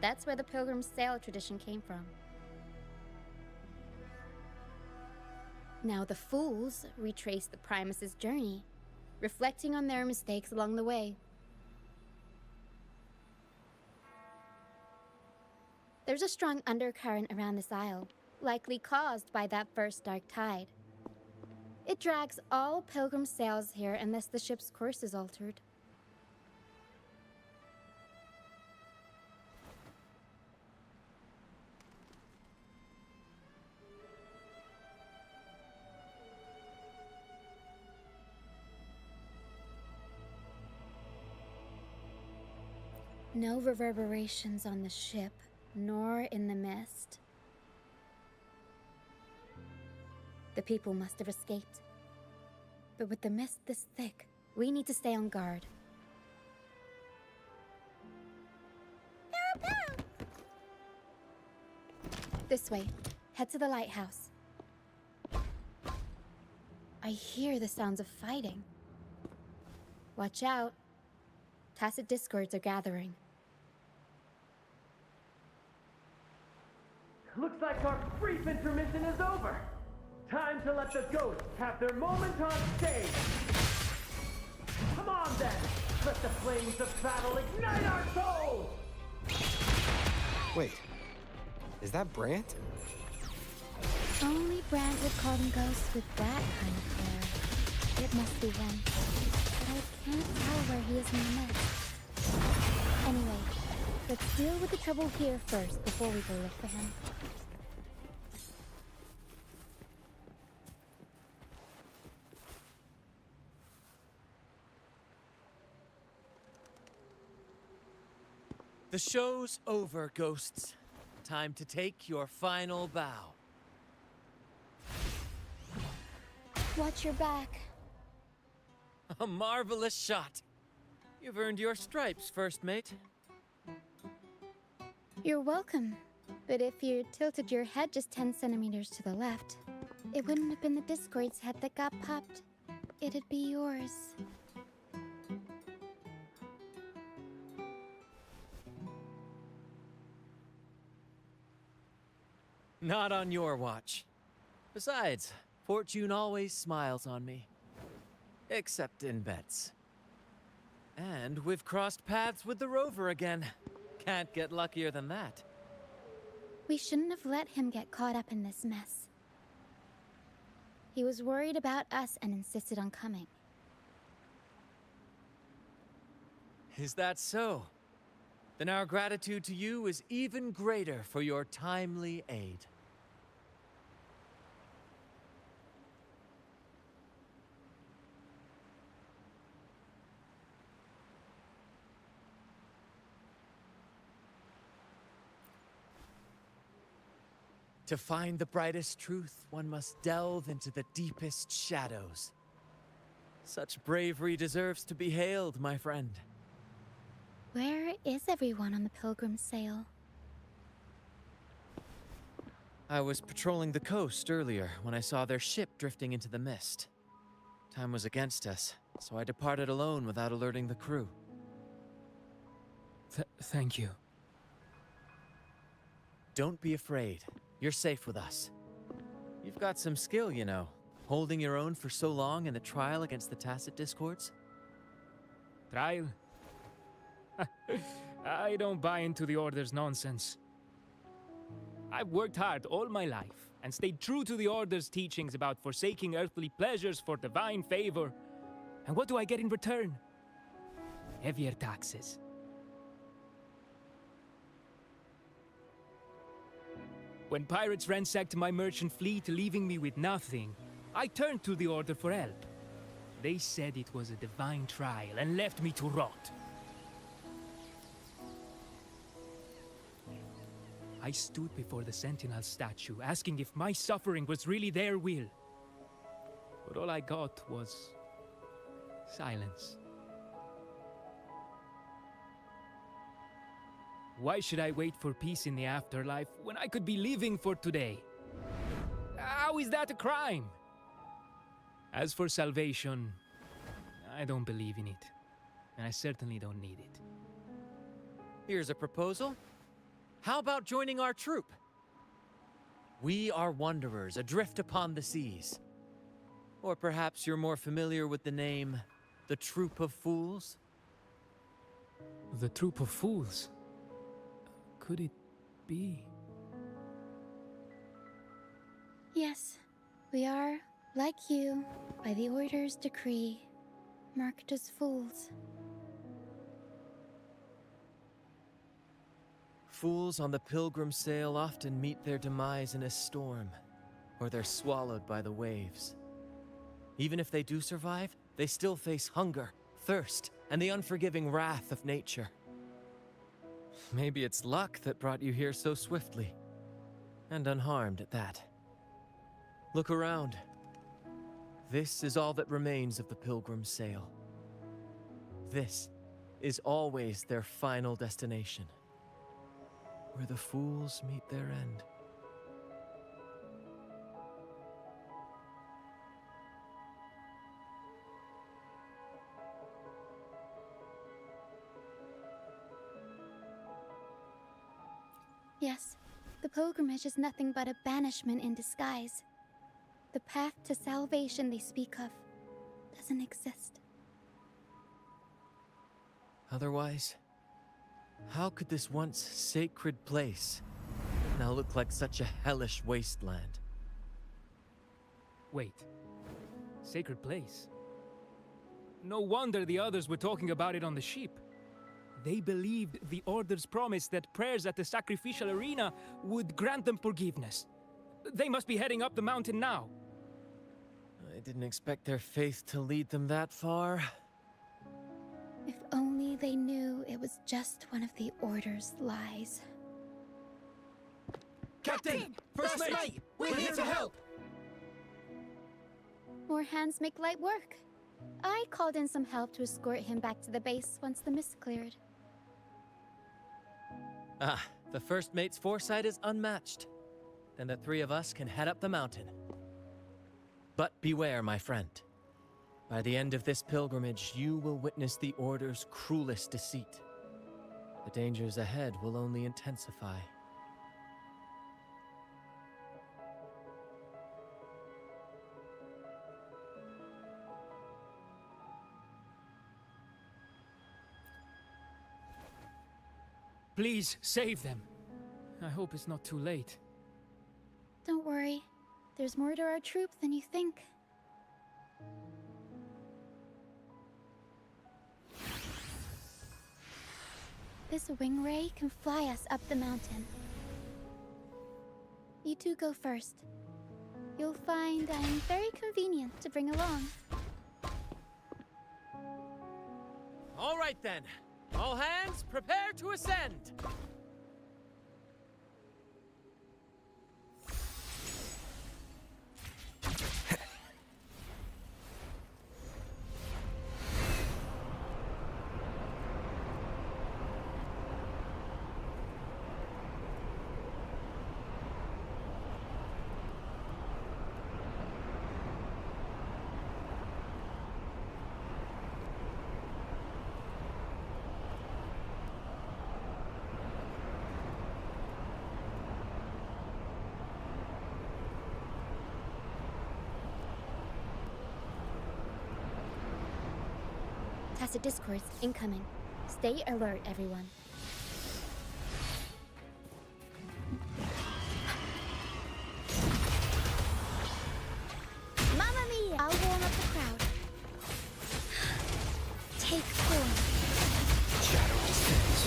That's where the pilgrim's sail tradition came from. Now the fools retrace the Primus's journey, reflecting on their mistakes along the way. There's a strong undercurrent around this isle, likely caused by that first dark tide. It drags all pilgrim sails here unless the ship's course is altered. No reverberations on the ship, nor in the mist. The people must have escaped. But with the mist this thick, we need to stay on guard. This way. Head to the lighthouse. I hear the sounds of fighting. Watch out. Tacit discords are gathering. Looks like our brief intermission is over. Time to let the ghosts have their moment on stage. Come on then, let the flames of battle ignite our souls! Wait, is that Brant? Only Brant would call them ghosts with that kind of flair. It must be him. But I can't tell where he is in the mist. Anyway, let's deal with the trouble here first before we go look for him. The show's over, ghosts. Time to take your final bow. Watch your back. A marvelous shot. You've earned your stripes, first mate. You're welcome. But if you tilted your head just 10 centimeters to the left, it wouldn't have been the Discord's head that got popped. It'd be yours. Not on your watch. Besides, fortune always smiles on me. Except in bets. And we've crossed paths with the rover again. Can't get luckier than that. We shouldn't have let him get caught up in this mess. He was worried about us and insisted on coming. Is that so? Then our gratitude to you is even greater for your timely aid. To find the brightest truth, one must delve into the deepest shadows. Such bravery deserves to be hailed, my friend. Where is everyone on the pilgrim sail? I was patrolling the coast earlier when I saw their ship drifting into the mist. Time was against us, so I departed alone without alerting the crew. Thank you. Don't be afraid. You're safe with us. You've got some skill, you know, holding your own for so long in the trial against the Tacit Discords. Trial? I don't buy into the Order's nonsense. I've worked hard all my life and stayed true to the Order's teachings about forsaking earthly pleasures for divine favor. And what do I get in return? Heavier taxes. When pirates ransacked my merchant fleet, leaving me with nothing, I turned to the Order for help. They said it was a divine trial and left me to rot. I stood before the Sentinel statue, asking if my suffering was really their will. But all I got was silence. Why should I wait for peace in the afterlife when I could be living for today? How is that a crime? As for salvation, I don't believe in it. And I certainly don't need it. Here's a proposal. How about joining our troop? We are wanderers adrift upon the seas. Or perhaps you're more familiar with the name, the Troop of Fools? The Troop of Fools? Could it be? Yes, we are, like you, by the Order's decree, marked as fools. Fools on the pilgrim sail often meet their demise in a storm, or they're swallowed by the waves. Even if they do survive, they still face hunger, thirst, and the unforgiving wrath of nature. Maybe it's luck that brought you here so swiftly, and unharmed at that. Look around. This is all that remains of the pilgrim's sail. This is always their final destination, where the fools meet their end. Yes, the pilgrimage is nothing but a banishment in disguise. The path to salvation they speak of doesn't exist. Otherwise, how could this once sacred place now look like such a hellish wasteland? Wait. Sacred place? No wonder the others were talking about it on the ship. They believed the Order's promise that prayers at the sacrificial arena would grant them forgiveness. They must be heading up the mountain now. I didn't expect their faith to lead them that far. If only they knew it was just one of the Order's lies. Captain! First Mate! We're here to help! More hands make light work. I called in some help to escort him back to the base once the mist cleared. Ah, the first mate's foresight is unmatched. Then the three of us can head up the mountain. But beware, my friend. By the end of this pilgrimage, you will witness the Order's cruelest deceit. The dangers ahead will only intensify. Please, save them. I hope it's not too late. Don't worry. There's more to our troop than you think. This wing ray can fly us up the mountain. You two go first. You'll find I'm very convenient to bring along. All right then. All hands, prepare to ascend! Tacit discords incoming. Stay alert, everyone. Mamma mia! I'll warm up the crowd. Take form. Shadow descends.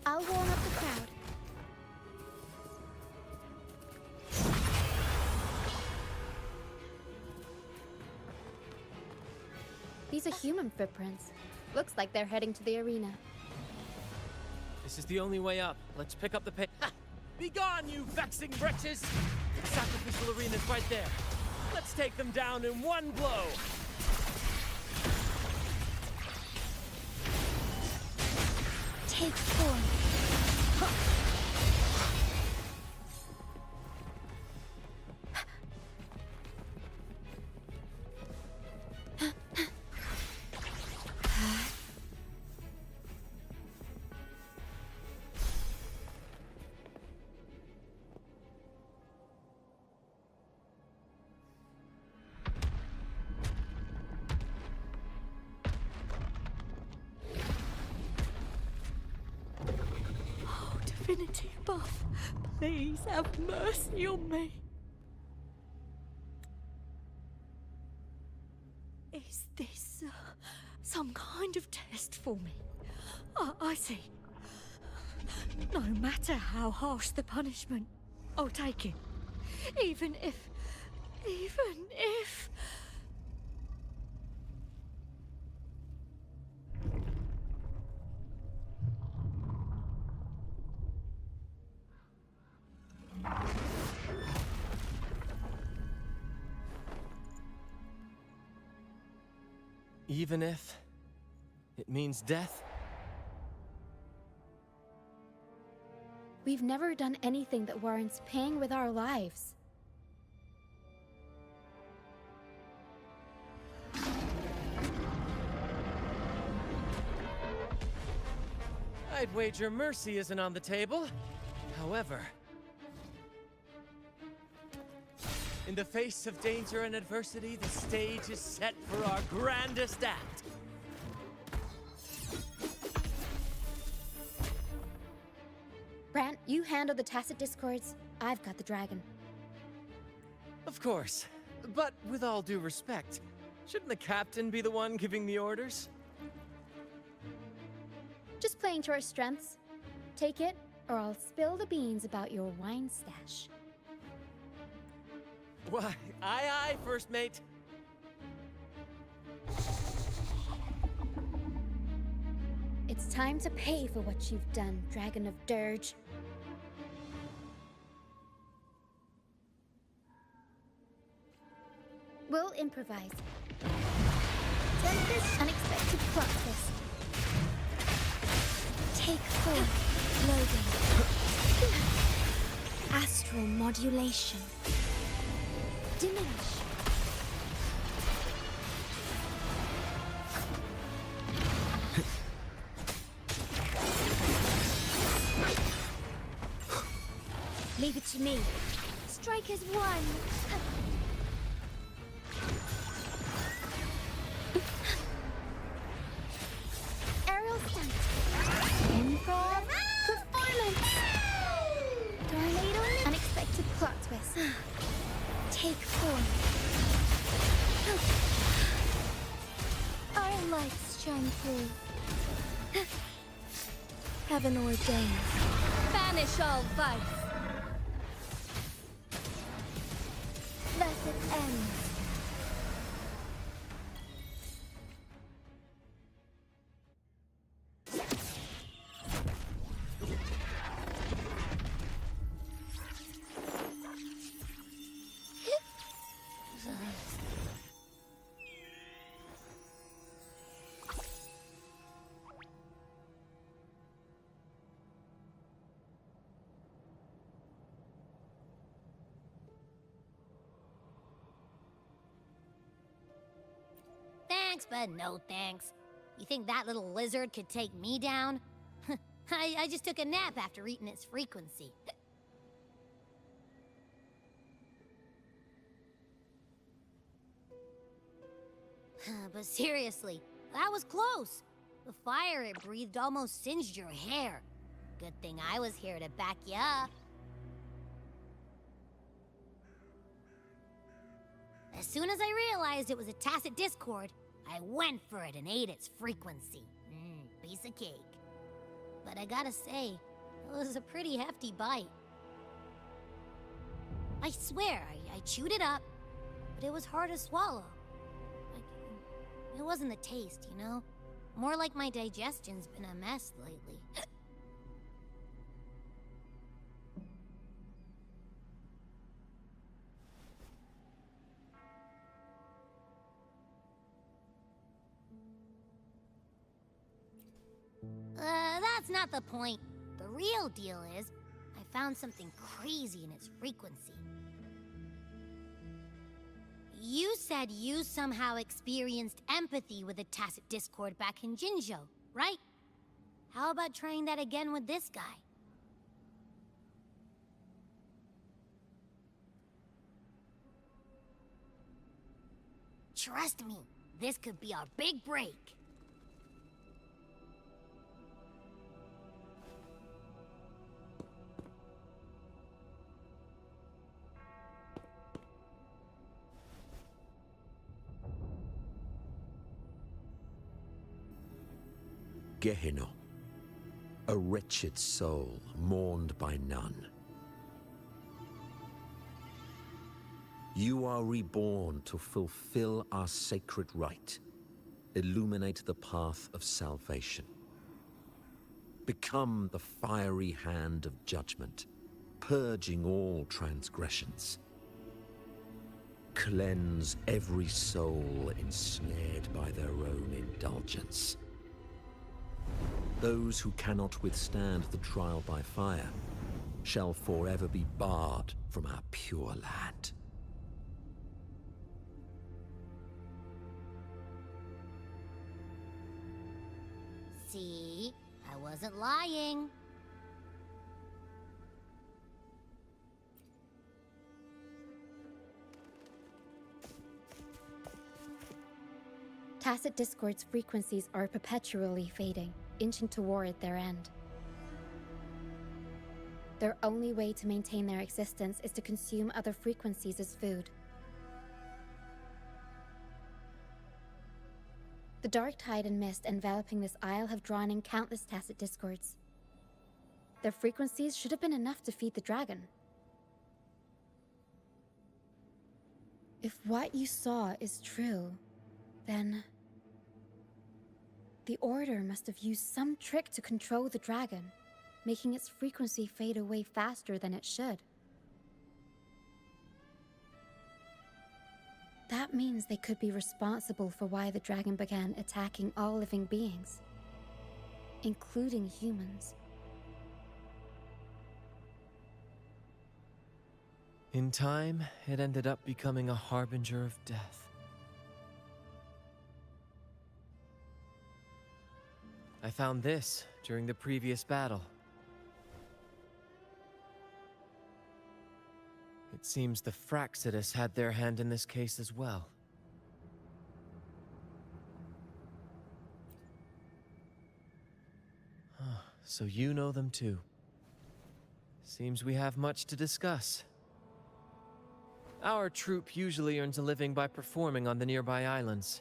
I'll warm up the crowd. These are human footprints. Looks like they're heading to the arena. This is the only way up. Let's pick up the pace. Be gone, you vexing wretches! The sacrificial arena's right there. Let's take them down in one blow! Take form. Divinity above, please have mercy on me. Is this some kind of test for me? I see. No matter how harsh the punishment, I'll take it. Even if... Even if it means death? We've never done anything that warrants paying with our lives. I'd wager mercy isn't on the table. However, in the face of danger and adversity, the stage is set for our grandest act. Brant, you handle the tacit discords. I've got the dragon. Of course. But with all due respect, shouldn't the captain be the one giving the orders? Just playing to our strengths. Take it, or I'll spill the beans about your wine stash. Why, aye, first mate. It's time to pay for what you've done, Dragon of Dirge. We'll improvise. Tempest, unexpected plot twist. Take full, loading. Astral modulation. Diminish. Leave it to me. Strike as one. Aerial stunt. Improv performance. Tornado. Unexpected plot twist. Take form. Our lights shine through. Heaven ordained. Banish all vice. Blessed end. Thanks, but no thanks. You think that little lizard could take me down? I just took a nap after eating its frequency. But seriously, that was close. The fire it breathed almost singed your hair. Good thing I was here to back you up. As soon as I realized it was a tacit discord, I went for it and ate its frequency. Piece of cake. but I gotta say, it was a pretty hefty bite. I swear, I chewed it up, but it was hard to swallow. Like, it wasn't the taste, you know? More like my digestion's been a mess lately. That's not the point. The real deal is, I found something crazy in its frequency. You said you somehow experienced empathy with the Tacit Discord back in Jinzhou, right? How about trying that again with this guy? Trust me, this could be our big break. Gehenna, a wretched soul mourned by none. You are reborn to fulfill our sacred rite, illuminate the path of salvation. Become the fiery hand of judgment, purging all transgressions. Cleanse every soul ensnared by their own indulgence. Those who cannot withstand the trial by fire shall forever be barred from our pure land. See? I wasn't lying. Tacit Discord's frequencies are perpetually fading, inching toward their end. Their only way to maintain their existence is to consume other frequencies as food. The dark tide and mist enveloping this isle have drawn in countless Tacit Discords. Their frequencies should have been enough to feed the dragon. If what you saw is true, then the Order must have used some trick to control the dragon, making its frequency fade away faster than it should. That means they could be responsible for why the dragon began attacking all living beings, including humans. In time, it ended up becoming a harbinger of death. I found this during the previous battle. It seems the Fraxidus had their hand in this case as well. So you know them too. Seems we have much to discuss. Our troop usually earns a living by performing on the nearby islands.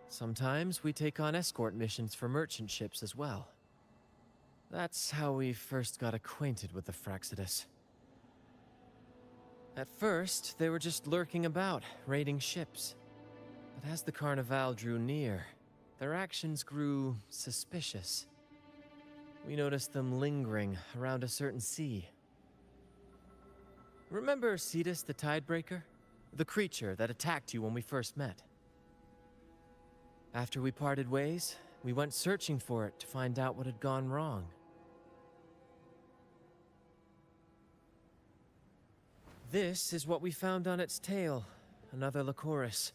Sometimes we take on escort missions for merchant ships as well. That's how we first got acquainted with the Fraxidus. At first, they were just lurking about, raiding ships. But as the Carnival drew near, their actions grew suspicious. We noticed them lingering around a certain sea. Remember Cetus the Tidebreaker? The creature that attacked you when we first met? After we parted ways, we went searching for it to find out what had gone wrong. This is what we found on its tail, another Lycoris.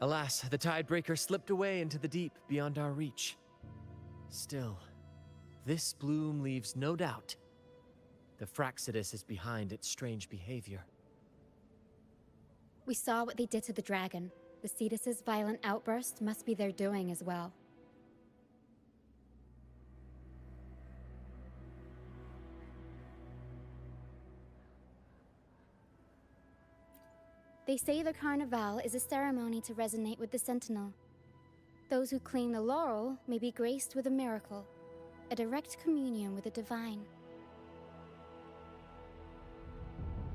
Alas, the Tidebreaker slipped away into the deep beyond our reach. Still, this bloom leaves no doubt. The Fraxidus is behind its strange behavior. We saw what they did to the dragon. The Cetus's violent outburst must be their doing as well. They say the Carnival is a ceremony to resonate with the Sentinel. Those who claim the laurel may be graced with a miracle, a direct communion with the divine.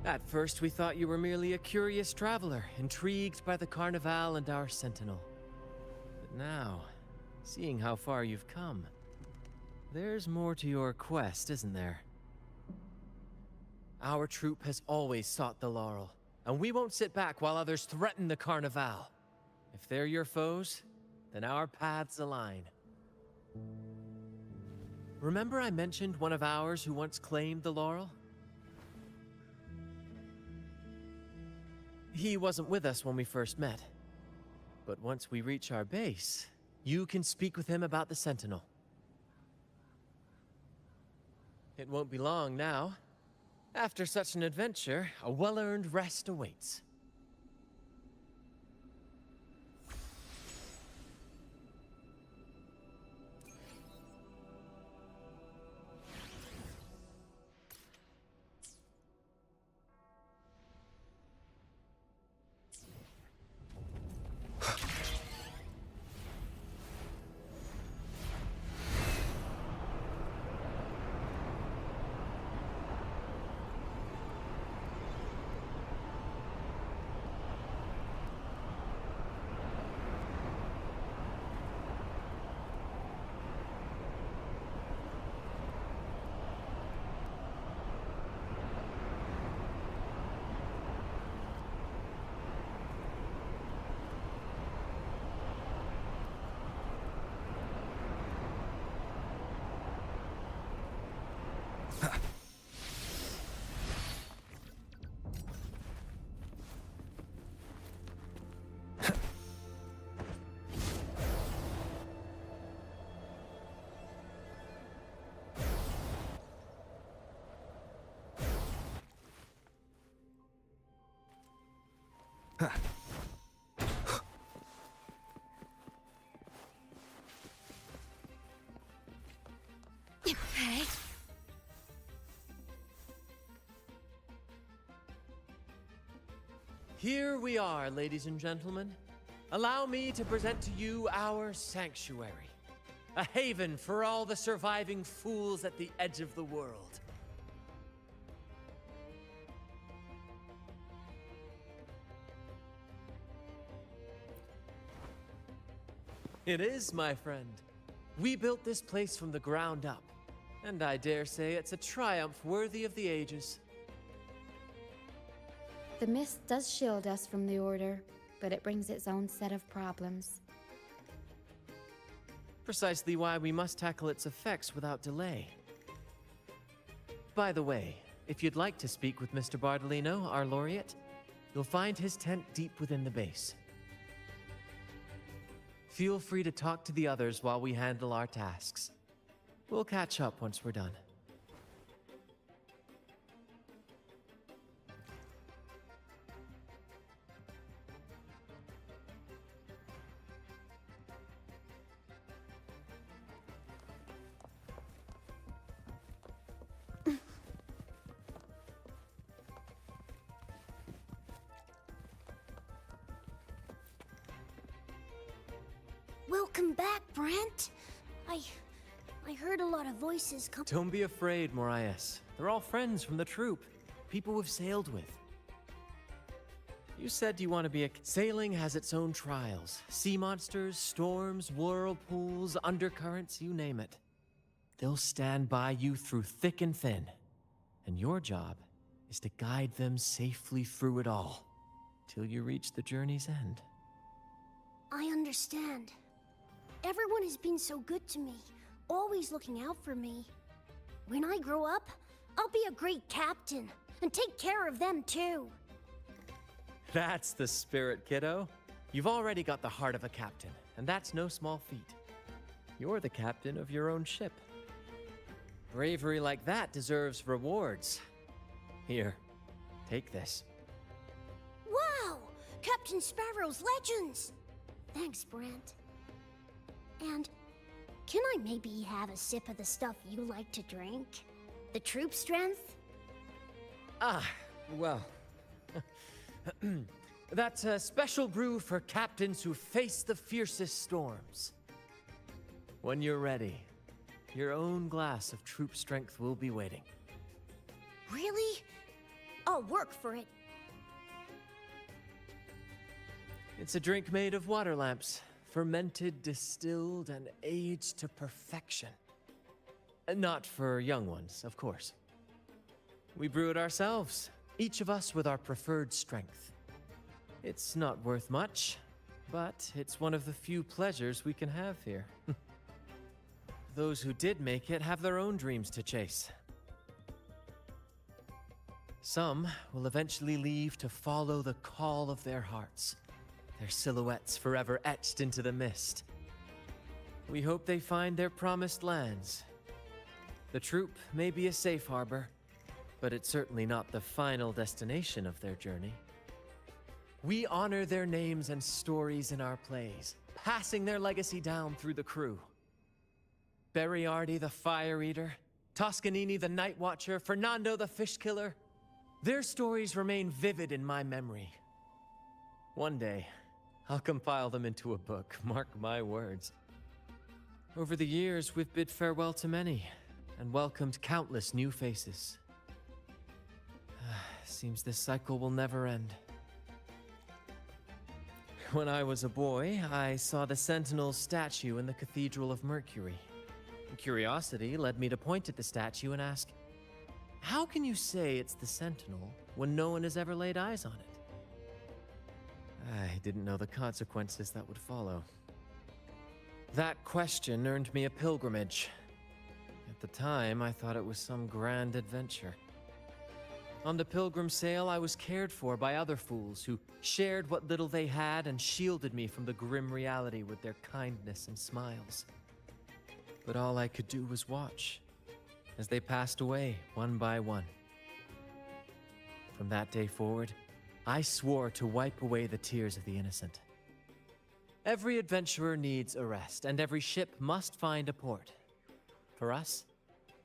At first, we thought you were merely a curious traveler, intrigued by the Carnival and our sentinel. But now, seeing how far you've come, there's more to your quest, isn't there? Our troop has always sought the laurel, and we won't sit back while others threaten the Carnival. If they're your foes, then our paths align. Remember I mentioned one of ours who once claimed the laurel? He wasn't with us when we first met. But once we reach our base, you can speak with him about the Sentinel. It won't be long now. After such an adventure, a well-earned rest awaits. Okay. Here we are, ladies and gentlemen. Allow me to present to you our sanctuary. A haven for all the surviving fools at the edge of the world. It is, my friend. We built this place from the ground up, and I dare say it's a triumph worthy of the ages. The mist does shield us from the Order, but it brings its own set of problems. Precisely why we must tackle its effects without delay. By the way, if you'd like to speak with Mr. Bardolino, our laureate, you'll find his tent deep within the base. Feel free to talk to the others while we handle our tasks. We'll catch up once we're done. Welcome back, Brent. I heard a lot of voices come. Don't be afraid, Morias. They're all friends from the troop. People we've sailed with. You said you want to be a... Sailing has its own trials. Sea monsters, storms, whirlpools, undercurrents, you name it. They'll stand by you through thick and thin. And your job is to guide them safely through it all. Till you reach the journey's end. I understand. Everyone has been so good to me, always looking out for me. When I grow up, I'll be a great captain and take care of them too. That's the spirit, kiddo. You've already got the heart of a captain, and that's no small feat. You're the captain of your own ship. Bravery like that deserves rewards. Here, take this. Wow! Captain Sparrow's legends! Thanks, Brent. And can I maybe have a sip of the stuff you like to drink? The troop strength? Ah, well... That's a special brew for captains who face the fiercest storms. When you're ready, your own glass of troop strength will be waiting. Really? I'll work for it. It's a drink made of water lamps, fermented, distilled, and aged to perfection. Not for young ones, of course. We brew it ourselves, each of us with our preferred strength. It's not worth much, but it's one of the few pleasures we can have here. Those who did make it have their own dreams to chase. Some will eventually leave to follow the call of their hearts, their silhouettes forever etched into the mist. We hope they find their promised lands. The troop may be a safe harbor, but it's certainly not the final destination of their journey. We honor their names and stories in our plays, passing their legacy down through the crew. Beriardi the Fire Eater, Toscanini the Night Watcher, Fernando the Fish Killer. Their stories remain vivid in my memory. One day, I'll compile them into a book, mark my words. Over the years, we've bid farewell to many, and welcomed countless new faces. Seems this cycle will never end. When I was a boy, I saw the Sentinel's statue in the Cathedral of Mercury. Curiosity led me to point at the statue and ask, how can you say it's the Sentinel when no one has ever laid eyes on it? I didn't know the consequences that would follow. That question earned me a pilgrimage. At the time, I thought it was some grand adventure. On the pilgrim sail, I was cared for by other fools who shared what little they had and shielded me from the grim reality with their kindness and smiles. But all I could do was watch as they passed away one by one. From that day forward, I swore to wipe away the tears of the innocent. Every adventurer needs a rest, and every ship must find a port. For us,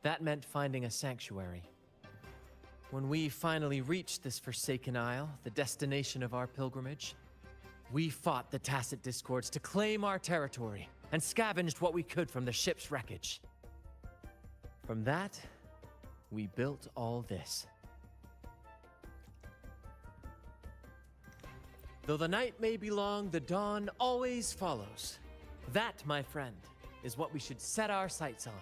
that meant finding a sanctuary. When we finally reached this forsaken isle, the destination of our pilgrimage, we fought the Tacit Discords to claim our territory and scavenged what we could from the ship's wreckage. From that, we built all this. Though the night may be long, the dawn always follows. That, my friend, is what we should set our sights on.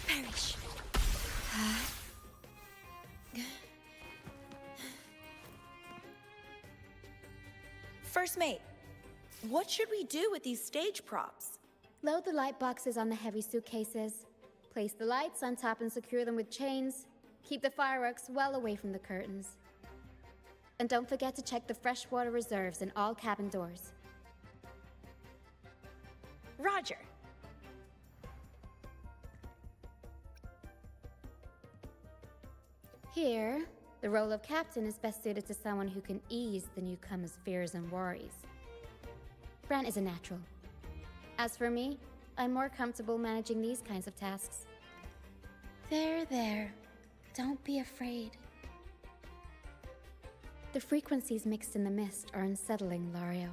Perish. First mate, what should we do with these stage props? Load the light boxes on the heavy suitcases. Place the lights on top and secure them with chains. Keep the fireworks well away from the curtains. And don't forget to check the freshwater reserves in all cabin doors. Roger. Here, the role of captain is best suited to someone who can ease the newcomer's fears and worries. Brant is a natural. As for me, I'm more comfortable managing these kinds of tasks. There. Don't be afraid. The frequencies mixed in the mist are unsettling, Lario.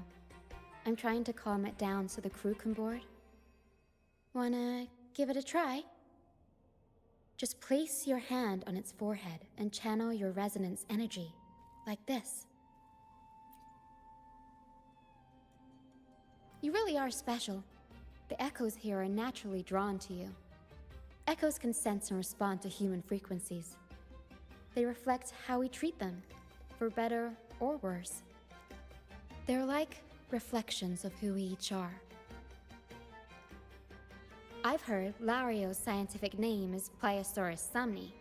I'm trying to calm it down so the crew can board. Wanna give it a try? Just place your hand on its forehead and channel your resonance energy, like this. You really are special. The echoes here are naturally drawn to you. Echoes can sense and respond to human frequencies. They reflect how we treat them, for better or worse. They're like reflections of who we each are. I've heard Lario's scientific name is Pliosaurus somni,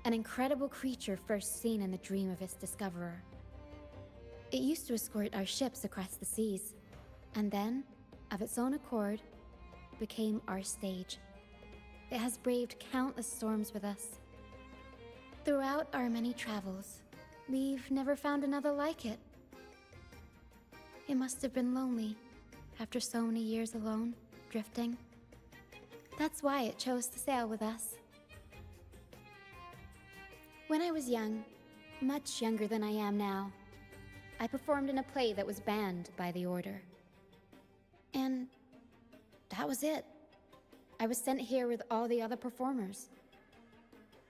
an incredible creature first seen in the dream of its discoverer. It used to escort our ships across the seas, and then, of its own accord, became our stage. It has braved countless storms with us. Throughout our many travels, we've never found another like it. It must have been lonely, after so many years alone, drifting. That's why it chose to sail with us. When I was young, much younger than I am now, I performed in a play that was banned by the Order. And that was it. I was sent here with all the other performers.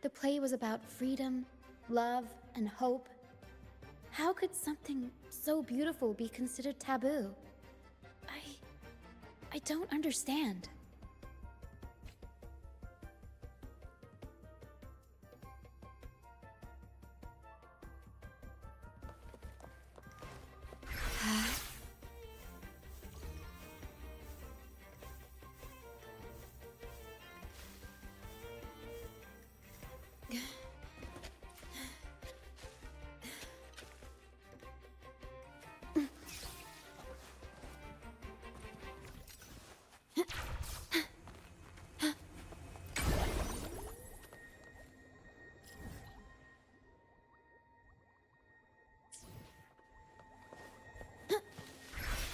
The play was about freedom, love, and hope. How could something so beautiful be considered taboo? I don't understand.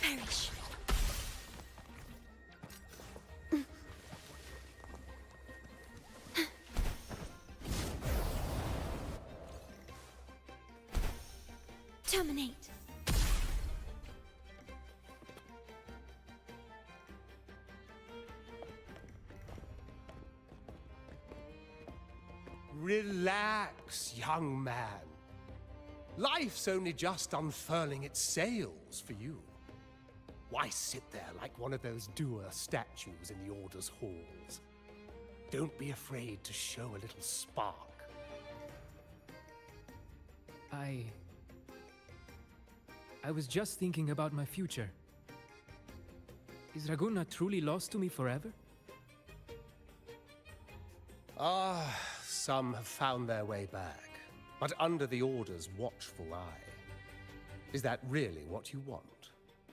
Perish. Terminate. Relax, young man. Life's only just unfurling its sails for you. Why sit there like one of those dour statues in the Order's halls? Don't be afraid to show a little spark. I was just thinking about my future. Is Raguna truly lost to me forever? Some have found their way back, but under the Order's watchful eye. Is that really what you want?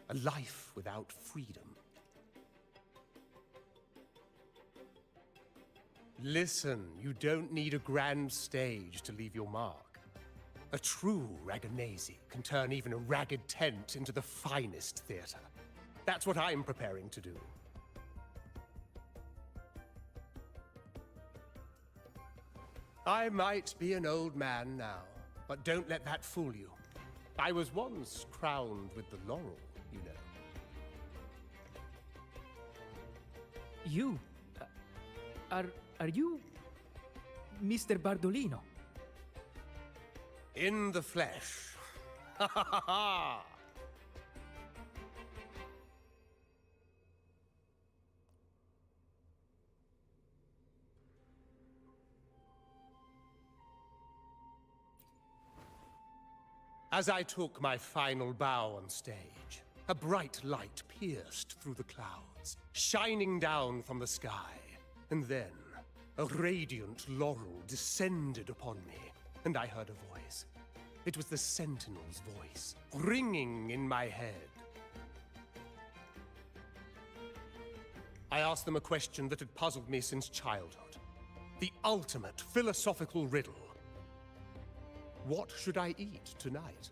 A life without freedom? Listen, you don't need a grand stage to leave your mark. A true Raganazi can turn even a ragged tent into the finest theater. That's what I'm preparing to do. I might be an old man now, but don't let that fool you. I was once crowned with the laurel, you know. You? Are you Mr. Bardolino? In the flesh. Ha ha ha ha! As I took my final bow on stage, a bright light pierced through the clouds, shining down from the sky. And then, a radiant laurel descended upon me, and I heard a voice. It was the Sentinel's voice, ringing in my head. I asked them a question that had puzzled me since childhood. The ultimate philosophical riddle. What should I eat tonight?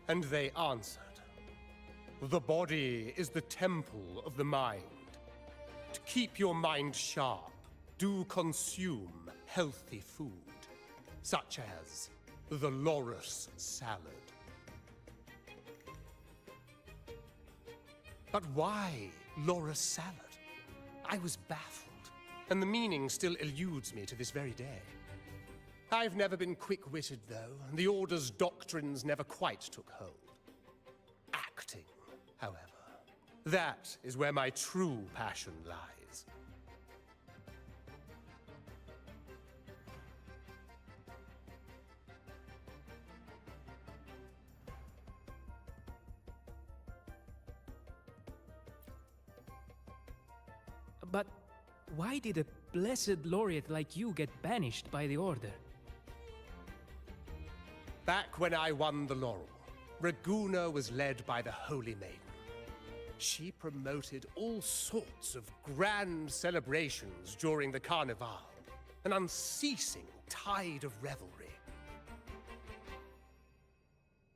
And they answered. The body is the temple of the mind. To keep your mind sharp, do consume healthy food, such as the Loris salad. But why Laura Salad? I was baffled, and the meaning still eludes me to this very day. I've never been quick-witted, though, and the Order's doctrines never quite took hold. Acting, however, that is where my true passion lies. But why did a blessed laureate like you get banished by the Order? Back when I won the laurel, Raguna was led by the Holy Maiden. She promoted all sorts of grand celebrations during the Carnival, an unceasing tide of revelry.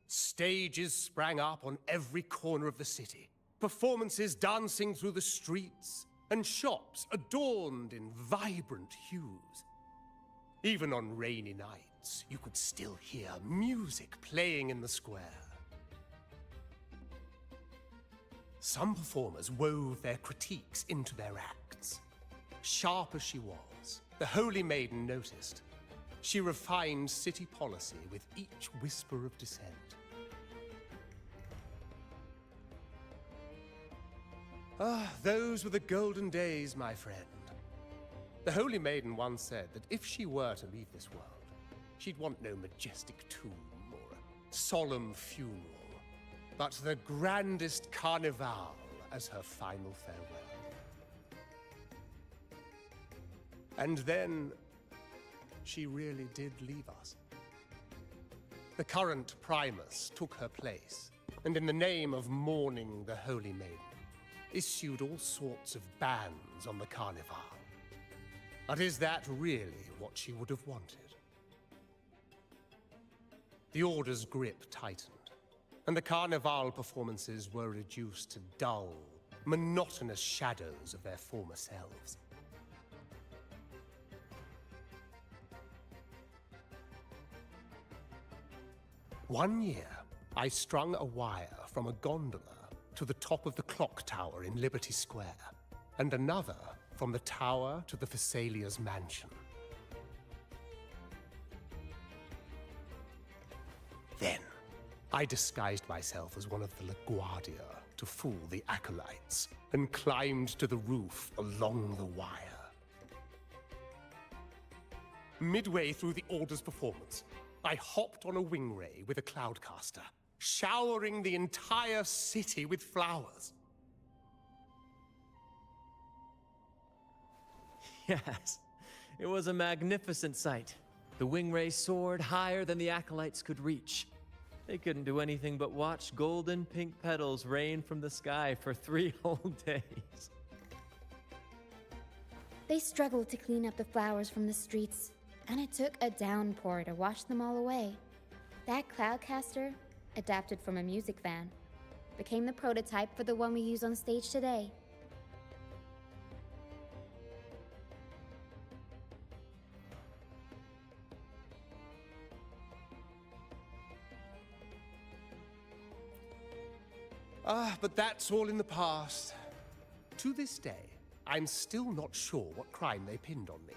Stages sprang up on every corner of the city, performances dancing through the streets, and shops adorned in vibrant hues. Even on rainy nights, you could still hear music playing in the square. Some performers wove their critiques into their acts. Sharp as she was, the Holy Maiden noticed. She refined city policy with each whisper of dissent. Ah, those were the golden days, my friend. The Holy Maiden once said that if she were to leave this world, she'd want no majestic tomb or a solemn funeral, but the grandest carnival as her final farewell. And then, she really did leave us. The current Primus took her place, and in the name of mourning the Holy Maiden, issued all sorts of bans on the Carnival. But is that really what she would have wanted? The Order's grip tightened, and the Carnival performances were reduced to dull, monotonous shadows of their former selves. One year, I strung a wire from a gondola to the top of the clock tower in Liberty Square, and another from the tower to the Thessalia's mansion. Then, I disguised myself as one of the LaGuardia to fool the acolytes, and climbed to the roof along the wire. Midway through the Order's performance, I hopped on a wing ray with a cloudcaster, showering the entire city with flowers. Yes, it was a magnificent sight. The wingray soared higher than the acolytes could reach. They couldn't do anything but watch golden pink petals rain from the sky for 3 whole days. They struggled to clean up the flowers from the streets, and it took a downpour to wash them all away. That cloudcaster, adapted from a music van, became the prototype for the one we use on stage today. But that's all in the past. To this day, I'm still not sure what crime they pinned on me.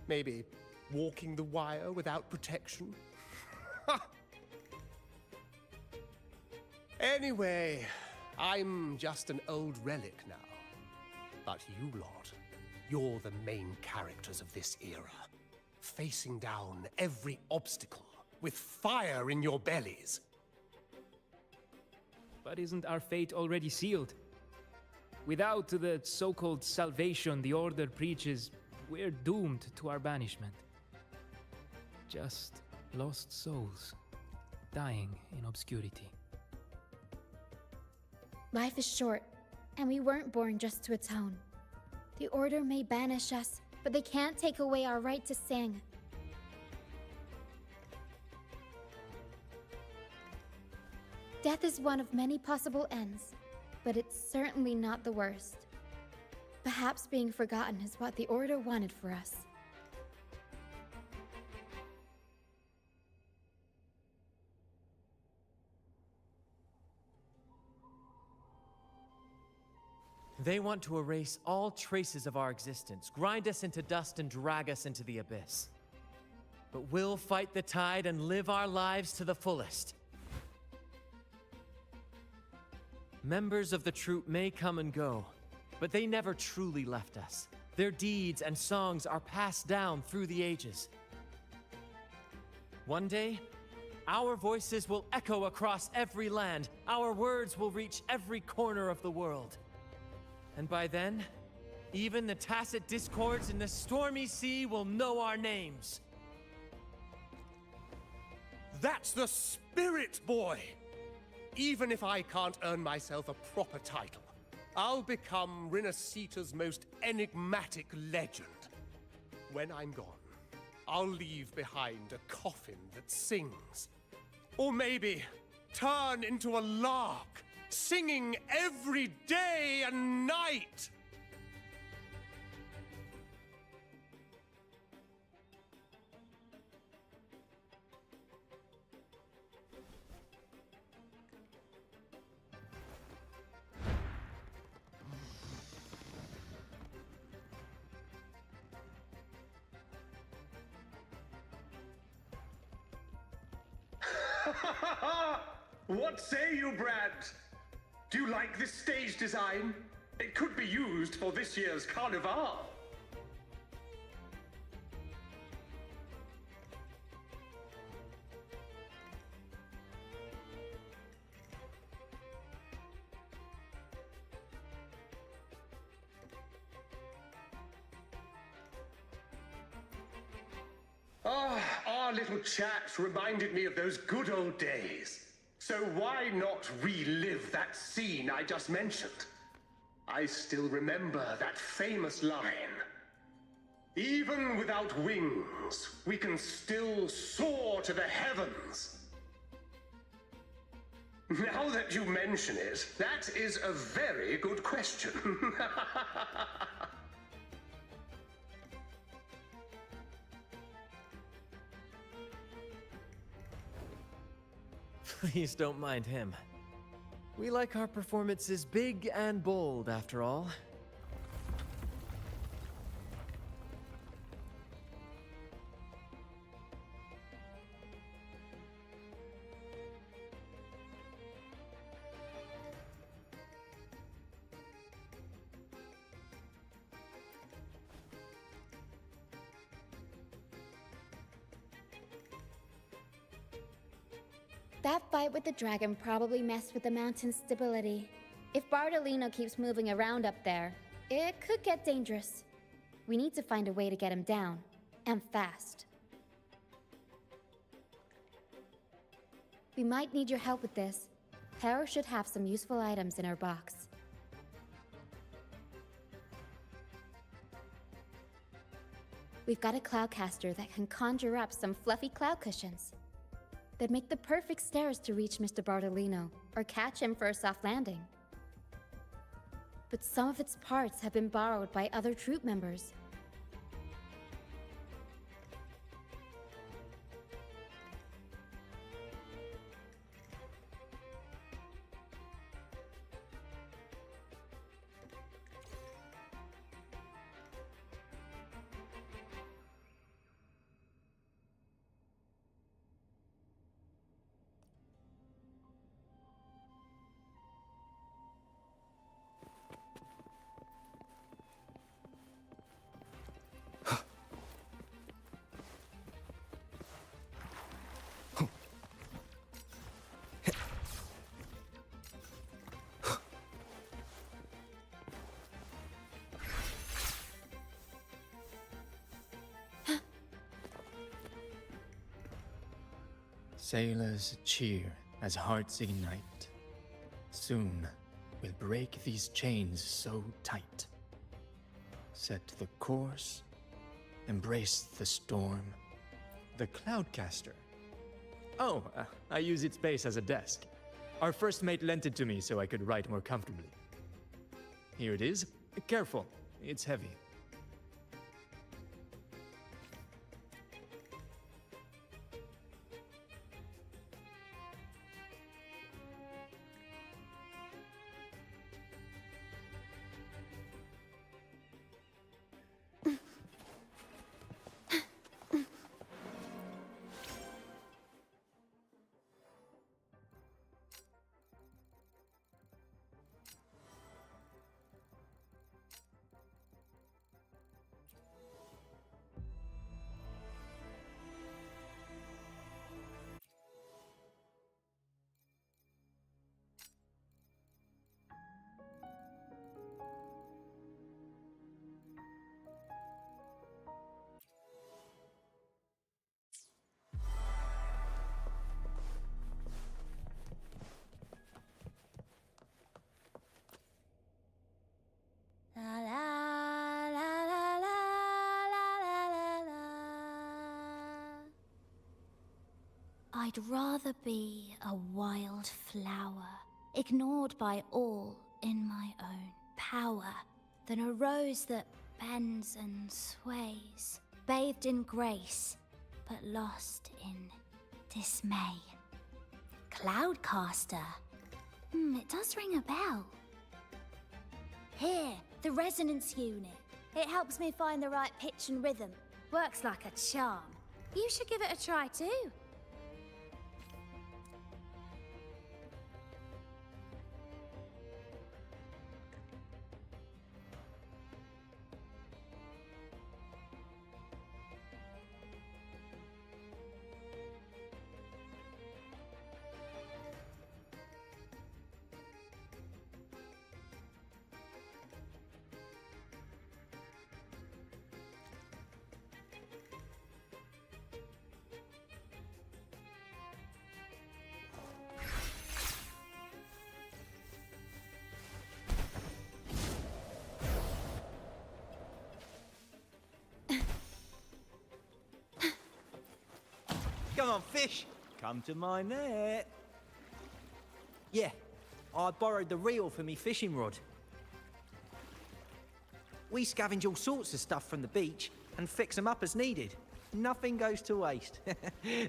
Maybe walking the wire without protection? Anyway, I'm just an old relic now. But you lot, you're the main characters of this era. Facing down every obstacle with fire in your bellies. But isn't our fate already sealed? Without the so-called salvation the Order preaches, we're doomed to our banishment. Just lost souls, dying in obscurity. Life is short, and we weren't born just to atone. The Order may banish us, but they can't take away our right to sing. Death is one of many possible ends, but it's certainly not the worst. Perhaps being forgotten is what the Order wanted for us. They want to erase all traces of our existence, grind us into dust and drag us into the abyss. But we'll fight the tide and live our lives to the fullest. Members of the troupe may come and go, but they never truly left us. Their deeds and songs are passed down through the ages. One day, our voices will echo across every land. Our words will reach every corner of the world. And by then, even the tacit discords in the stormy sea will know our names. That's the spirit, boy! Even if I can't earn myself a proper title, I'll become Rinasita's most enigmatic legend. When I'm gone, I'll leave behind a coffin that sings. Or maybe turn into a lark, singing every day and night! What say you, Brad? Do you like this stage design? It could be used for this year's carnival. Our little chat reminded me of those good old days. So why not relive that scene I just mentioned? I still remember that famous line. Even without wings, we can still soar to the heavens. Now that you mention it, that is a very good question. Please don't mind him. We like our performances big and bold, after all. That fight with the dragon probably messed with the mountain's stability. If Bardolino keeps moving around up there, it could get dangerous. We need to find a way to get him down, and fast. We might need your help with this. Hera should have some useful items in her box. We've got a cloudcaster that can conjure up some fluffy cloud cushions. They'd make the perfect stairs to reach Mr. Bardolino, or catch him for a soft landing. But some of its parts have been borrowed by other troop members. Sailors cheer as hearts ignite. Soon we'll break these chains so tight. Set the course, embrace the storm. The Cloudcaster. Oh, I use its base as a desk. Our first mate lent it to me so I could write more comfortably. Here it is. Careful, it's heavy. I'd rather be a wild flower, ignored by all in my own power, than a rose that bends and sways, bathed in grace, but lost in dismay. Cloudcaster. It does ring a bell. Here, the resonance unit. It helps me find the right pitch and rhythm. Works like a charm. You should give it a try too. Come on, fish. Come to my net. Yeah, I borrowed the reel for me fishing rod. We scavenge all sorts of stuff from the beach and fix them up as needed. Nothing goes to waste.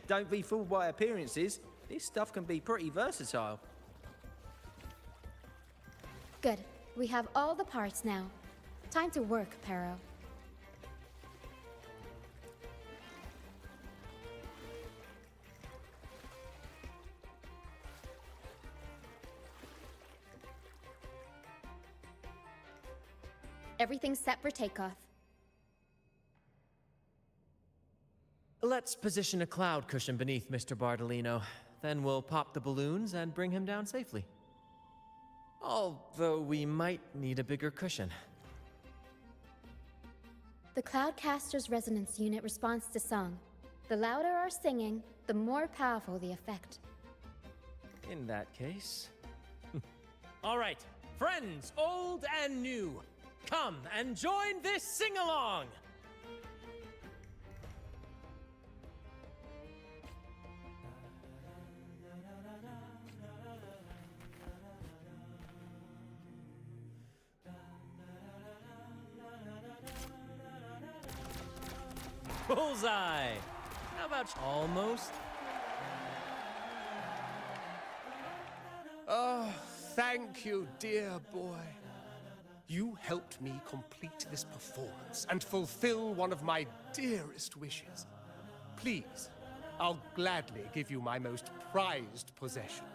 Don't be fooled by appearances. This stuff can be pretty versatile. Good. We have all the parts now. Time to work, Pero. Everything's set for takeoff. Let's position a cloud cushion beneath Mr. Bardolino. Then we'll pop the balloons and bring him down safely. Although we might need a bigger cushion. The Cloudcaster's resonance unit responds to song. The louder our singing, the more powerful the effect. In that case... All right, friends, old and new, come and join this sing-along! Bullseye! How about almost? Oh, thank you, dear boy. You helped me complete this performance and fulfill one of my dearest wishes. Please, I'll gladly give you my most prized possession.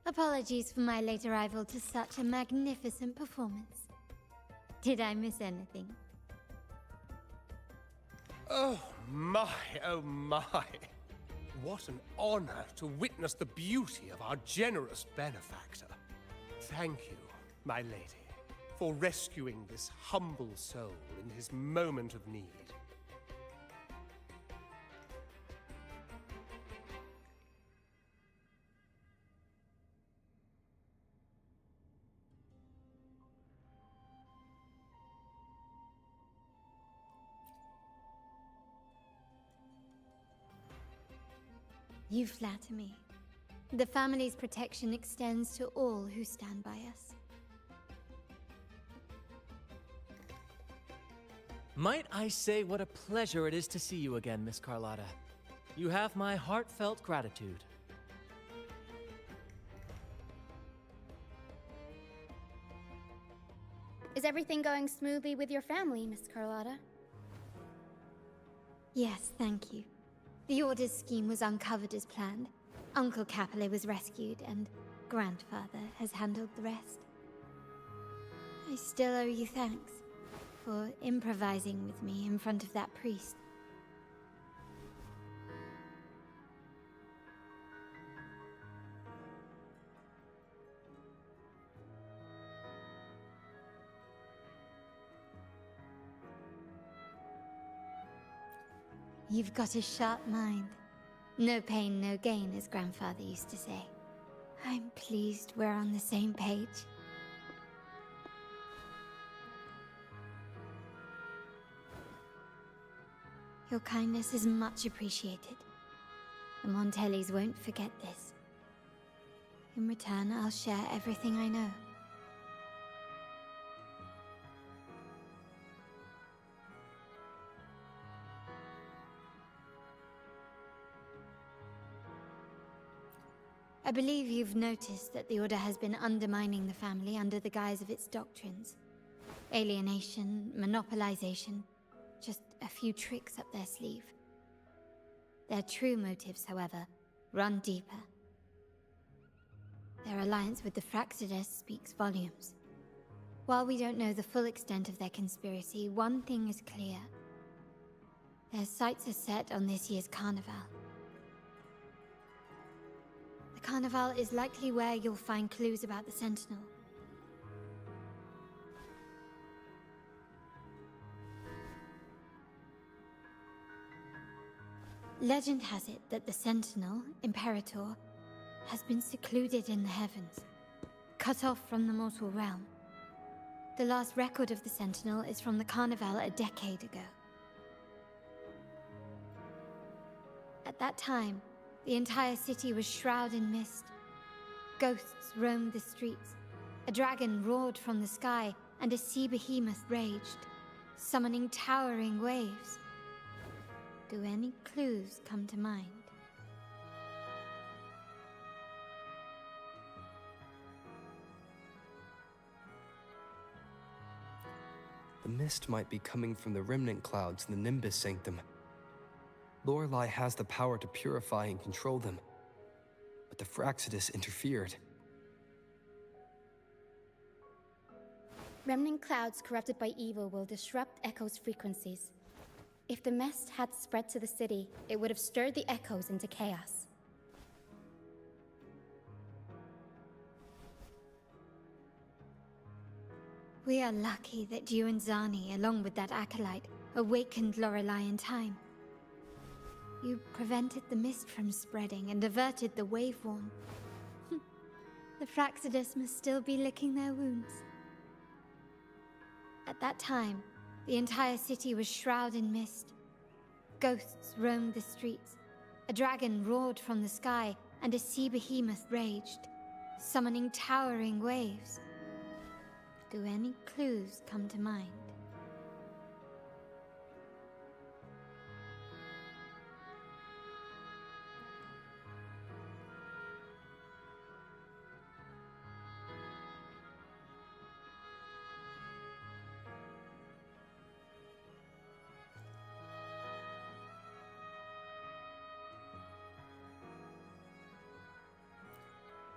Apologies for my late arrival to such a magnificent performance. Did I miss anything? Oh my, oh my. What an honor to witness the beauty of our generous benefactor. Thank you, my lady, for rescuing this humble soul in his moment of need. You flatter me. The family's protection extends to all who stand by us. Might I say what a pleasure it is to see you again, Miss Carlotta. You have my heartfelt gratitude. Is everything going smoothly with your family, Miss Carlotta? Yes, thank you. The Order's scheme was uncovered as planned. Uncle Capilet was rescued, and Grandfather has handled the rest. I still owe you thanks for improvising with me in front of that priest. You've got a sharp mind. No pain, no gain, as Grandfather used to say. I'm pleased we're on the same page. Your kindness is much appreciated. The Montellis won't forget this. In return, I'll share everything I know. I believe you've noticed that the Order has been undermining the family under the guise of its doctrines. Alienation, monopolization, just a few tricks up their sleeve. Their true motives, however, run deeper. Their alliance with the Fraxidus speaks volumes. While we don't know the full extent of their conspiracy, one thing is clear. Their sights are set on this year's carnival. The carnival is likely where you'll find clues about the Sentinel. Legend has it that the Sentinel, Imperator, has been secluded in the heavens, cut off from the mortal realm. The last record of the Sentinel is from the Carnival a decade ago. At that time, the entire city was shrouded in mist. Ghosts roamed the streets. A dragon roared from the sky, and a sea behemoth raged, summoning towering waves. Do any clues come to mind? The mist might be coming from the remnant clouds in the Nimbus Sanctum. Lorelei has the power to purify and control them, but the Fraxidus interfered. Remnant clouds corrupted by evil will disrupt Echo's frequencies. If the mist had spread to the city, it would have stirred the echoes into chaos. We are lucky that you and Zani, along with that acolyte, awakened Lorelei in time. You prevented the mist from spreading and averted the wave-worn. The Fraxidus must still be licking their wounds. At that time, the entire city was shrouded in mist. Ghosts roamed the streets. A dragon roared from the sky, and a sea behemoth raged, summoning towering waves. Do any clues come to mind?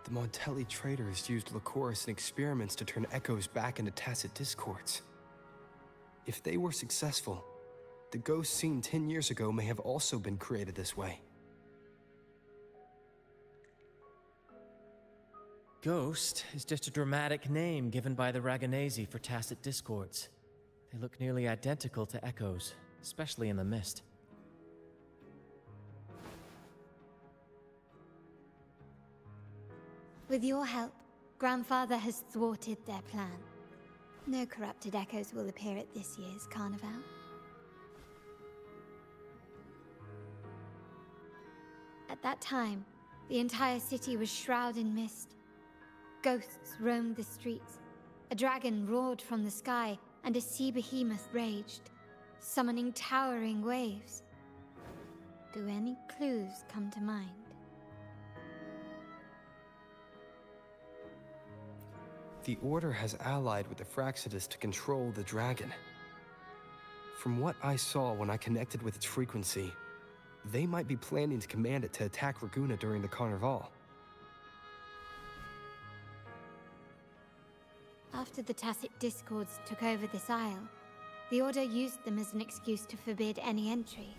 The Montelli traders used Lycoris in experiments to turn echoes back into tacit discords. If they were successful, the ghosts seen 10 years ago may have also been created this way. Ghost is just a dramatic name given by the Ragganese for tacit discords. They look nearly identical to echoes, especially in the mist. With your help, Grandfather has thwarted their plan. No corrupted echoes will appear at this year's carnival. At that time, the entire city was shrouded in mist. Ghosts roamed the streets. A dragon roared from the sky, and a sea behemoth raged, summoning towering waves. Do any clues come to mind? The Order has allied with the Fraxidus to control the dragon. From what I saw when I connected with its frequency, they might be planning to command it to attack Raguna during the Carnival. After the Tacit Discords took over this isle, the Order used them as an excuse to forbid any entry.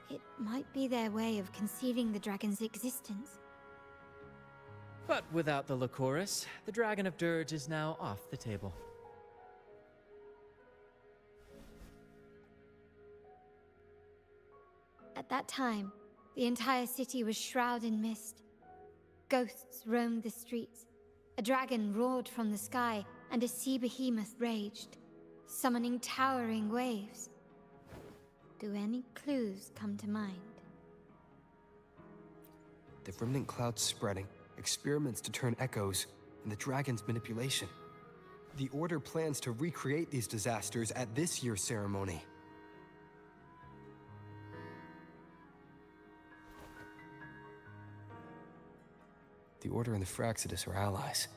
It might be their way of concealing the dragon's existence. But without the Lycoris, the Dragon of Dirge is now off the table. At that time, the entire city was shrouded in mist. Ghosts roamed the streets. A dragon roared from the sky, and a sea behemoth raged, summoning towering waves. Do any clues come to mind? The remnant cloud's spreading, experiments to turn echoes, and the dragon's manipulation. The Order plans to recreate these disasters at this year's ceremony. The Order and the Fraxidus are allies.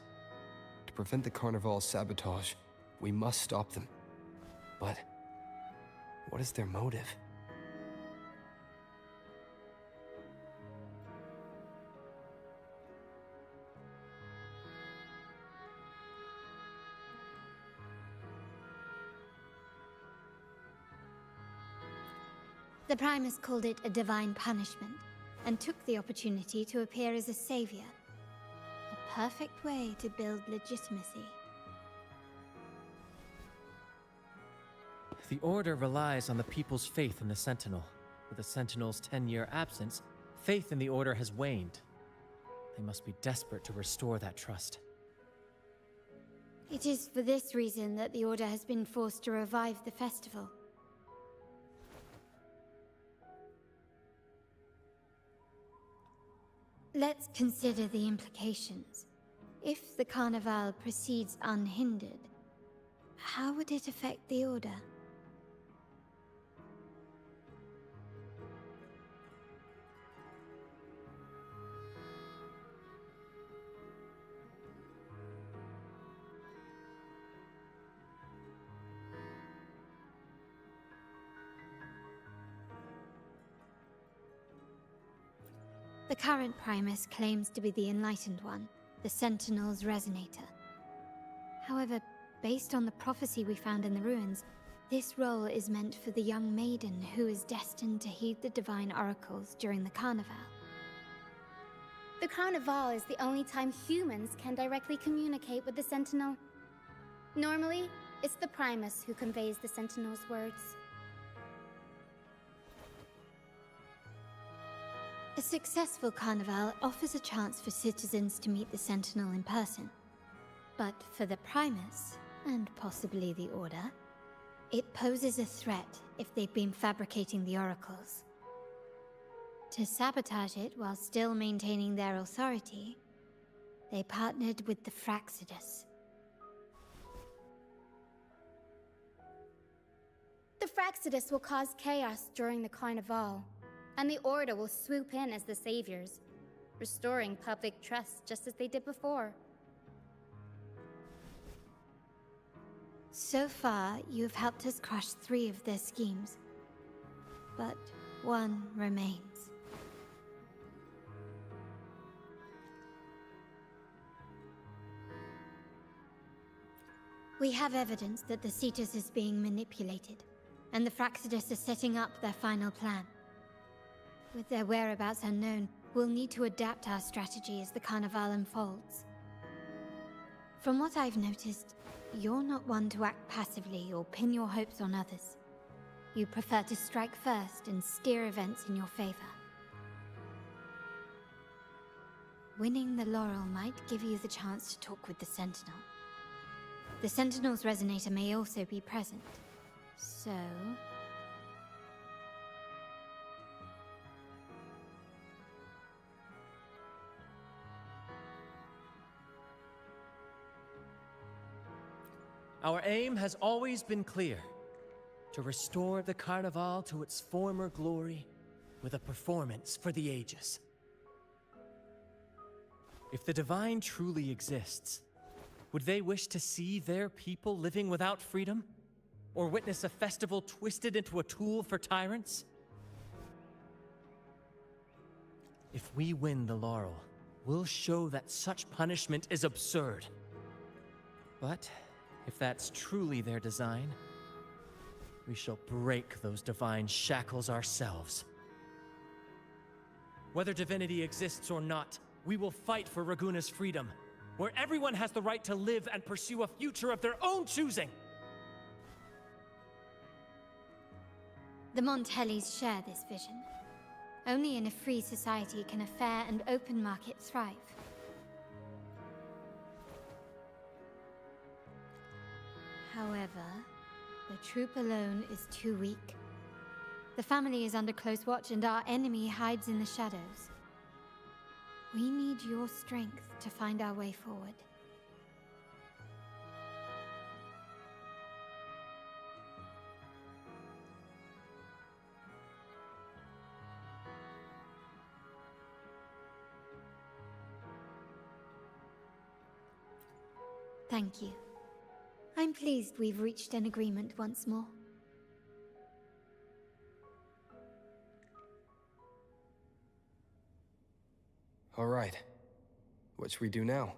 To prevent the Carnival's sabotage, we must stop them. But what is their motive? The Primus called it a divine punishment, and took the opportunity to appear as a savior. A perfect way to build legitimacy. The Order relies on the people's faith in the Sentinel. With the Sentinel's 10-year absence, faith in the Order has waned. They must be desperate to restore that trust. It is for this reason that the Order has been forced to revive the festival. Let's consider the implications. If the Carnival proceeds unhindered, how would it affect the Order? The current Primus claims to be the Enlightened One, the Sentinel's Resonator. However, based on the prophecy we found in the ruins, this role is meant for the young maiden who is destined to heed the divine oracles during the Carnival. The Carnival is the only time humans can directly communicate with the Sentinel. Normally, it's the Primus who conveys the Sentinel's words. A successful Carnival offers a chance for citizens to meet the Sentinel in person. But for the Primus, and possibly the Order, it poses a threat if they've been fabricating the oracles. To sabotage it while still maintaining their authority, they partnered with the Fraxidus. The Fraxidus will cause chaos during the Carnival, and the Order will swoop in as the saviors, restoring public trust just as they did before. So far, you have helped us crush 3 of their schemes, but one remains. We have evidence that the Cetus is being manipulated, and the Fraxidus are setting up their final plan. With their whereabouts unknown, we'll need to adapt our strategy as the Carnival unfolds. From what I've noticed, you're not one to act passively or pin your hopes on others. You prefer to strike first and steer events in your favor. Winning the laurel might give you the chance to talk with the Sentinel. The Sentinel's Resonator may also be present, so... Our aim has always been clear: to restore the Carnival to its former glory with a performance for the ages. If the Divine truly exists, would they wish to see their people living without freedom? Or witness a festival twisted into a tool for tyrants? If we win the laurel, we'll show that such punishment is absurd. But if that's truly their design, we shall break those divine shackles ourselves. Whether divinity exists or not, we will fight for Raguna's freedom, where everyone has the right to live and pursue a future of their own choosing. The Montellis share this vision. Only in a free society can a fair and open market thrive. However, the troop alone is too weak. The family is under close watch and our enemy hides in the shadows. We need your strength to find our way forward. Thank you. I'm pleased we've reached an agreement once more. All right. What should we do now?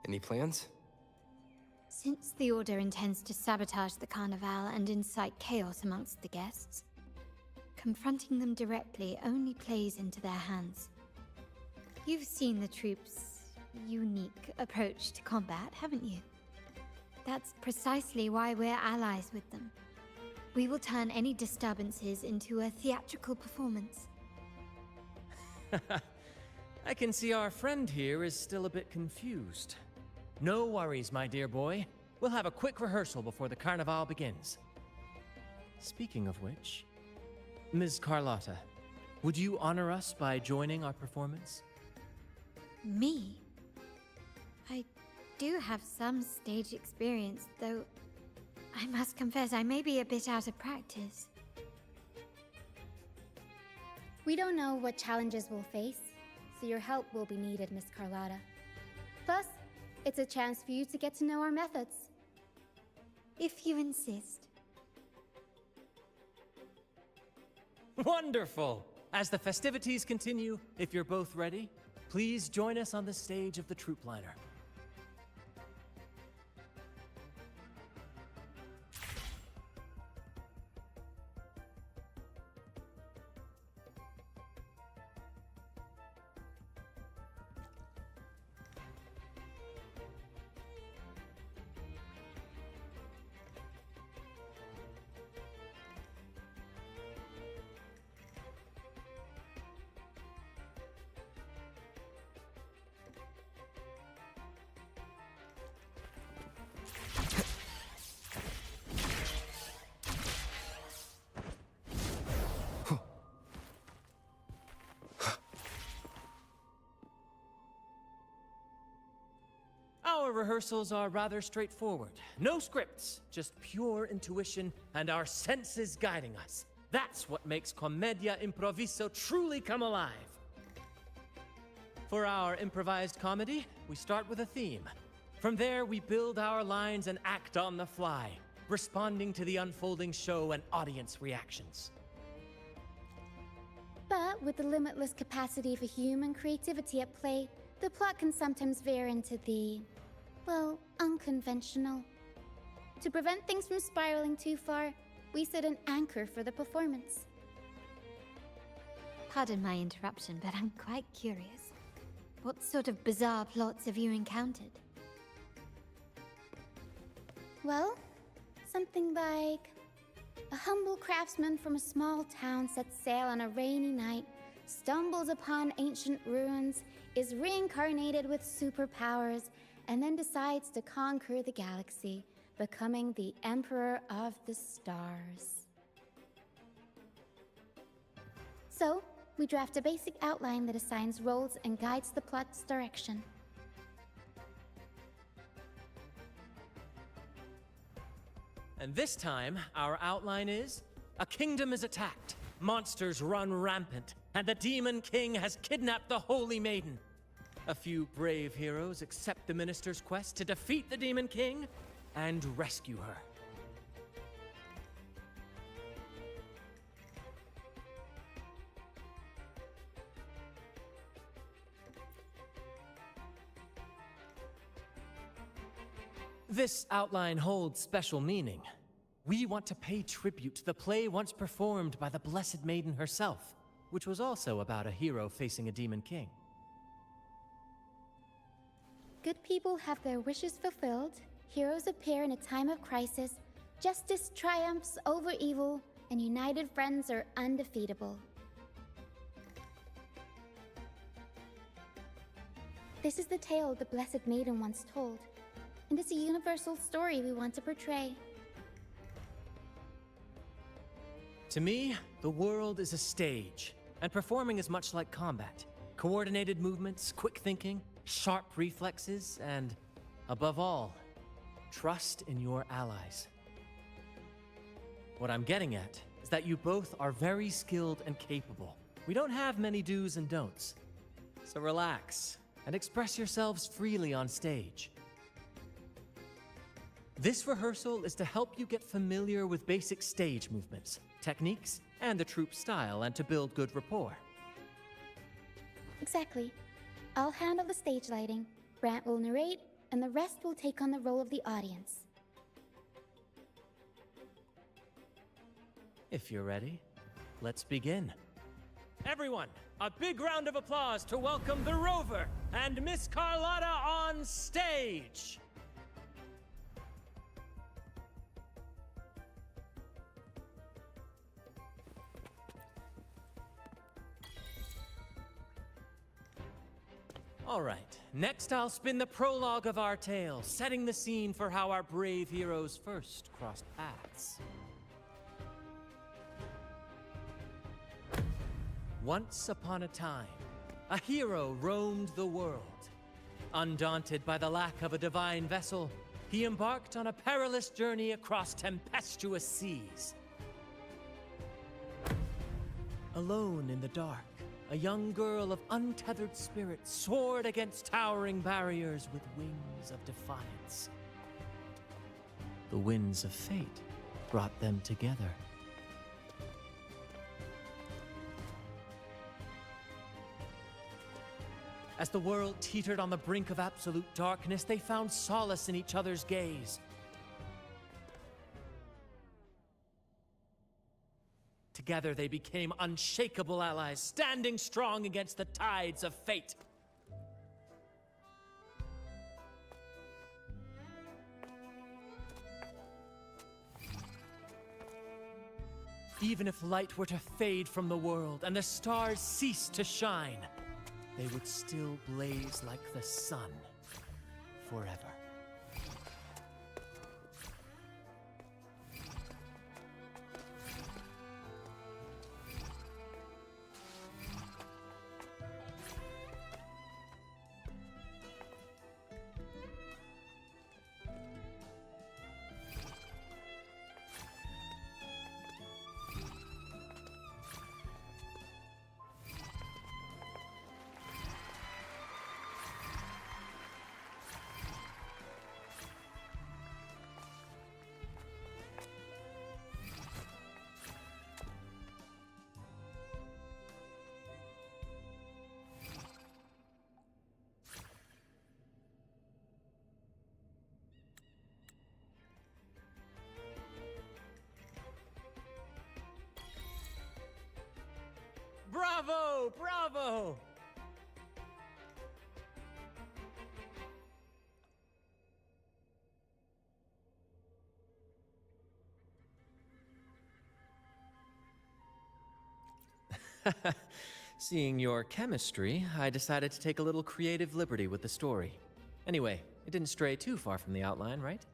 Any plans? Since the Order intends to sabotage the Carnival and incite chaos amongst the guests, confronting them directly only plays into their hands. You've seen the troops' unique approach to combat, haven't you? That's precisely why we're allies with them. We will turn any disturbances into a theatrical performance. I can see our friend here is still a bit confused. No worries, my dear boy. We'll have a quick rehearsal before the Carnival begins. Speaking of which, Ms. Carlotta, would you honor us by joining our performance? Me? I do have some stage experience, though I must confess I may be a bit out of practice. We don't know what challenges we'll face, so your help will be needed, Miss Carlotta. Plus, it's a chance for you to get to know our methods. If you insist. Wonderful! As the festivities continue, if you're both ready, please join us on the stage of the troop liner. Our rehearsals are rather straightforward. No scripts, just pure intuition and our senses guiding us. That's what makes Commedia Improviso truly come alive. For our improvised comedy, we start with a theme. From there, we build our lines and act on the fly, responding to the unfolding show and audience reactions. But with the limitless capacity for human creativity at play, the plot can sometimes veer into the, well, unconventional. To prevent things from spiraling too far, we set an anchor for the performance. Pardon my interruption, but I'm quite curious. What sort of bizarre plots have you encountered? Well, something like a humble craftsman from a small town sets sail on a rainy night, stumbles upon ancient ruins, is reincarnated with superpowers, and then decides to conquer the galaxy, becoming the Emperor of the Stars. So, we draft a basic outline that assigns roles and guides the plot's direction. And this time, our outline is, a kingdom is attacked, monsters run rampant, and the Demon King has kidnapped the Holy Maiden. A few brave heroes accept the minister's quest to defeat the Demon King and rescue her. This outline holds special meaning. We want to pay tribute to the play once performed by the Blessed Maiden herself, which was also about a hero facing a Demon King. Good people have their wishes fulfilled, heroes appear in a time of crisis, justice triumphs over evil, and united friends are undefeatable. This is the tale the Blessed Maiden once told, and it's a universal story we want to portray. To me, the world is a stage, and performing is much like combat. Coordinated movements, quick thinking, sharp reflexes, and, above all, trust in your allies. What I'm getting at is that you both are very skilled and capable. We don't have many do's and don'ts. So relax and express yourselves freely on stage. This rehearsal is to help you get familiar with basic stage movements, techniques, and the troupe style, and to build good rapport. Exactly. I'll handle the stage lighting, Brant will narrate, and the rest will take on the role of the audience. If you're ready, let's begin. Everyone, a big round of applause to welcome the Rover and Miss Carlotta on stage! All right, next I'll spin the prologue of our tale, setting the scene for how our brave heroes first crossed paths. Once upon a time, a hero roamed the world. Undaunted by the lack of a divine vessel, he embarked on a perilous journey across tempestuous seas. Alone in the dark, a young girl of untethered spirit soared against towering barriers with wings of defiance. The winds of fate brought them together. As the world teetered on the brink of absolute darkness, they found solace in each other's gaze. Together they became unshakable allies, standing strong against the tides of fate. Even if light were to fade from the world and the stars cease to shine, they would still blaze like the sun forever. Bravo! Bravo! Seeing your chemistry, I decided to take a little creative liberty with the story. Anyway, it didn't stray too far from the outline, right?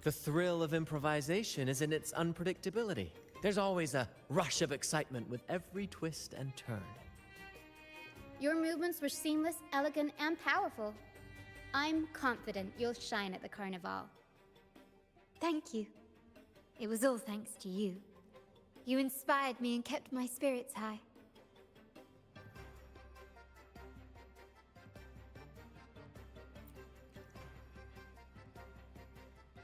The thrill of improvisation is in its unpredictability. There's always a rush of excitement with every twist and turn. Your movements were seamless, elegant, and powerful. I'm confident you'll shine at the Carnival. Thank you. It was all thanks to you. You inspired me and kept my spirits high.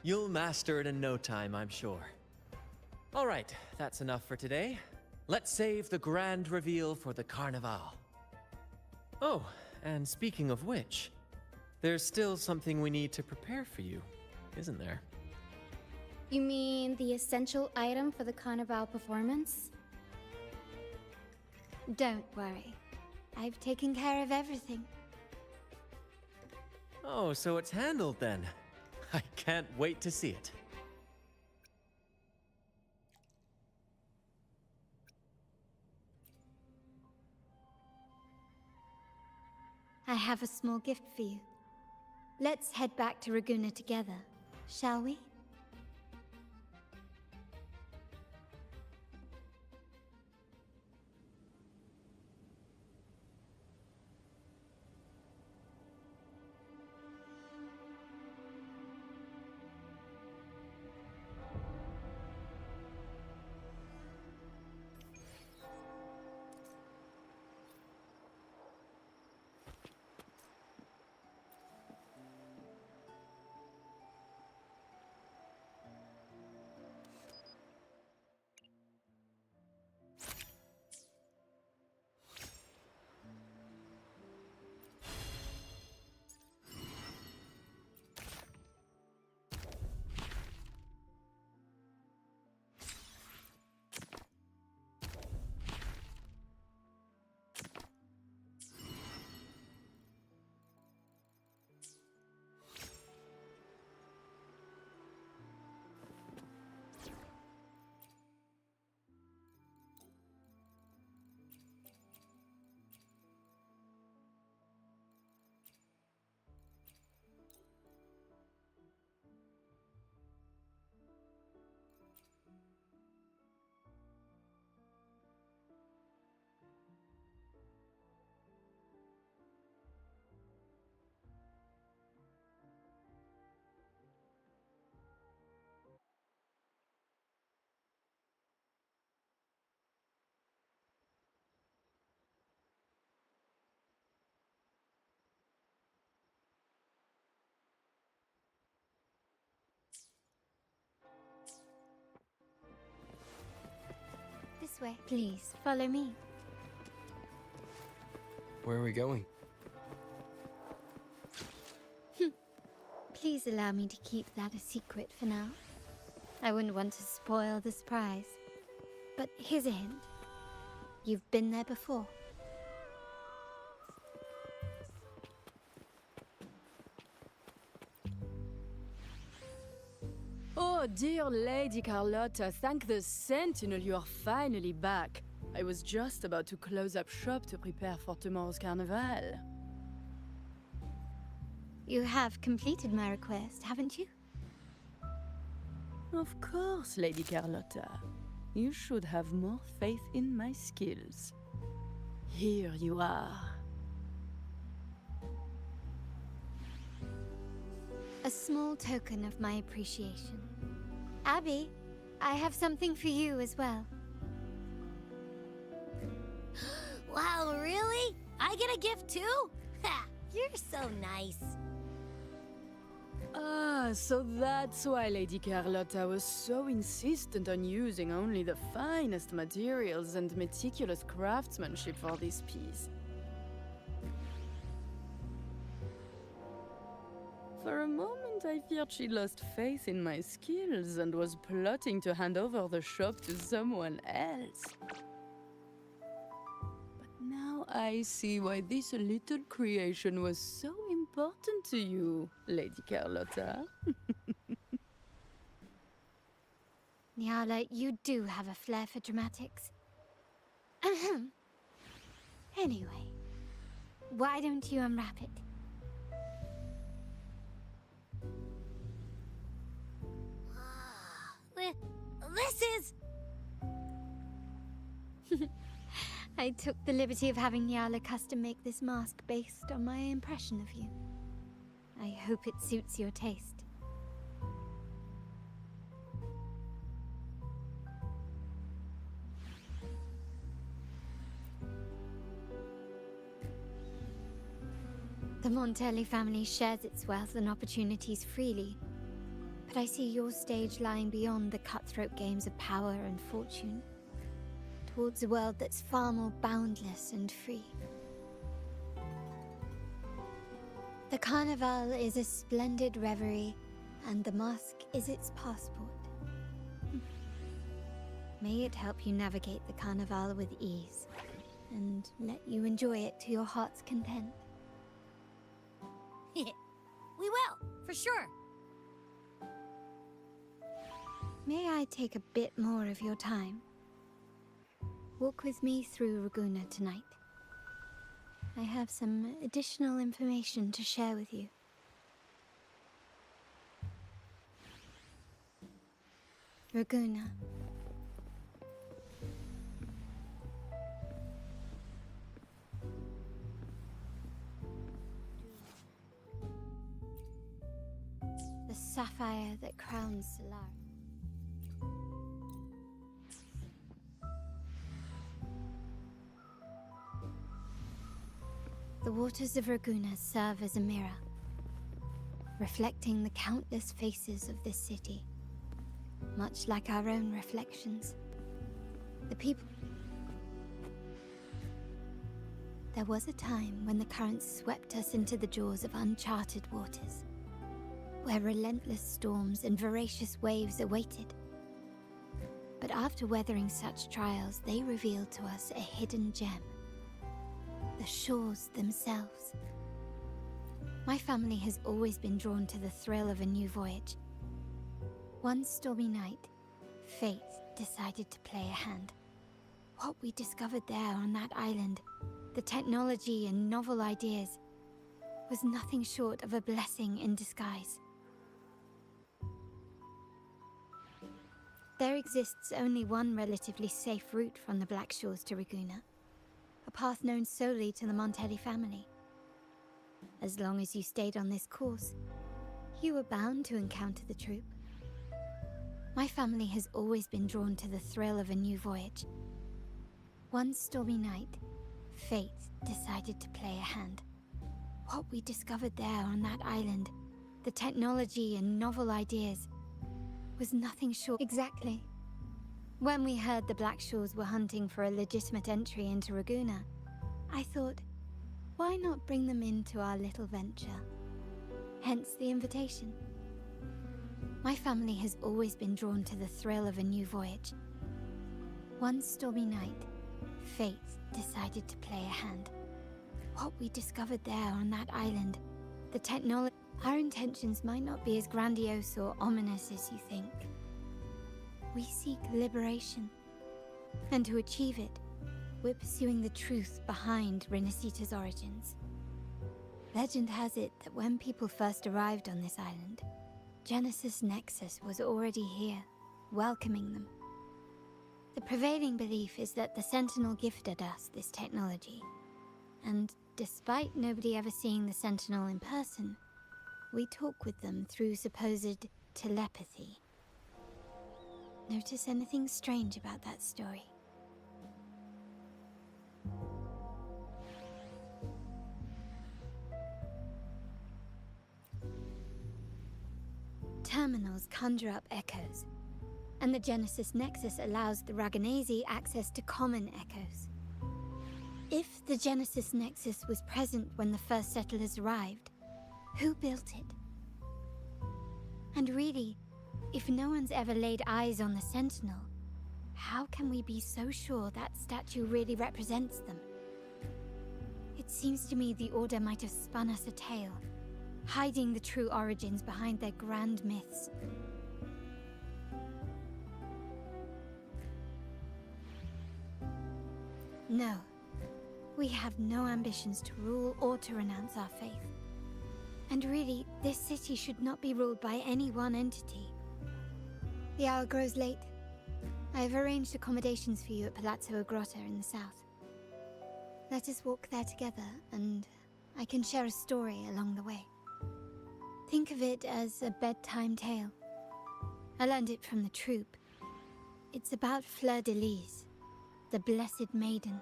You'll master it in no time, I'm sure. All right, that's enough for today. Let's save the grand reveal for the Carnival. Oh, and speaking of which, there's still something we need to prepare for you, isn't there? You mean the essential item for the Carnival performance? Don't worry. I've taken care of everything. Oh, so it's handled then. I can't wait to see it. I have a small gift for you. Let's head back to Raguna together, shall we? This way. Please, follow me. Where are we going? Please allow me to keep that a secret for now. I wouldn't want to spoil the surprise. But here's a hint. You've been there before. Oh, dear Lady Carlotta, thank the Sentinel you are finally back. I was just about to close up shop to prepare for tomorrow's carnival. You have completed my request, haven't you? Of course, Lady Carlotta. You should have more faith in my skills. Here you are. A small token of my appreciation. Abby, I have something for you as well. Wow, really? I get a gift too? Ha! You're so nice. Ah, so that's why Lady Carlotta was so insistent on using only the finest materials and meticulous craftsmanship for this piece. For a moment, I feared she lost faith in my skills and was plotting to hand over the shop to someone else. But now I see why this little creation was so important to you, Lady Carlotta. Nyala, you do have a flair for dramatics. Anyway, why don't you unwrap it? This is... I took the liberty of having Nyala custom make this mask based on my impression of you. I hope it suits your taste. The Montelli family shares its wealth and opportunities freely, but I see your stage lying beyond the cutthroat games of power and fortune, towards a world that's far more boundless and free. The Carnival is a splendid reverie, and the mask is its passport. May it help you navigate the Carnival with ease, and let you enjoy it to your heart's content. We will, for sure. May I take a bit more of your time? Walk with me through Raguna tonight. I have some additional information to share with you. Raguna. The sapphire that crowns Solar. The waters of Raguna serve as a mirror, reflecting the countless faces of this city, much like our own reflections. The people... There was a time when the currents swept us into the jaws of uncharted waters, where relentless storms and voracious waves awaited. But after weathering such trials, they revealed to us a hidden gem. The shores themselves. My family has always been drawn to the thrill of a new voyage. One stormy night, fate decided to play a hand. What we discovered there on that island, the technology and novel ideas, was nothing short of a blessing in disguise. There exists only one relatively safe route from the Black Shores to Raguna, a path known solely to the Montelli family. As long as you stayed on this course, you were bound to encounter the troop. My family has always been drawn to the thrill of a new voyage. One stormy night, fate decided to play a hand. What we discovered there on that island, the technology and novel ideas, was nothing short. Exactly. When we heard the Black Shores were hunting for a legitimate entry into Raguna, I thought, why not bring them into our little venture? Hence the invitation. My family has always been drawn to the thrill of a new voyage. One stormy night, fate decided to play a hand. What we discovered there on that island, the technology... Our intentions might not be as grandiose or ominous as you think. We seek liberation, and to achieve it, we're pursuing the truth behind Renacita's origins. Legend has it that when people first arrived on this island, Genesis Nexus was already here, welcoming them. The prevailing belief is that the Sentinel gifted us this technology, and despite nobody ever seeing the Sentinel in person, we talk with them through supposed telepathy. Notice anything strange about that story? Terminals conjure up echoes, and the Genesis Nexus allows the Raganesi access to common echoes. If the Genesis Nexus was present when the first settlers arrived, who built it? And really, if no one's ever laid eyes on the Sentinel, how can we be so sure that statue really represents them? It seems to me the Order might have spun us a tale, hiding the true origins behind their grand myths. No, we have no ambitions to rule or to renounce our faith. And really, this city should not be ruled by any one entity. The hour grows late. I have arranged accommodations for you at Palazzo Agrotta in the south. Let us walk there together, and I can share a story along the way. Think of it as a bedtime tale. I learned it from the troop. It's about Fleur de Lis, the Blessed Maiden.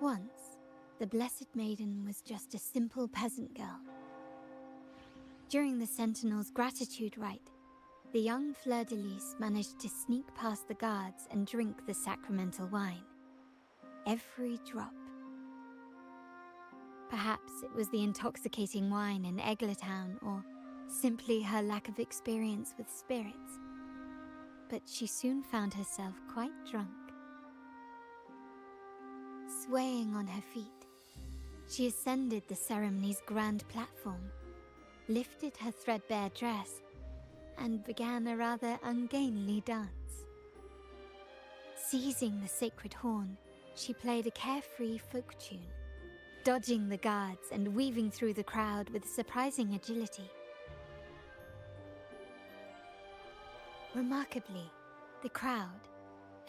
Once, the Blessed Maiden was just a simple peasant girl, During the Sentinel's gratitude rite, the young Fleur-de-Lis managed to sneak past the guards and drink the sacramental wine. Every drop. Perhaps it was the intoxicating wine in Eggletown, or simply her lack of experience with spirits. But she soon found herself quite drunk. Swaying on her feet, she ascended the ceremony's grand platform, lifted her threadbare dress, and began a rather ungainly dance. Seizing the sacred horn, she played a carefree folk tune, dodging the guards and weaving through the crowd with surprising agility. Remarkably, the crowd,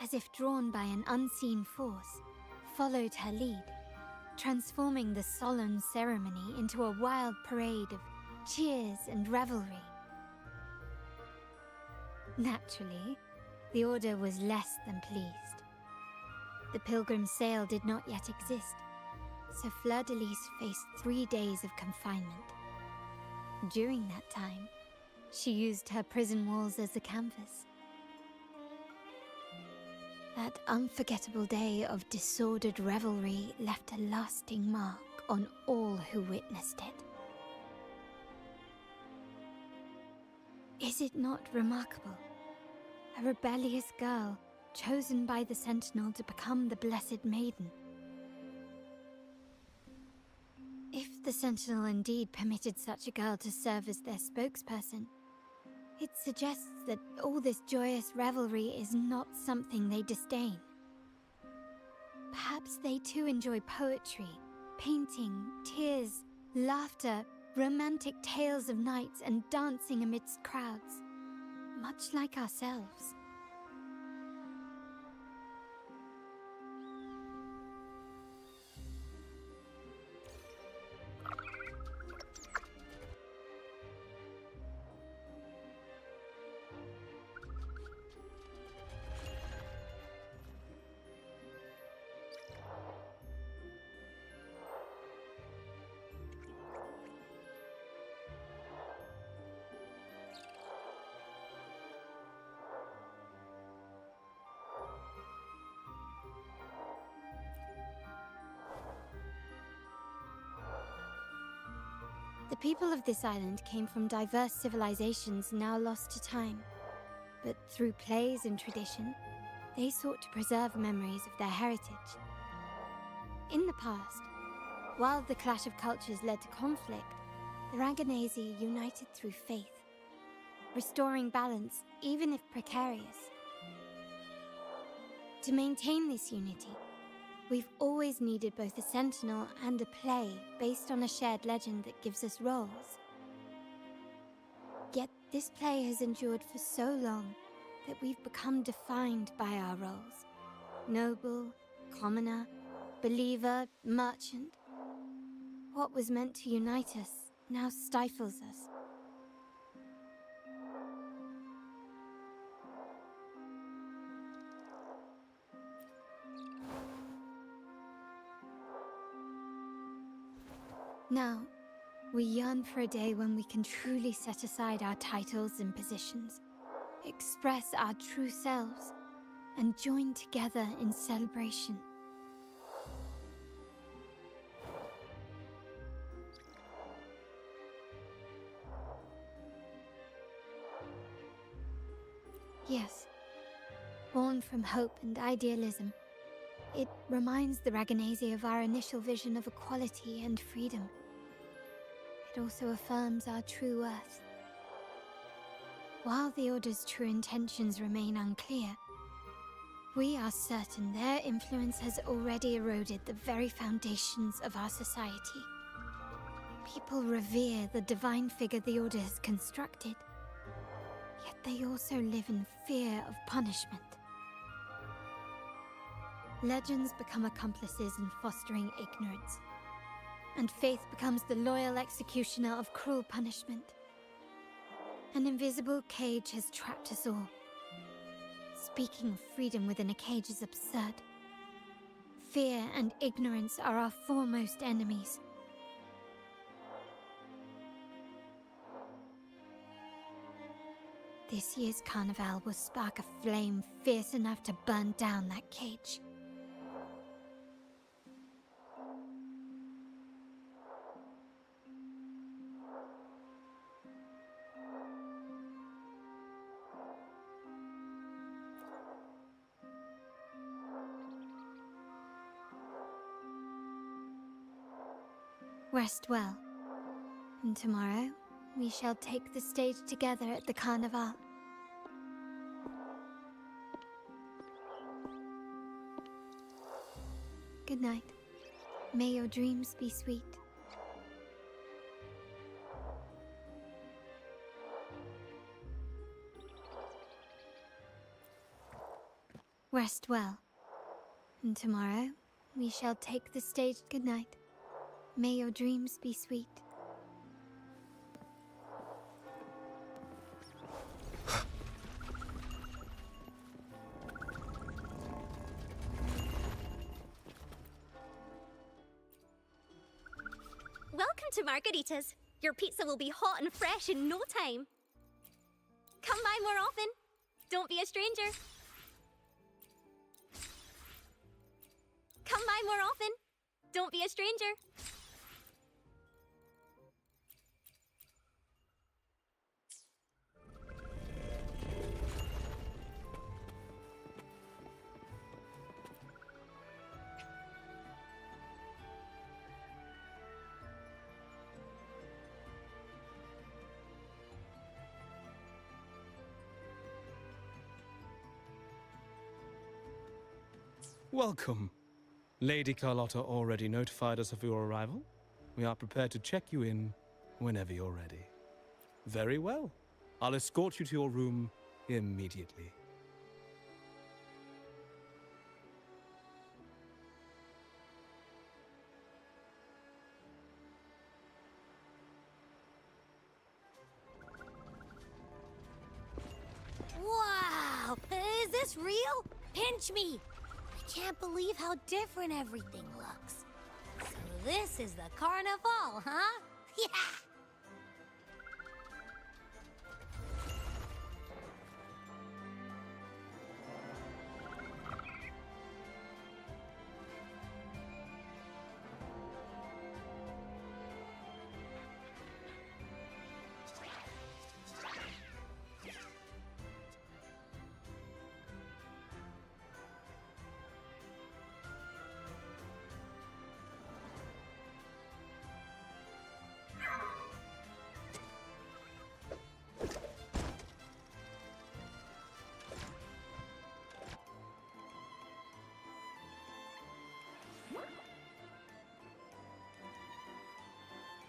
as if drawn by an unseen force, followed her lead, transforming the solemn ceremony into a wild parade of cheers and revelry. Naturally, the Order was less than pleased. The pilgrim sale did not yet exist, so Fleur-de-Lis faced 3 days of confinement. During that time, she used her prison walls as a canvas. That unforgettable day of disordered revelry left a lasting mark on all who witnessed it. Is it not remarkable? A rebellious girl chosen by the Sentinel to become the Blessed Maiden. If the Sentinel indeed permitted such a girl to serve as their spokesperson, it suggests that all this joyous revelry is not something they disdain. Perhaps they too enjoy poetry, painting, tears, laughter, romantic tales of knights, and dancing amidst crowds, much like ourselves. The people of this island came from diverse civilizations now lost to time, but through plays and tradition, they sought to preserve memories of their heritage. In the past, while the clash of cultures led to conflict, the Raganazi united through faith, restoring balance even if precarious. To maintain this unity, we've always needed both a sentinel and a play based on a shared legend that gives us roles. Yet this play has endured for so long that we've become defined by our roles. Noble, commoner, believer, merchant. What was meant to unite us now stifles us. Now, we yearn for a day when we can truly set aside our titles and positions, express our true selves, and join together in celebration. Yes, born from hope and idealism, it reminds the Raganazi of our initial vision of equality and freedom. It also affirms our true worth. While the Order's true intentions remain unclear, we are certain their influence has already eroded the very foundations of our society. People revere the divine figure the Order has constructed, yet they also live in fear of punishment. Legends become accomplices in fostering ignorance, and faith becomes the loyal executioner of cruel punishment. An invisible cage has trapped us all. Speaking of freedom within a cage is absurd. Fear and ignorance are our foremost enemies. This year's carnival will spark a flame fierce enough to burn down that cage. Rest well, and tomorrow we shall take the stage together at the carnival. Good night. May your dreams be sweet. Rest well, and tomorrow we shall take the stage. Good night. May your dreams be sweet. Welcome to Margaritas. Your pizza will be hot and fresh in no time. Come by more often. Don't be a stranger. Come by more often. Don't be a stranger. Welcome. Lady Carlotta already notified us of your arrival. We are prepared to check you in whenever you're ready. Very well. I'll escort you to your room immediately. Wow! Is this real? Pinch me! I can't believe how different everything looks. So this is the carnival, huh? Yeah!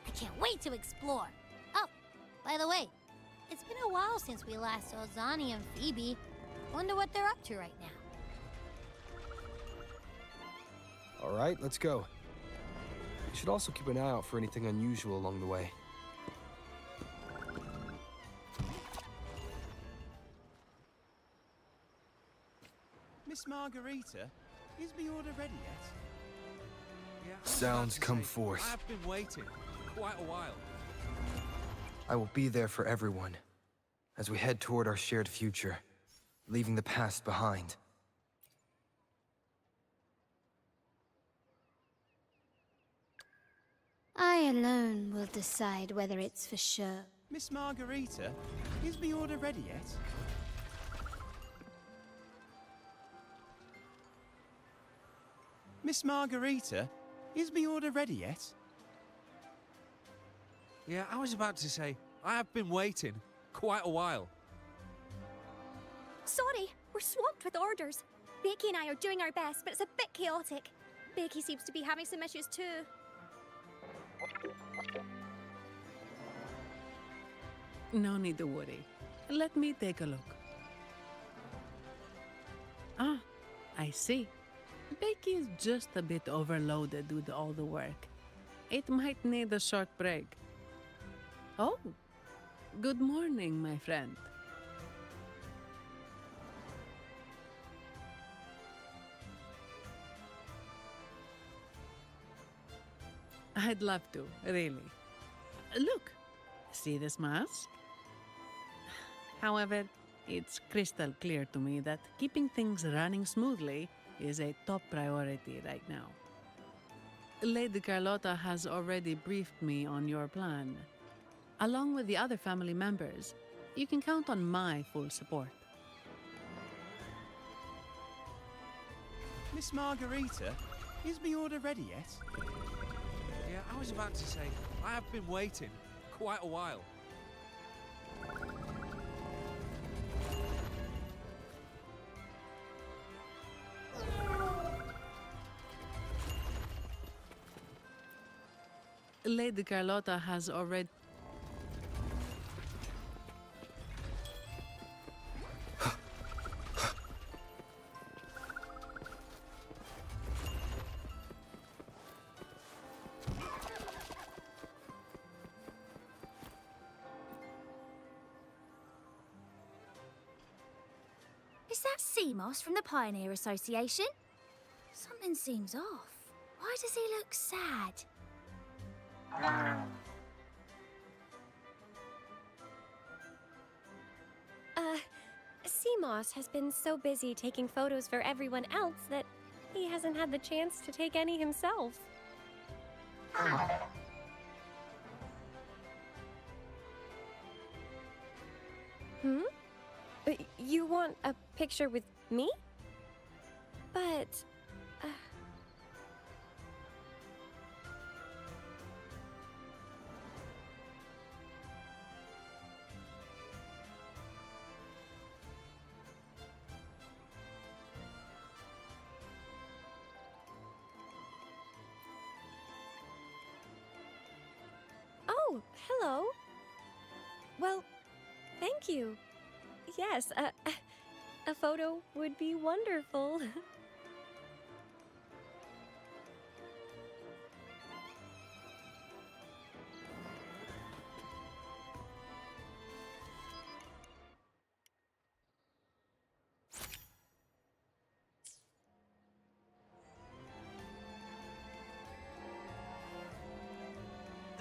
I can't wait to explore. Oh, by the way, it's been a while since we last saw Zani and Phoebe. Wonder what they're up to right now. All right, let's go. We should also keep an eye out for anything unusual along the way. Miss Margarita, is the order ready yet? Yeah, Sounds come forth. I've been waiting quite a while. I will be there for everyone as we head toward our shared future, leaving the past behind. I alone will decide whether it's for sure. Miss Margarita, is the order ready yet? Miss Margarita, is the order ready yet? Yeah, I was about to say, I have been waiting quite a while. Sorry, we're swamped with orders. Becky and I are doing our best, but it's a bit chaotic. Becky seems to be having some issues too. No need to worry. Let me take a look. Ah, I see. Becky is just a bit overloaded with all the work. It might need a short break. Oh, good morning, my friend. I'd love to, really. Look, see this mask? However, it's crystal clear to me that keeping things running smoothly is a top priority right now. Lady Carlotta has already briefed me on your plan. Along with the other family members, you can count on my full support. Miss Margarita, is me order ready yet? Yeah, I was about to say, I have been waiting quite a while. Lady Carlotta has already... Is that sea moss from the Pioneer Association? Something seems off. Why does he look sad? Seamoss has been so busy taking photos for everyone else that he hasn't had the chance to take any himself. Hmm? You want a picture with me? But... Oh, hello. Well, thank you. Yes, a photo would be wonderful.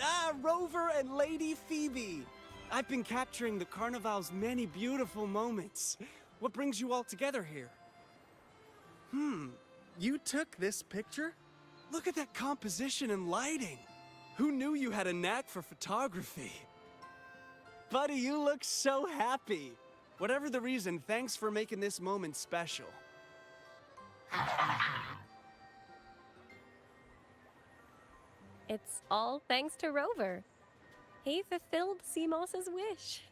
Ah, Rover and Lady Phoebe! I've been capturing the Carnival's many beautiful moments. What brings you all together here? You took this picture? Look at that composition and lighting! Who knew you had a knack for photography? Buddy, you look so happy! Whatever the reason, thanks for making this moment special. It's all thanks to Rover. He fulfilled Seamoss's wish.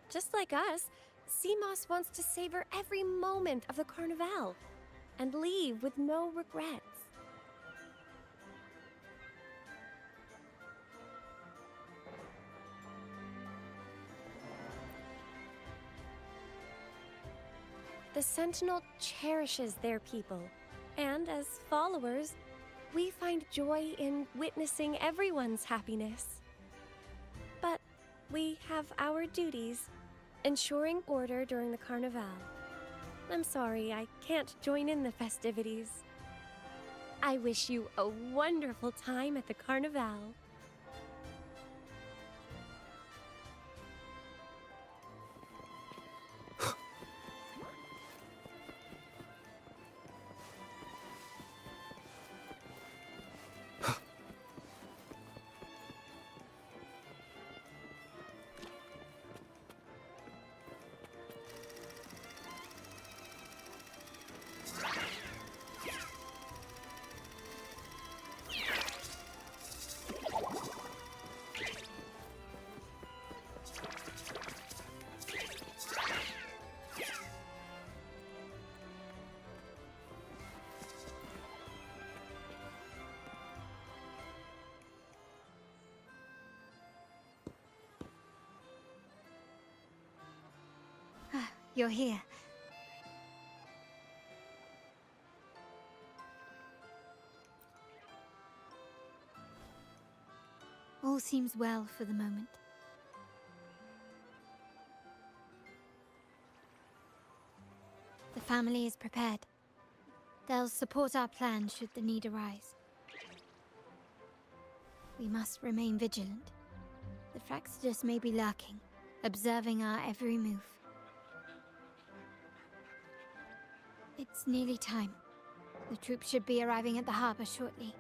Just like us, Seamoss wants to savor every moment of the Carnival and leave with no regrets. The Sentinel cherishes their people, and as followers, we find joy in witnessing everyone's happiness. But we have our duties, ensuring order during the Carnival. I'm sorry, I can't join in the festivities. I wish you a wonderful time at the Carnival. You're here. All seems well for the moment. The family is prepared. They'll support our plan should the need arise. We must remain vigilant. The Fraxidus may be lurking, observing our every move. It's nearly time. The troops should be arriving at the harbor shortly.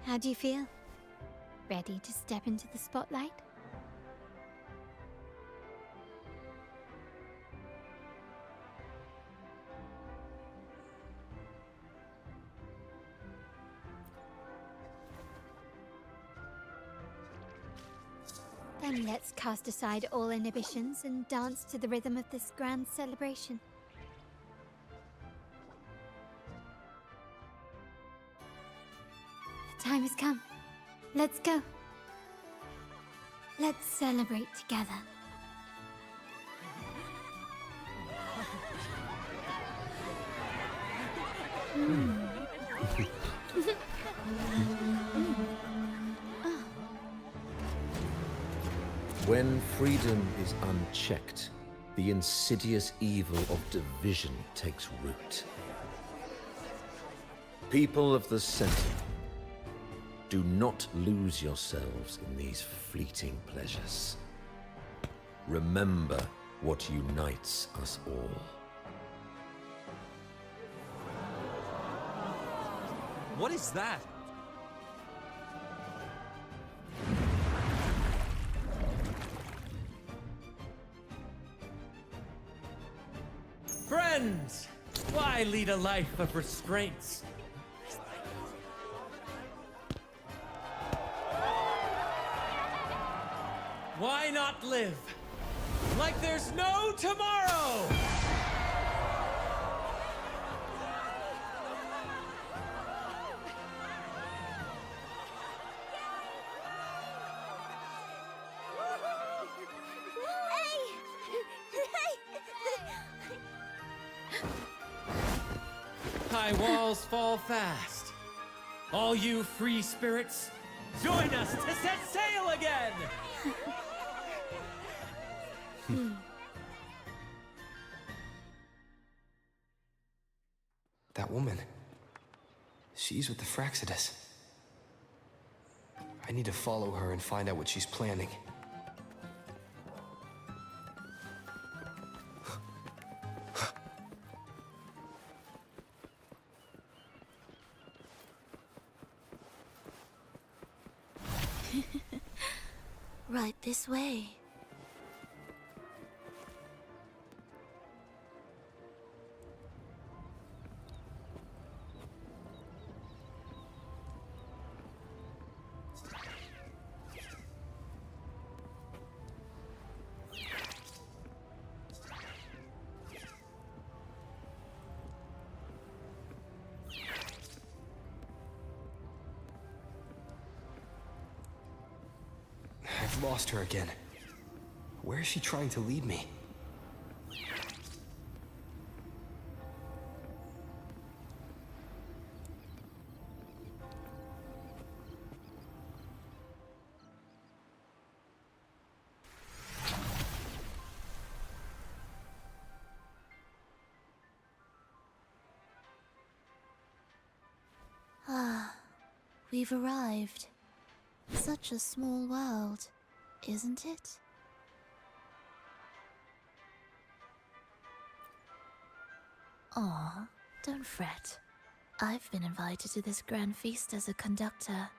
How do you feel? Ready to step into the spotlight? Then let's cast aside all inhibitions and dance to the rhythm of this grand celebration. The time has come. Let's go. Let's celebrate together. When freedom is unchecked, the insidious evil of division takes root. People of the Sentinel, do not lose yourselves in these fleeting pleasures. Remember what unites us all. What is that? Friends! Why lead a life of restraints? Why not live like there's no tomorrow? High walls fall fast. All you free spirits, join us to set sail again! That woman. She's with the Fraxidus. I need to follow her and find out what she's planning. Right this way. I've lost her again. Where is she trying to lead me? Ah, we've arrived. Such a small world, isn't it? Aw, don't fret. I've been invited to this grand feast as a conductor.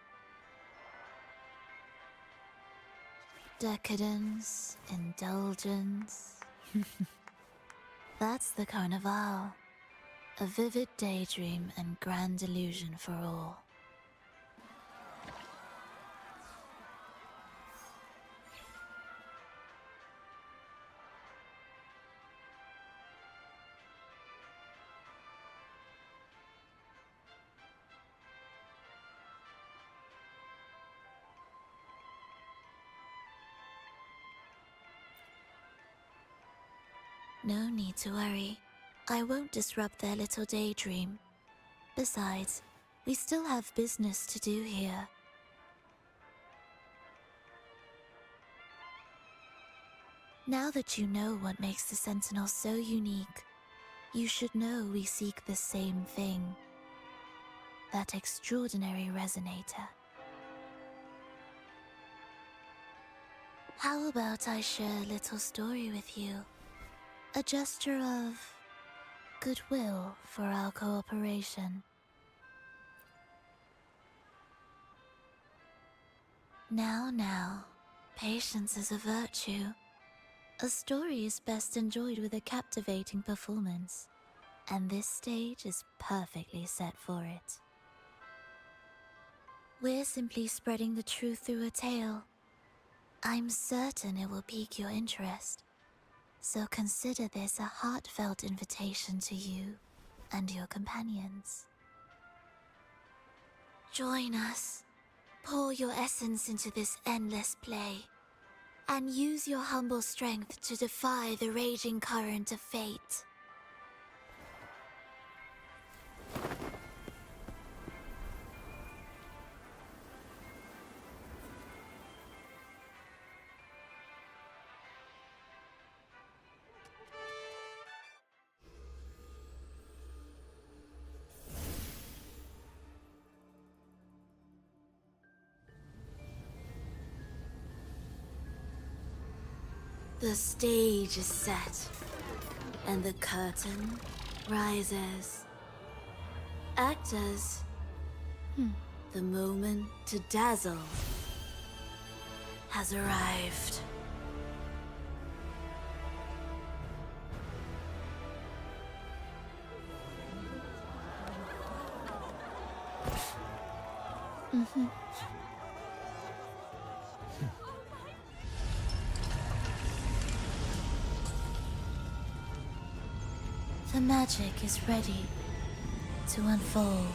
Decadence, indulgence. That's the Carnival. A vivid daydream and grand illusion for all. No need to worry. I won't disrupt their little daydream. Besides, we still have business to do here. Now that you know what makes the Sentinel so unique, you should know we seek the same thing. That extraordinary resonator. How about I share a little story with you? A gesture of goodwill for our cooperation. Now, patience is a virtue. A story is best enjoyed with a captivating performance, and this stage is perfectly set for it. We're simply spreading the truth through a tale. I'm certain it will pique your interest, so consider this a heartfelt invitation to you and your companions. Join us. Pour your essence into this endless play, and use your humble strength to defy the raging current of fate. The stage is set, and the curtain rises. Actors, the moment to dazzle has arrived. The magic is ready to unfold.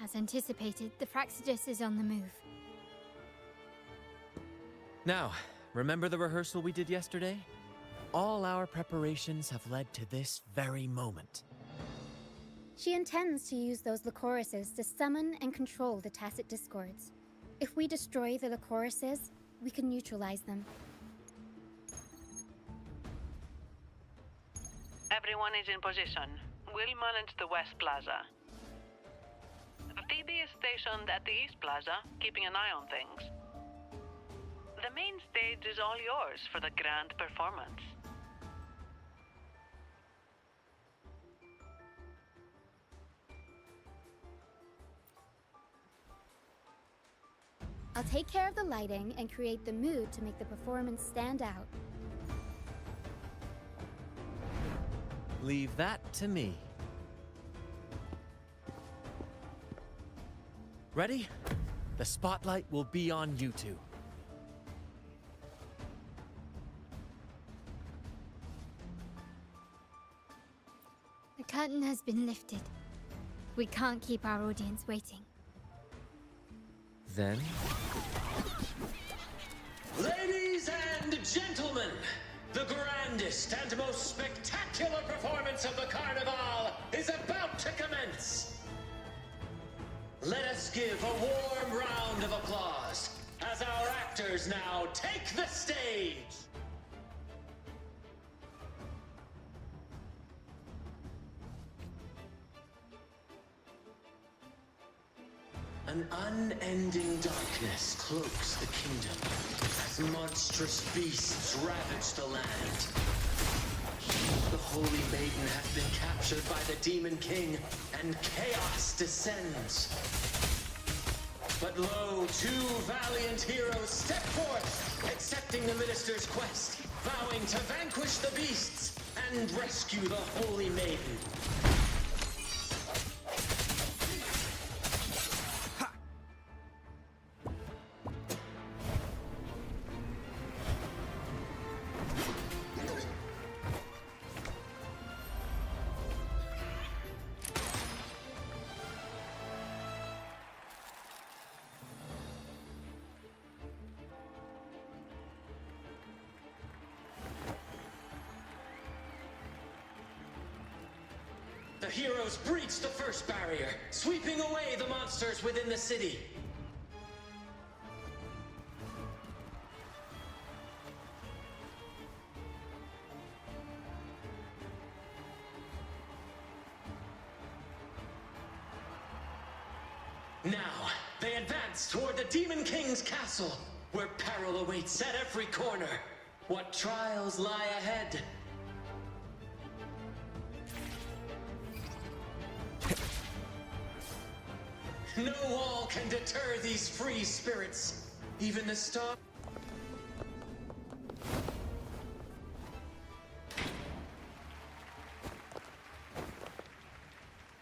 As anticipated, the Fraxidus is on the move. Now, remember the rehearsal we did yesterday? All our preparations have led to this very moment. She intends to use those Lycorises to summon and control the Tacit Discords. If we destroy the Lycorises, we can neutralize them. Everyone is in position. We'll manage the West Plaza. Phoebe is stationed at the East Plaza, keeping an eye on things. The main stage is all yours for the grand performance. I'll take care of the lighting and create the mood to make the performance stand out. Leave that to me. Ready? The spotlight will be on you two. The curtain has been lifted. We can't keep our audience waiting. Then... Ladies and gentlemen, the grandest and most spectacular performance of the Carnival is about to commence. Let us give a warm round of applause as our actors now take the stage. An unending darkness cloaks the kingdom as monstrous beasts ravage the land. The Holy Maiden has been captured by the Demon King, and chaos descends. But lo, two valiant heroes step forth, accepting the Minister's quest, vowing to vanquish the beasts and rescue the Holy Maiden. The heroes breach the first barrier, sweeping away the monsters within the city. Now, they advance toward the Demon King's castle, where peril awaits at every corner. What trials lie ahead? No wall can deter these free spirits. Even the star...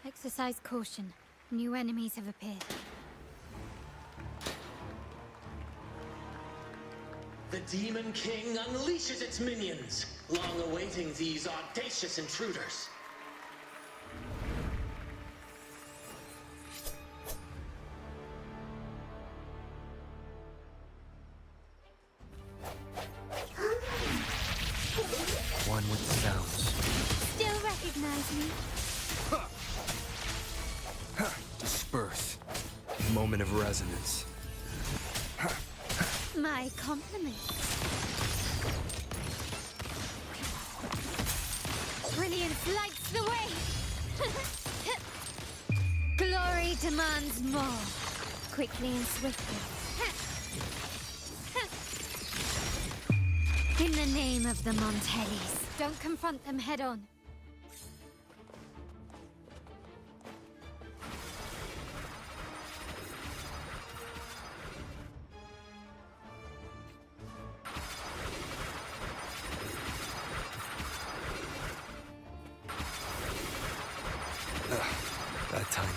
Exercise caution. New enemies have appeared. The Demon King unleashes its minions, long awaiting these audacious intruders. One with sounds. Still recognize me? Disperse. Moment of resonance. My compliments. Brilliance lights the way! Glory demands more. Quickly and swiftly. In the name of the Montellis, don't confront them head on. Bad timing.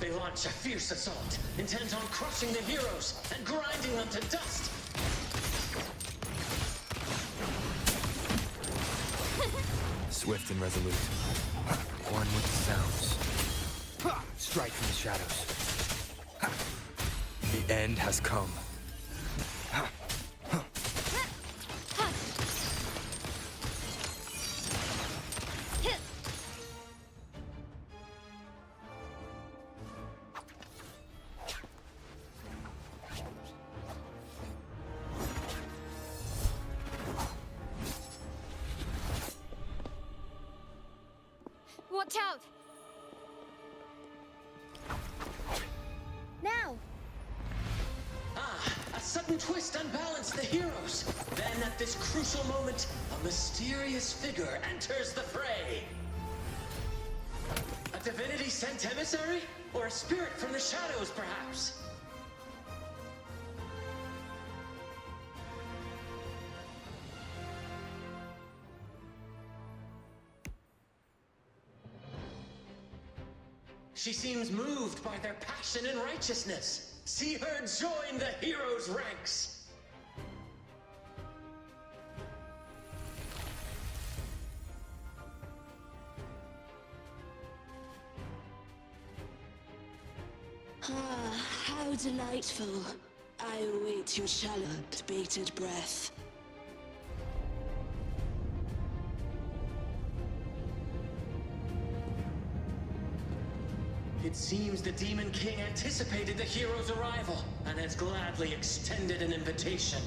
They launch a fierce assault, intent on crushing the heroes and grinding them to dust. Swift and resolute. One with sounds. Strike from the shadows. The end has come. Watch out! Now! A sudden twist unbalanced the heroes. Then at this crucial moment, a mysterious figure enters the fray. A divinity sent emissary? Or a spirit from the shadows, perhaps? She seems moved by their passion and righteousness. See her join the heroes' ranks. Ah, how delightful. I await your challenge, bated breath. It seems the Demon King anticipated the hero's arrival and has gladly extended an invitation.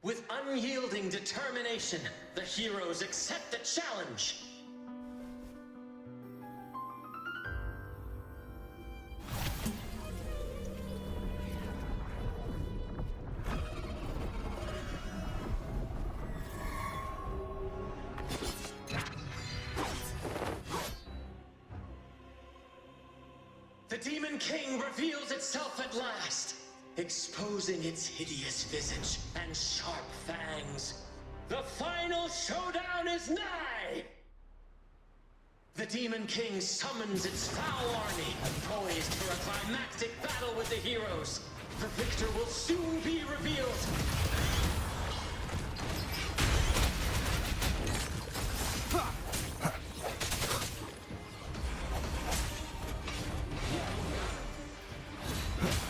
With unyielding determination, the heroes accept the challenge. The Demon King reveals itself at last. exposing its hideous visage and sharp fangs. The final showdown is nigh! The Demon King summons its foul army, poised for a climactic battle with the heroes. The victor will soon be revealed.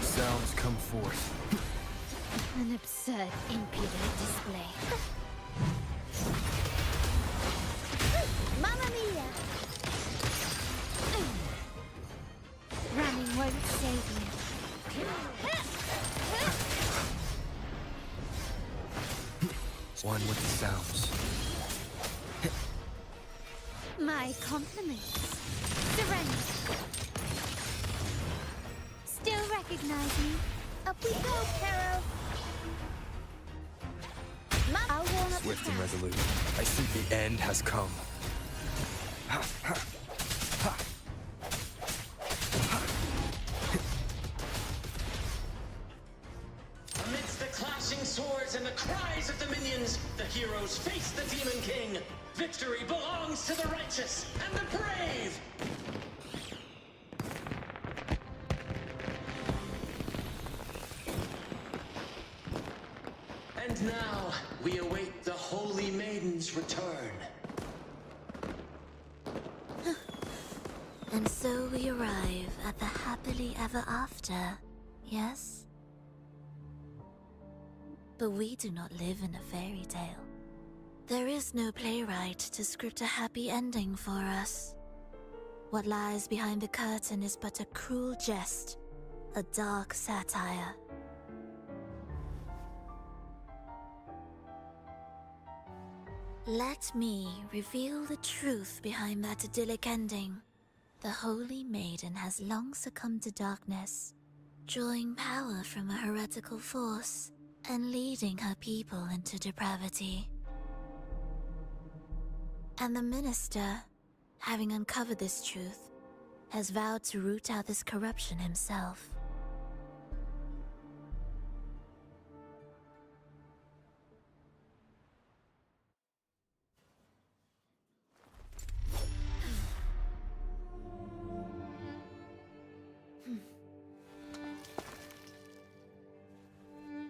Sounds come forth. An absurd, impudent display. Mamma mia! Running won't save you. One with the sounds. My compliments. Surrender. Still recognize me? Up we go, Caro! I'll warm up Swift the and crowd. resolute. I see the end has come. Ha, ha, ha. Amidst the clashing swords and the cries of the minions, the heroes face the Demon King. Victory belongs to the righteous and the brave! And now, we await the Holy Maiden's return. And so we arrive at the happily ever after, yes? But we do not live in a fairy tale. There is no playwright to script a happy ending for us. What lies behind the curtain is but a cruel jest, a dark satire. Let me reveal the truth behind that idyllic ending. The Holy Maiden has long succumbed to darkness, drawing power from a heretical force and leading her people into depravity. And the minister, having uncovered this truth, has vowed to root out this corruption himself.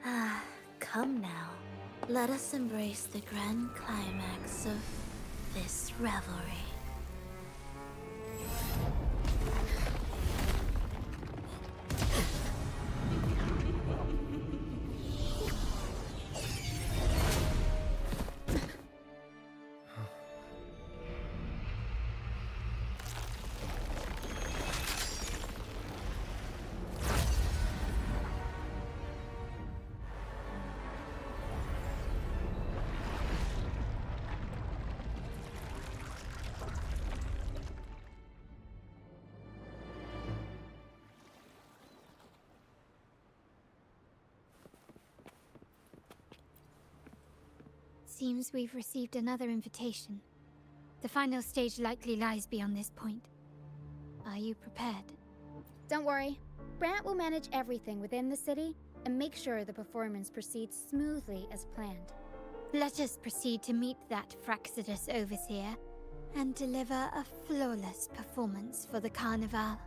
Ah, come now. Let us embrace the grand climax of this revelry. Seems we've received another invitation. The final stage likely lies beyond this point. Are you prepared? Don't worry. Brant will manage everything within the city and make sure the performance proceeds smoothly as planned. Let us proceed to meet that Fraxidus Overseer and deliver a flawless performance for the Carnival.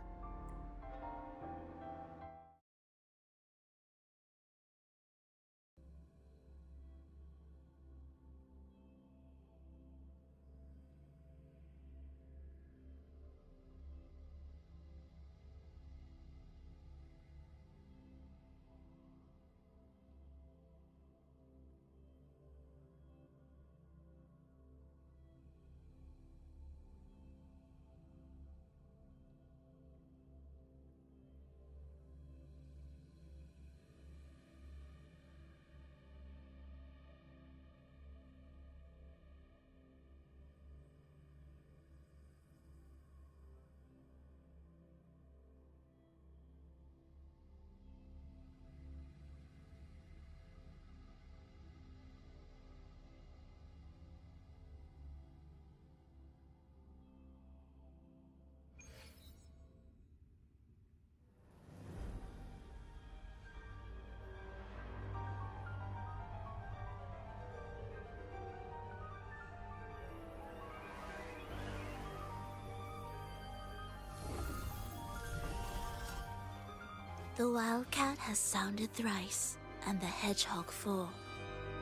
The wildcat has sounded thrice, and the hedgehog four.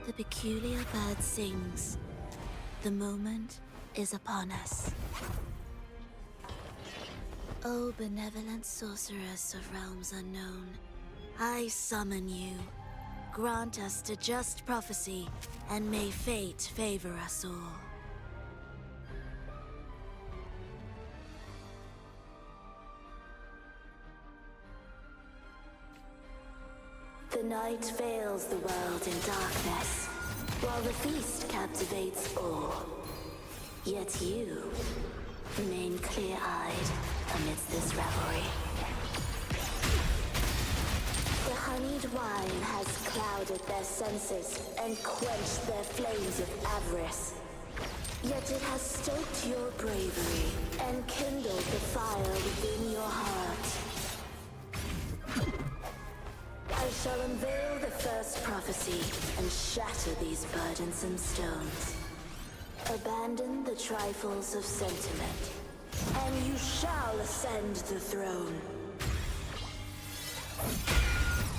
The peculiar bird sings. The moment is upon us. O benevolent sorceress of realms unknown, I summon you. Grant us the just prophecy, and may fate favor us all. The night veils the world in darkness, while the feast captivates all. Yet you remain clear-eyed amidst this revelry. The honeyed wine has clouded their senses and quenched their flames of avarice. Yet it has stoked your bravery and kindled the fire within your heart. I shall unveil the first prophecy and shatter these burdensome stones. Abandon the trifles of sentiment, and you shall ascend the throne.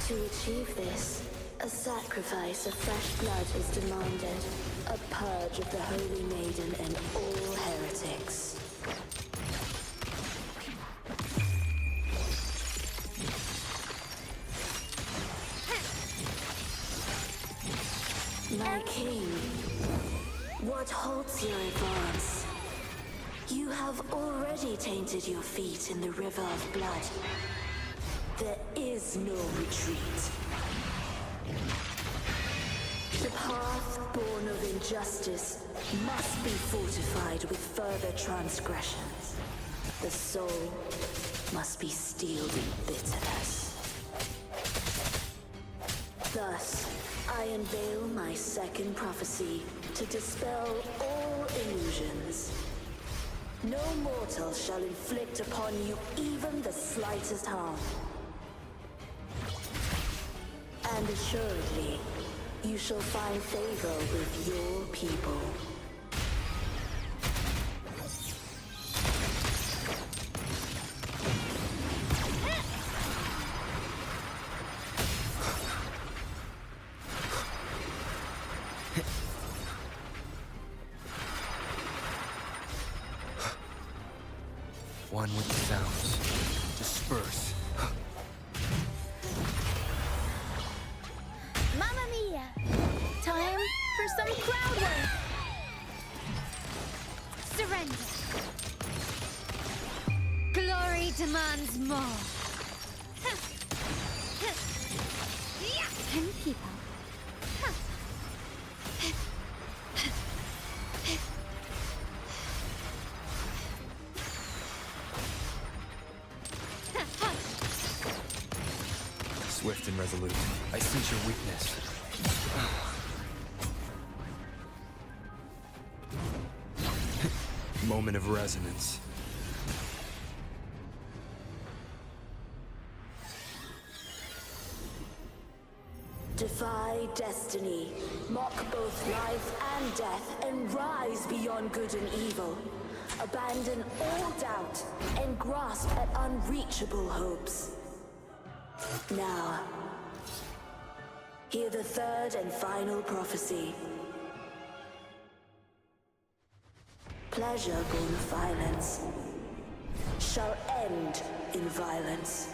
To achieve this, a sacrifice of fresh blood is demanded, a purge of the Holy Maiden and all heretics. My king, what halts your advance? You have already tainted your feet in the river of blood. There is no retreat. The path born of injustice must be fortified with further transgressions. The soul must be steeled in bitterness. Thus, I unveil my second prophecy to dispel all illusions. No mortal shall inflict upon you even the slightest harm. And assuredly, you shall find favor with your people. One with the sounds. Disperse. Mamma mia! Time for some crowd work! Surrender. Glory demands more. Can keep up. Swift and resolute. I sense your weakness. Moment of resonance. Defy destiny, mock both life and death, and rise beyond good and evil. Abandon all doubt and grasp at unreachable hopes. Now, hear the third and final prophecy. Pleasure born of violence shall end in violence.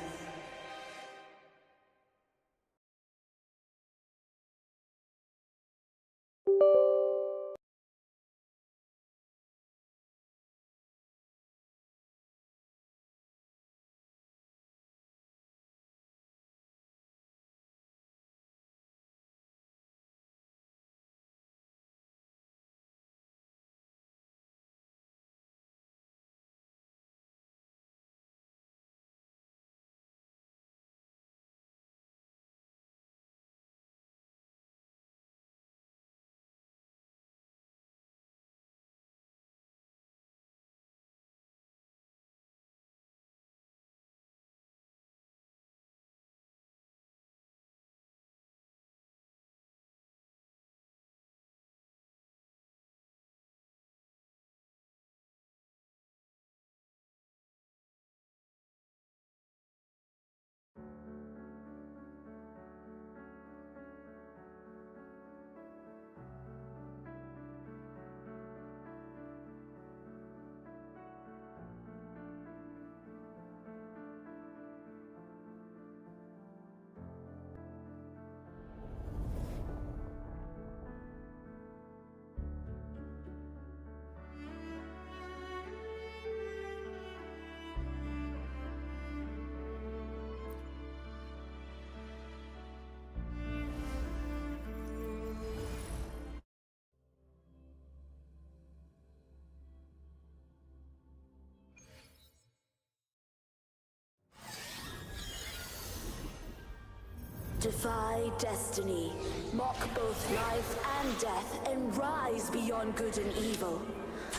Defy destiny, mock both life and death, and rise beyond good and evil.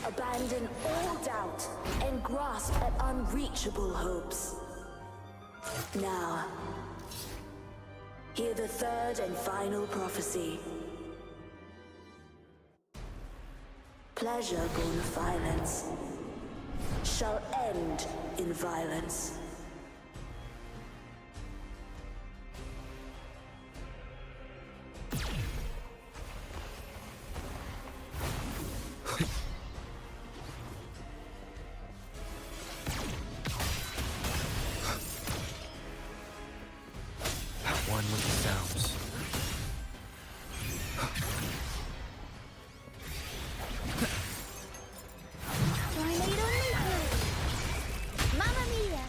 Abandon all doubt and grasp at unreachable hopes. Now, hear the third and final prophecy. Pleasure born of violence shall end in violence. One with the sounds. Mamma mia!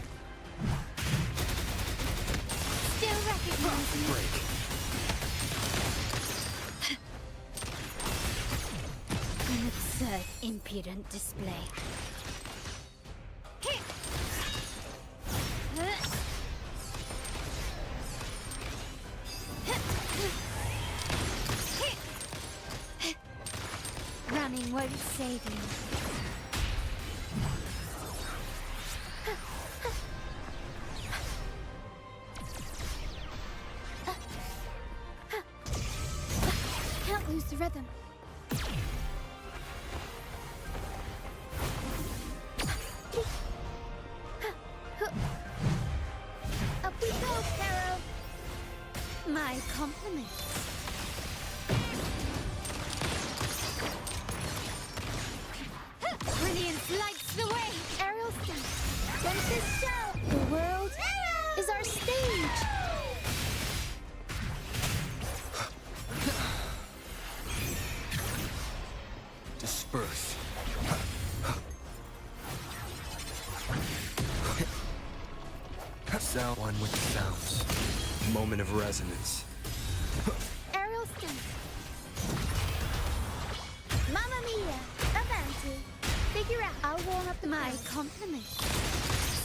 Still recognize me. Break. An absurd, impudent display. Running won't save you. Can't lose the rhythm. Up we go, Carol. My compliments. Brilliance lights the way! Aerial stunt. Tempest show. The world is our stage. Disperse. Sound one with the sounds. Moment of resonance. Aerial stunt. Mamma mia! Avanti. Figure out. I'll warm up the My crowd. compliments.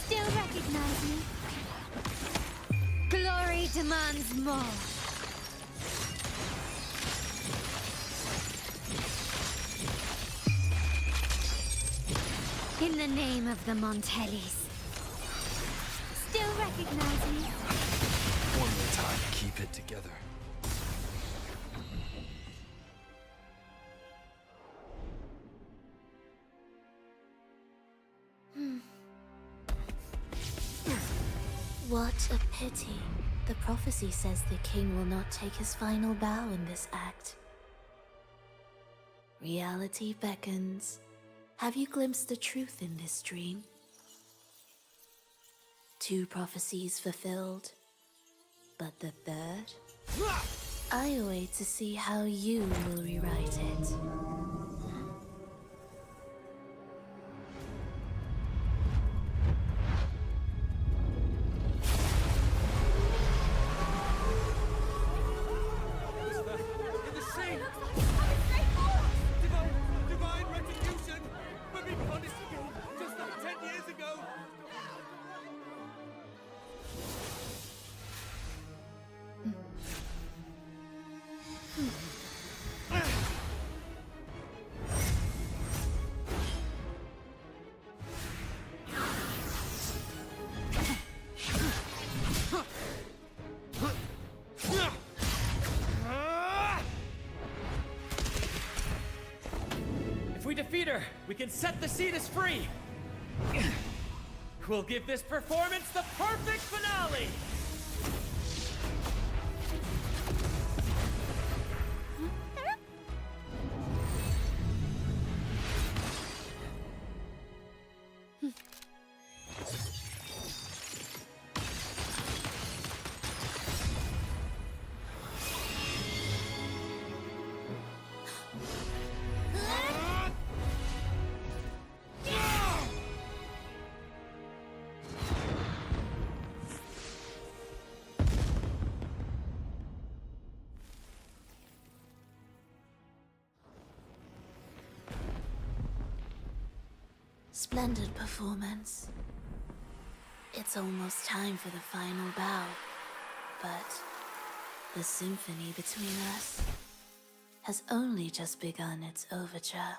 Still recognize me? Glory demands more. In the name of the Montellis. Still recognize me? One more time. Keep it together. What a pity. The prophecy says the king will not take his final bow in this act. Reality beckons. Have you glimpsed the truth in this dream? 2 prophecies fulfilled, but the third? I await to see how you will rewrite it. Divine retribution! We've been punished again, just like 10 years ago! If we defeat her, we can set the Cetus free! We'll give this performance the perfect finale! Splendid performance. It's almost time for the final bow, but The symphony between us has only just begun its overture.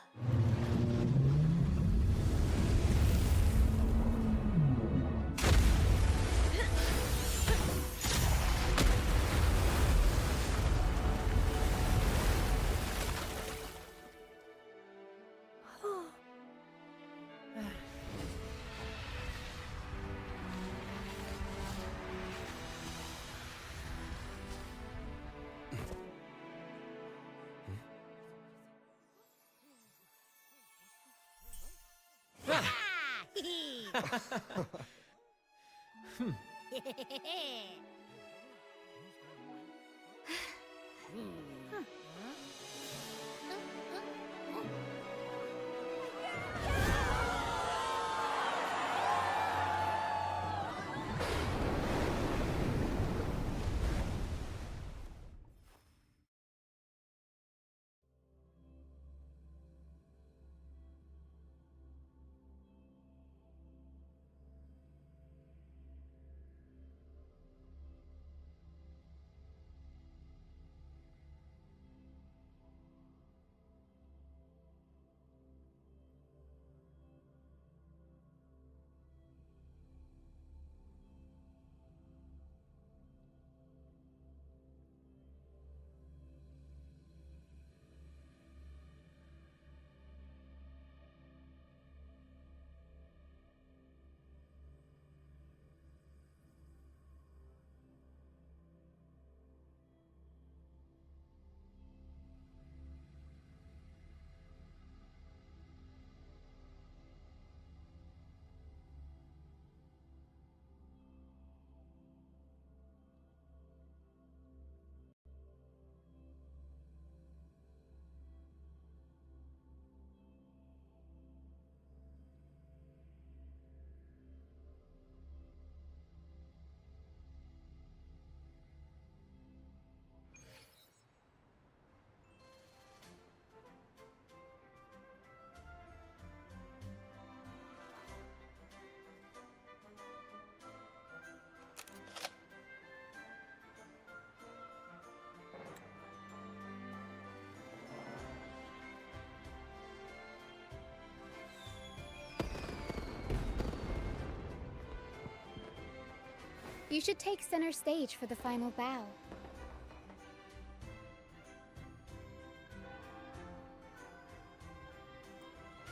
You should take center stage for the final bow.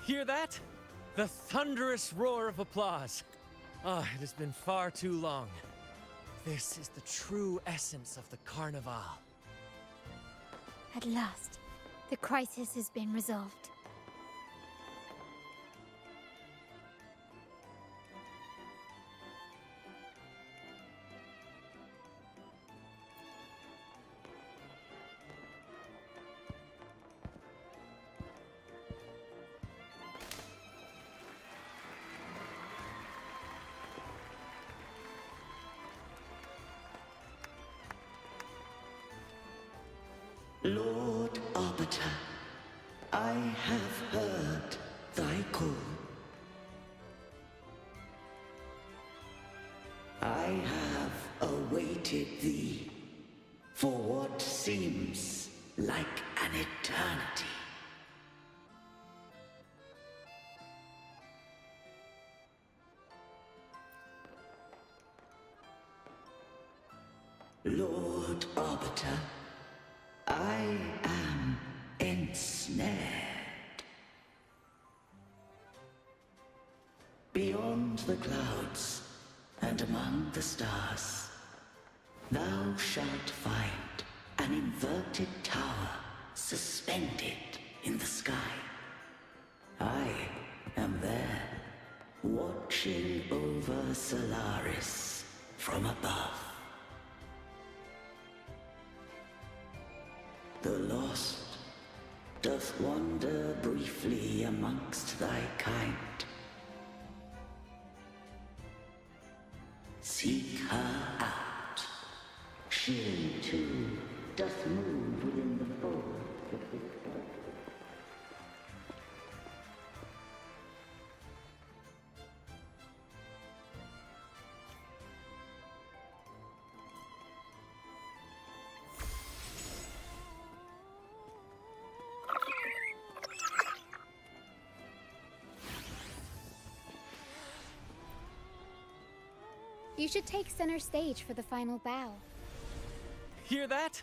Hear that? The thunderous roar of applause. Ah, it has been far too long. This is the true essence of the Carnival. At last, the crisis has been resolved. Lord Arbiter, I have heard thy call. I have awaited thee for what seems like an eternity. Lord Arbiter, I am ensnared. Beyond the clouds and among the stars, thou shalt find an inverted tower suspended in the sky. I am there, watching over Solaris from above. The lost doth wander briefly amongst thy kind. Seek her out. She too doth move within the fold of this earth. You should take center stage for the final bow. Hear that?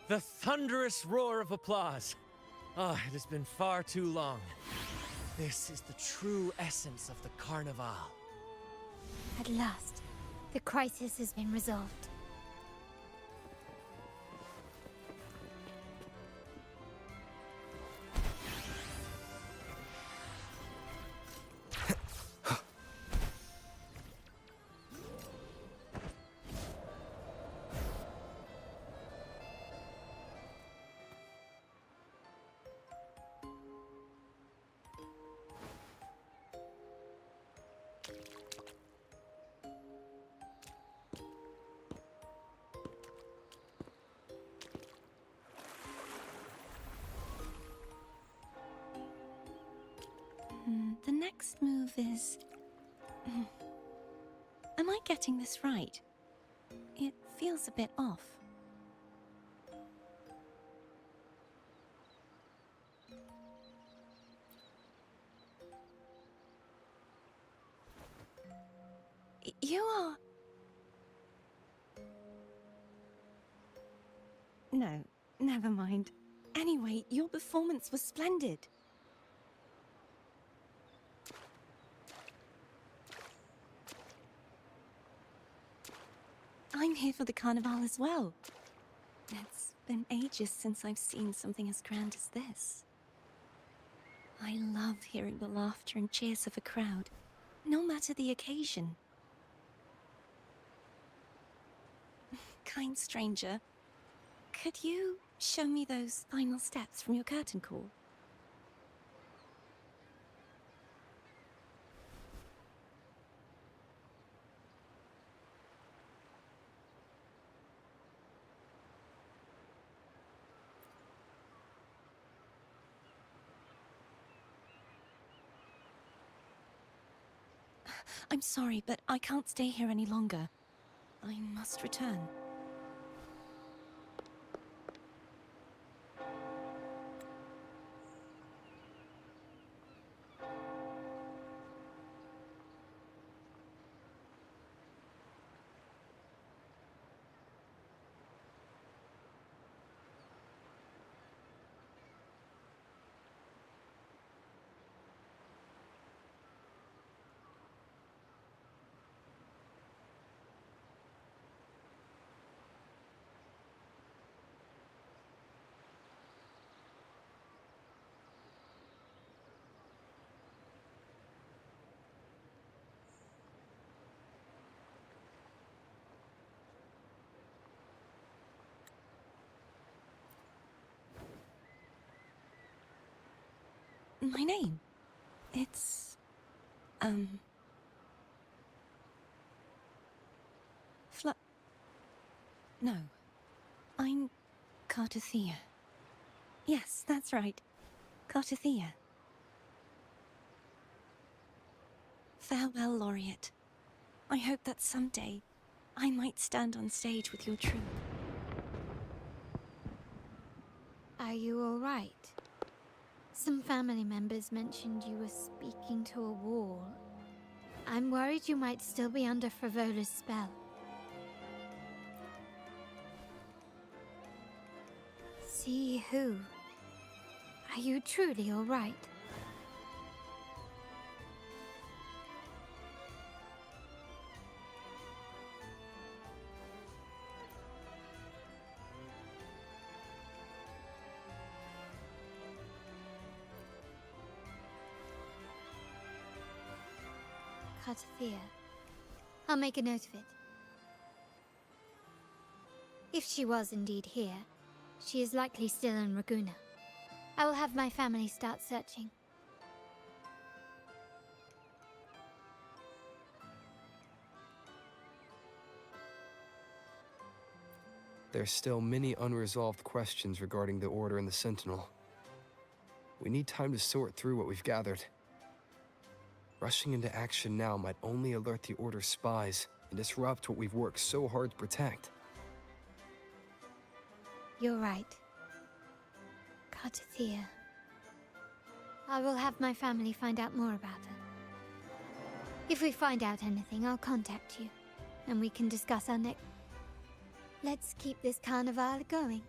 The thunderous roar of applause. Ah, it has been far too long. This is the true essence of the Carnival. At last, the crisis has been resolved. The next move is... Am I getting this right? It feels a bit off. You are... No, never mind. Anyway, your performance was splendid. I'm here for the Carnival as well. It's been ages since I've seen something as grand as this. I love hearing the laughter and cheers of a crowd, no matter the occasion. Kind stranger, could you show me those final steps from your curtain call? I'm sorry, but I can't stay here any longer. I must return. My name? It's... No. I'm Cartothea. Yes, that's right. Cartothea. Farewell, Laureate. I hope that someday I might stand on stage with your troupe. Are you all right? Some family members mentioned you were speaking to a wall. I'm worried you might still be under Frivola's spell. See who? Are you truly all right? Cartothea. I'll make a note of it. If she was indeed here, she is likely still in Raguna. I will have my family start searching. There's still many unresolved questions regarding the Order and the Sentinel. We need time to sort through what we've gathered. Rushing into action now might only alert the Order's spies and disrupt what we've worked so hard to protect. You're right. Cartothea. I will have my family find out more about her. If we find out anything, I'll contact you. and we can discuss our next. Let's keep this carnival going.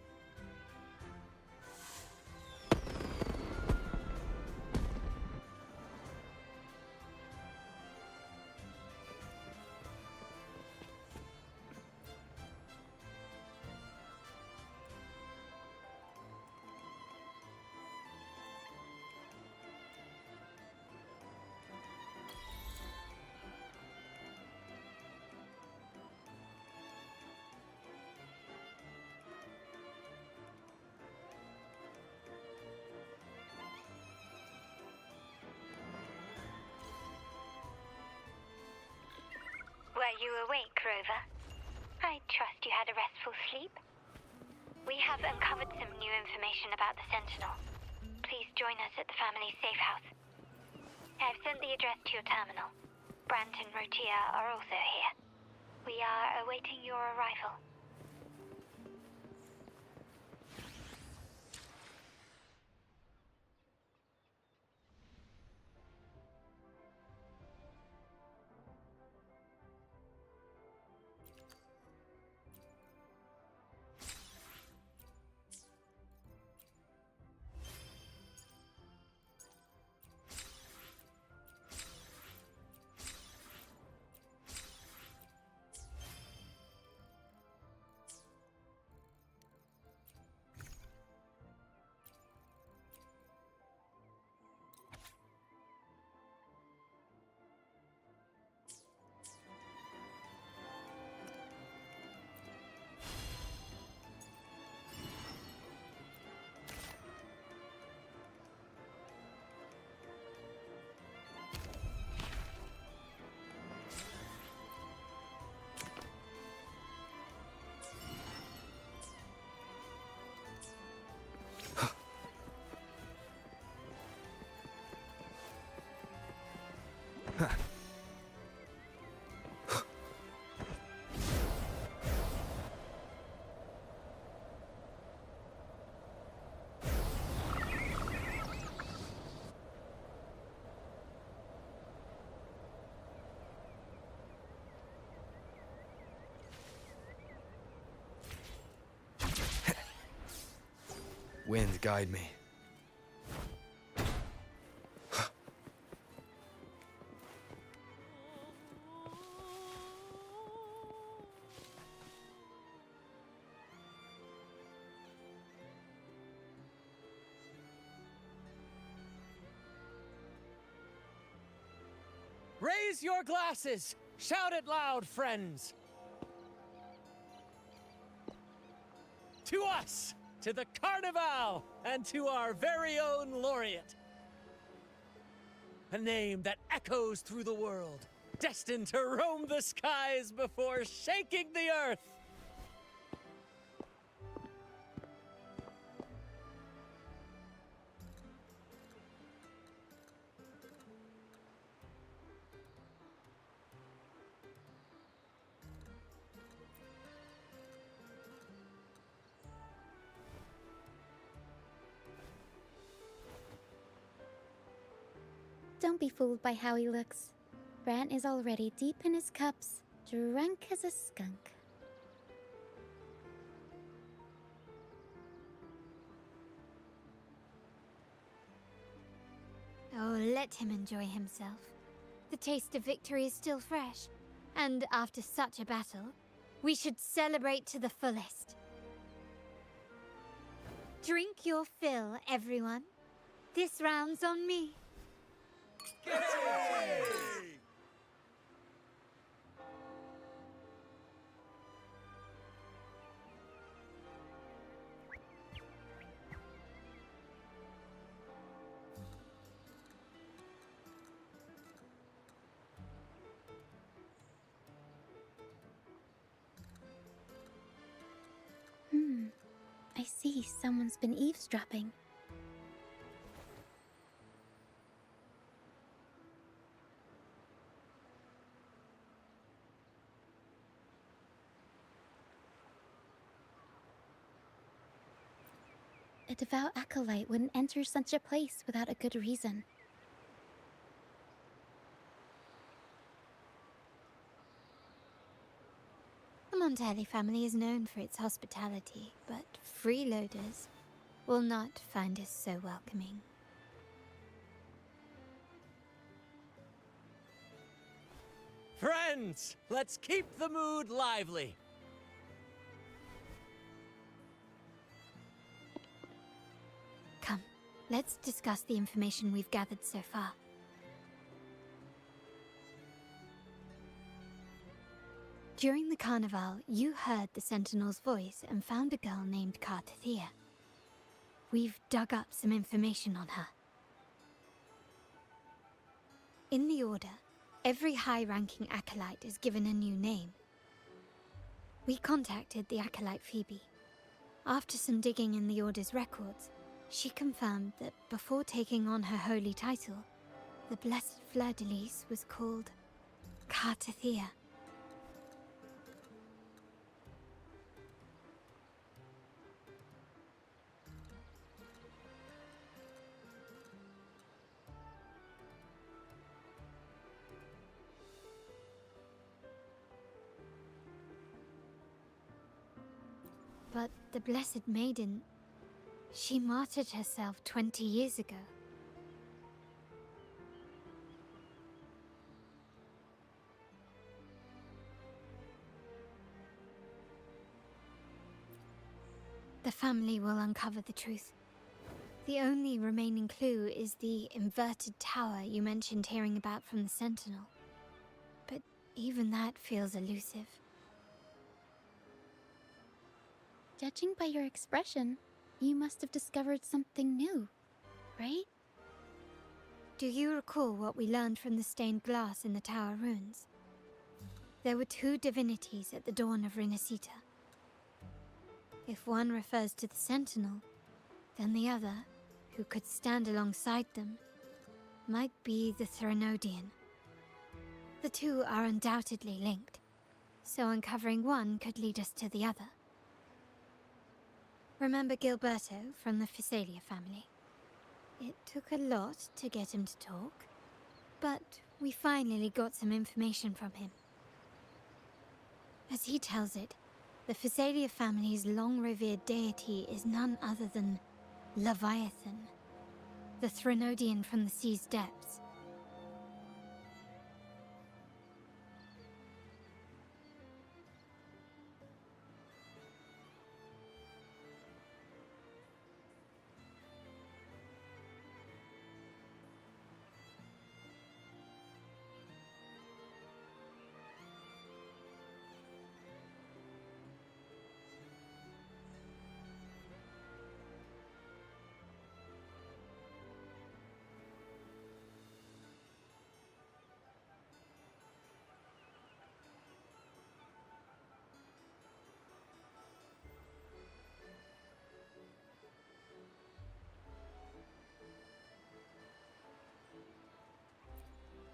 Were you awake, Rover? I trust you had a restful sleep. We have uncovered some new information about the Sentinel. Please join us at the family safe house. I've sent the address to your terminal. Brant and Rotia are also here. We are awaiting your arrival. Wind, guide me. Raise your glasses! Shout it loud, friends! To us! To the Carnival! And to our very own laureate! A name that echoes through the world, destined to roam the skies before shaking the earth! Don't be fooled by how he looks. Brant is already deep in his cups, drunk as a skunk. Oh, let him enjoy himself. The taste of victory is still fresh, and after such a battle, we should celebrate to the fullest. Drink your fill, everyone. This round's on me. I see someone's been eavesdropping. A devout acolyte wouldn't enter such a place without a good reason. Montelli family is known for its hospitality, but freeloaders will not find us so welcoming. Friends, let's keep the mood lively. Come, let's discuss the information we've gathered so far. During the carnival, you heard the Sentinel's voice and found a girl named Cartathea. We've dug up some information on her. In the Order, every high-ranking acolyte is given a new name. We contacted the acolyte Phoebe. After some digging in the Order's records, she confirmed that before taking on her holy title, the Blessed Fleur-de-Lis was called Cartathea. But the Blessed Maiden, she martyred herself 20 years ago. The family will uncover the truth. The only remaining clue is the inverted tower you mentioned hearing about from the Sentinel. But even that feels elusive. Judging by your expression, you must have discovered something new, right? Do you recall what we learned from the stained glass in the tower ruins? There were two divinities at the dawn of Renacita. If one refers to the Sentinel, then the other, who could stand alongside them, might be the Threnodian. The two are undoubtedly linked, so uncovering one could lead us to the other. Remember Gilberto from the Physalia family? It took a lot to get him to talk, but we finally got some information from him. As he tells it, the Physalia family's long-revered deity is none other than Leviathan, the Threnodian from the sea's depths.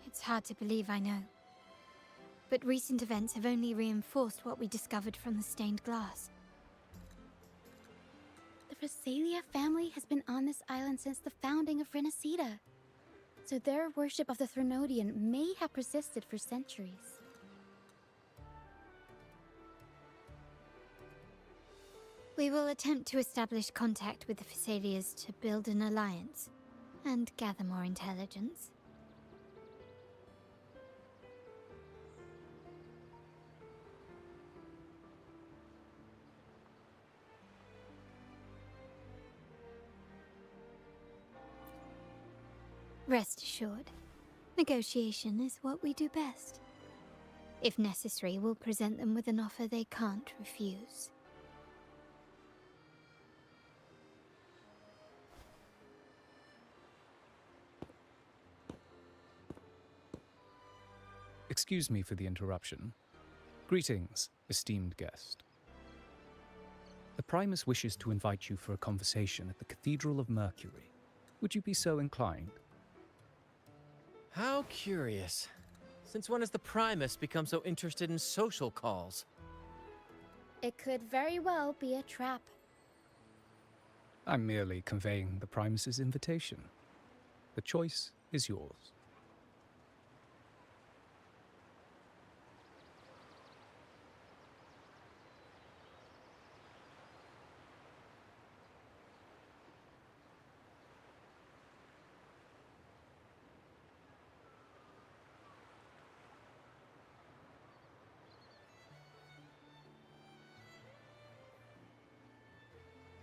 It's hard to believe, I know. But recent events have only reinforced what we discovered from the stained glass. The Physalia family has been on this island since the founding of Renacita, so their worship of the Threnodian may have persisted for centuries. We will attempt to establish contact with the Physalias to build an alliance and gather more intelligence. Rest assured, negotiation is what we do best. If necessary, we'll present them with an offer they can't refuse. Excuse me for the interruption. Greetings, esteemed guest. The Primus wishes to invite you for a conversation at the Cathedral of Mercury. Would you be so inclined? How curious. Since when has the Primus become so interested in social calls? It could very well be a trap. I'm merely conveying the Primus's invitation. The choice is yours.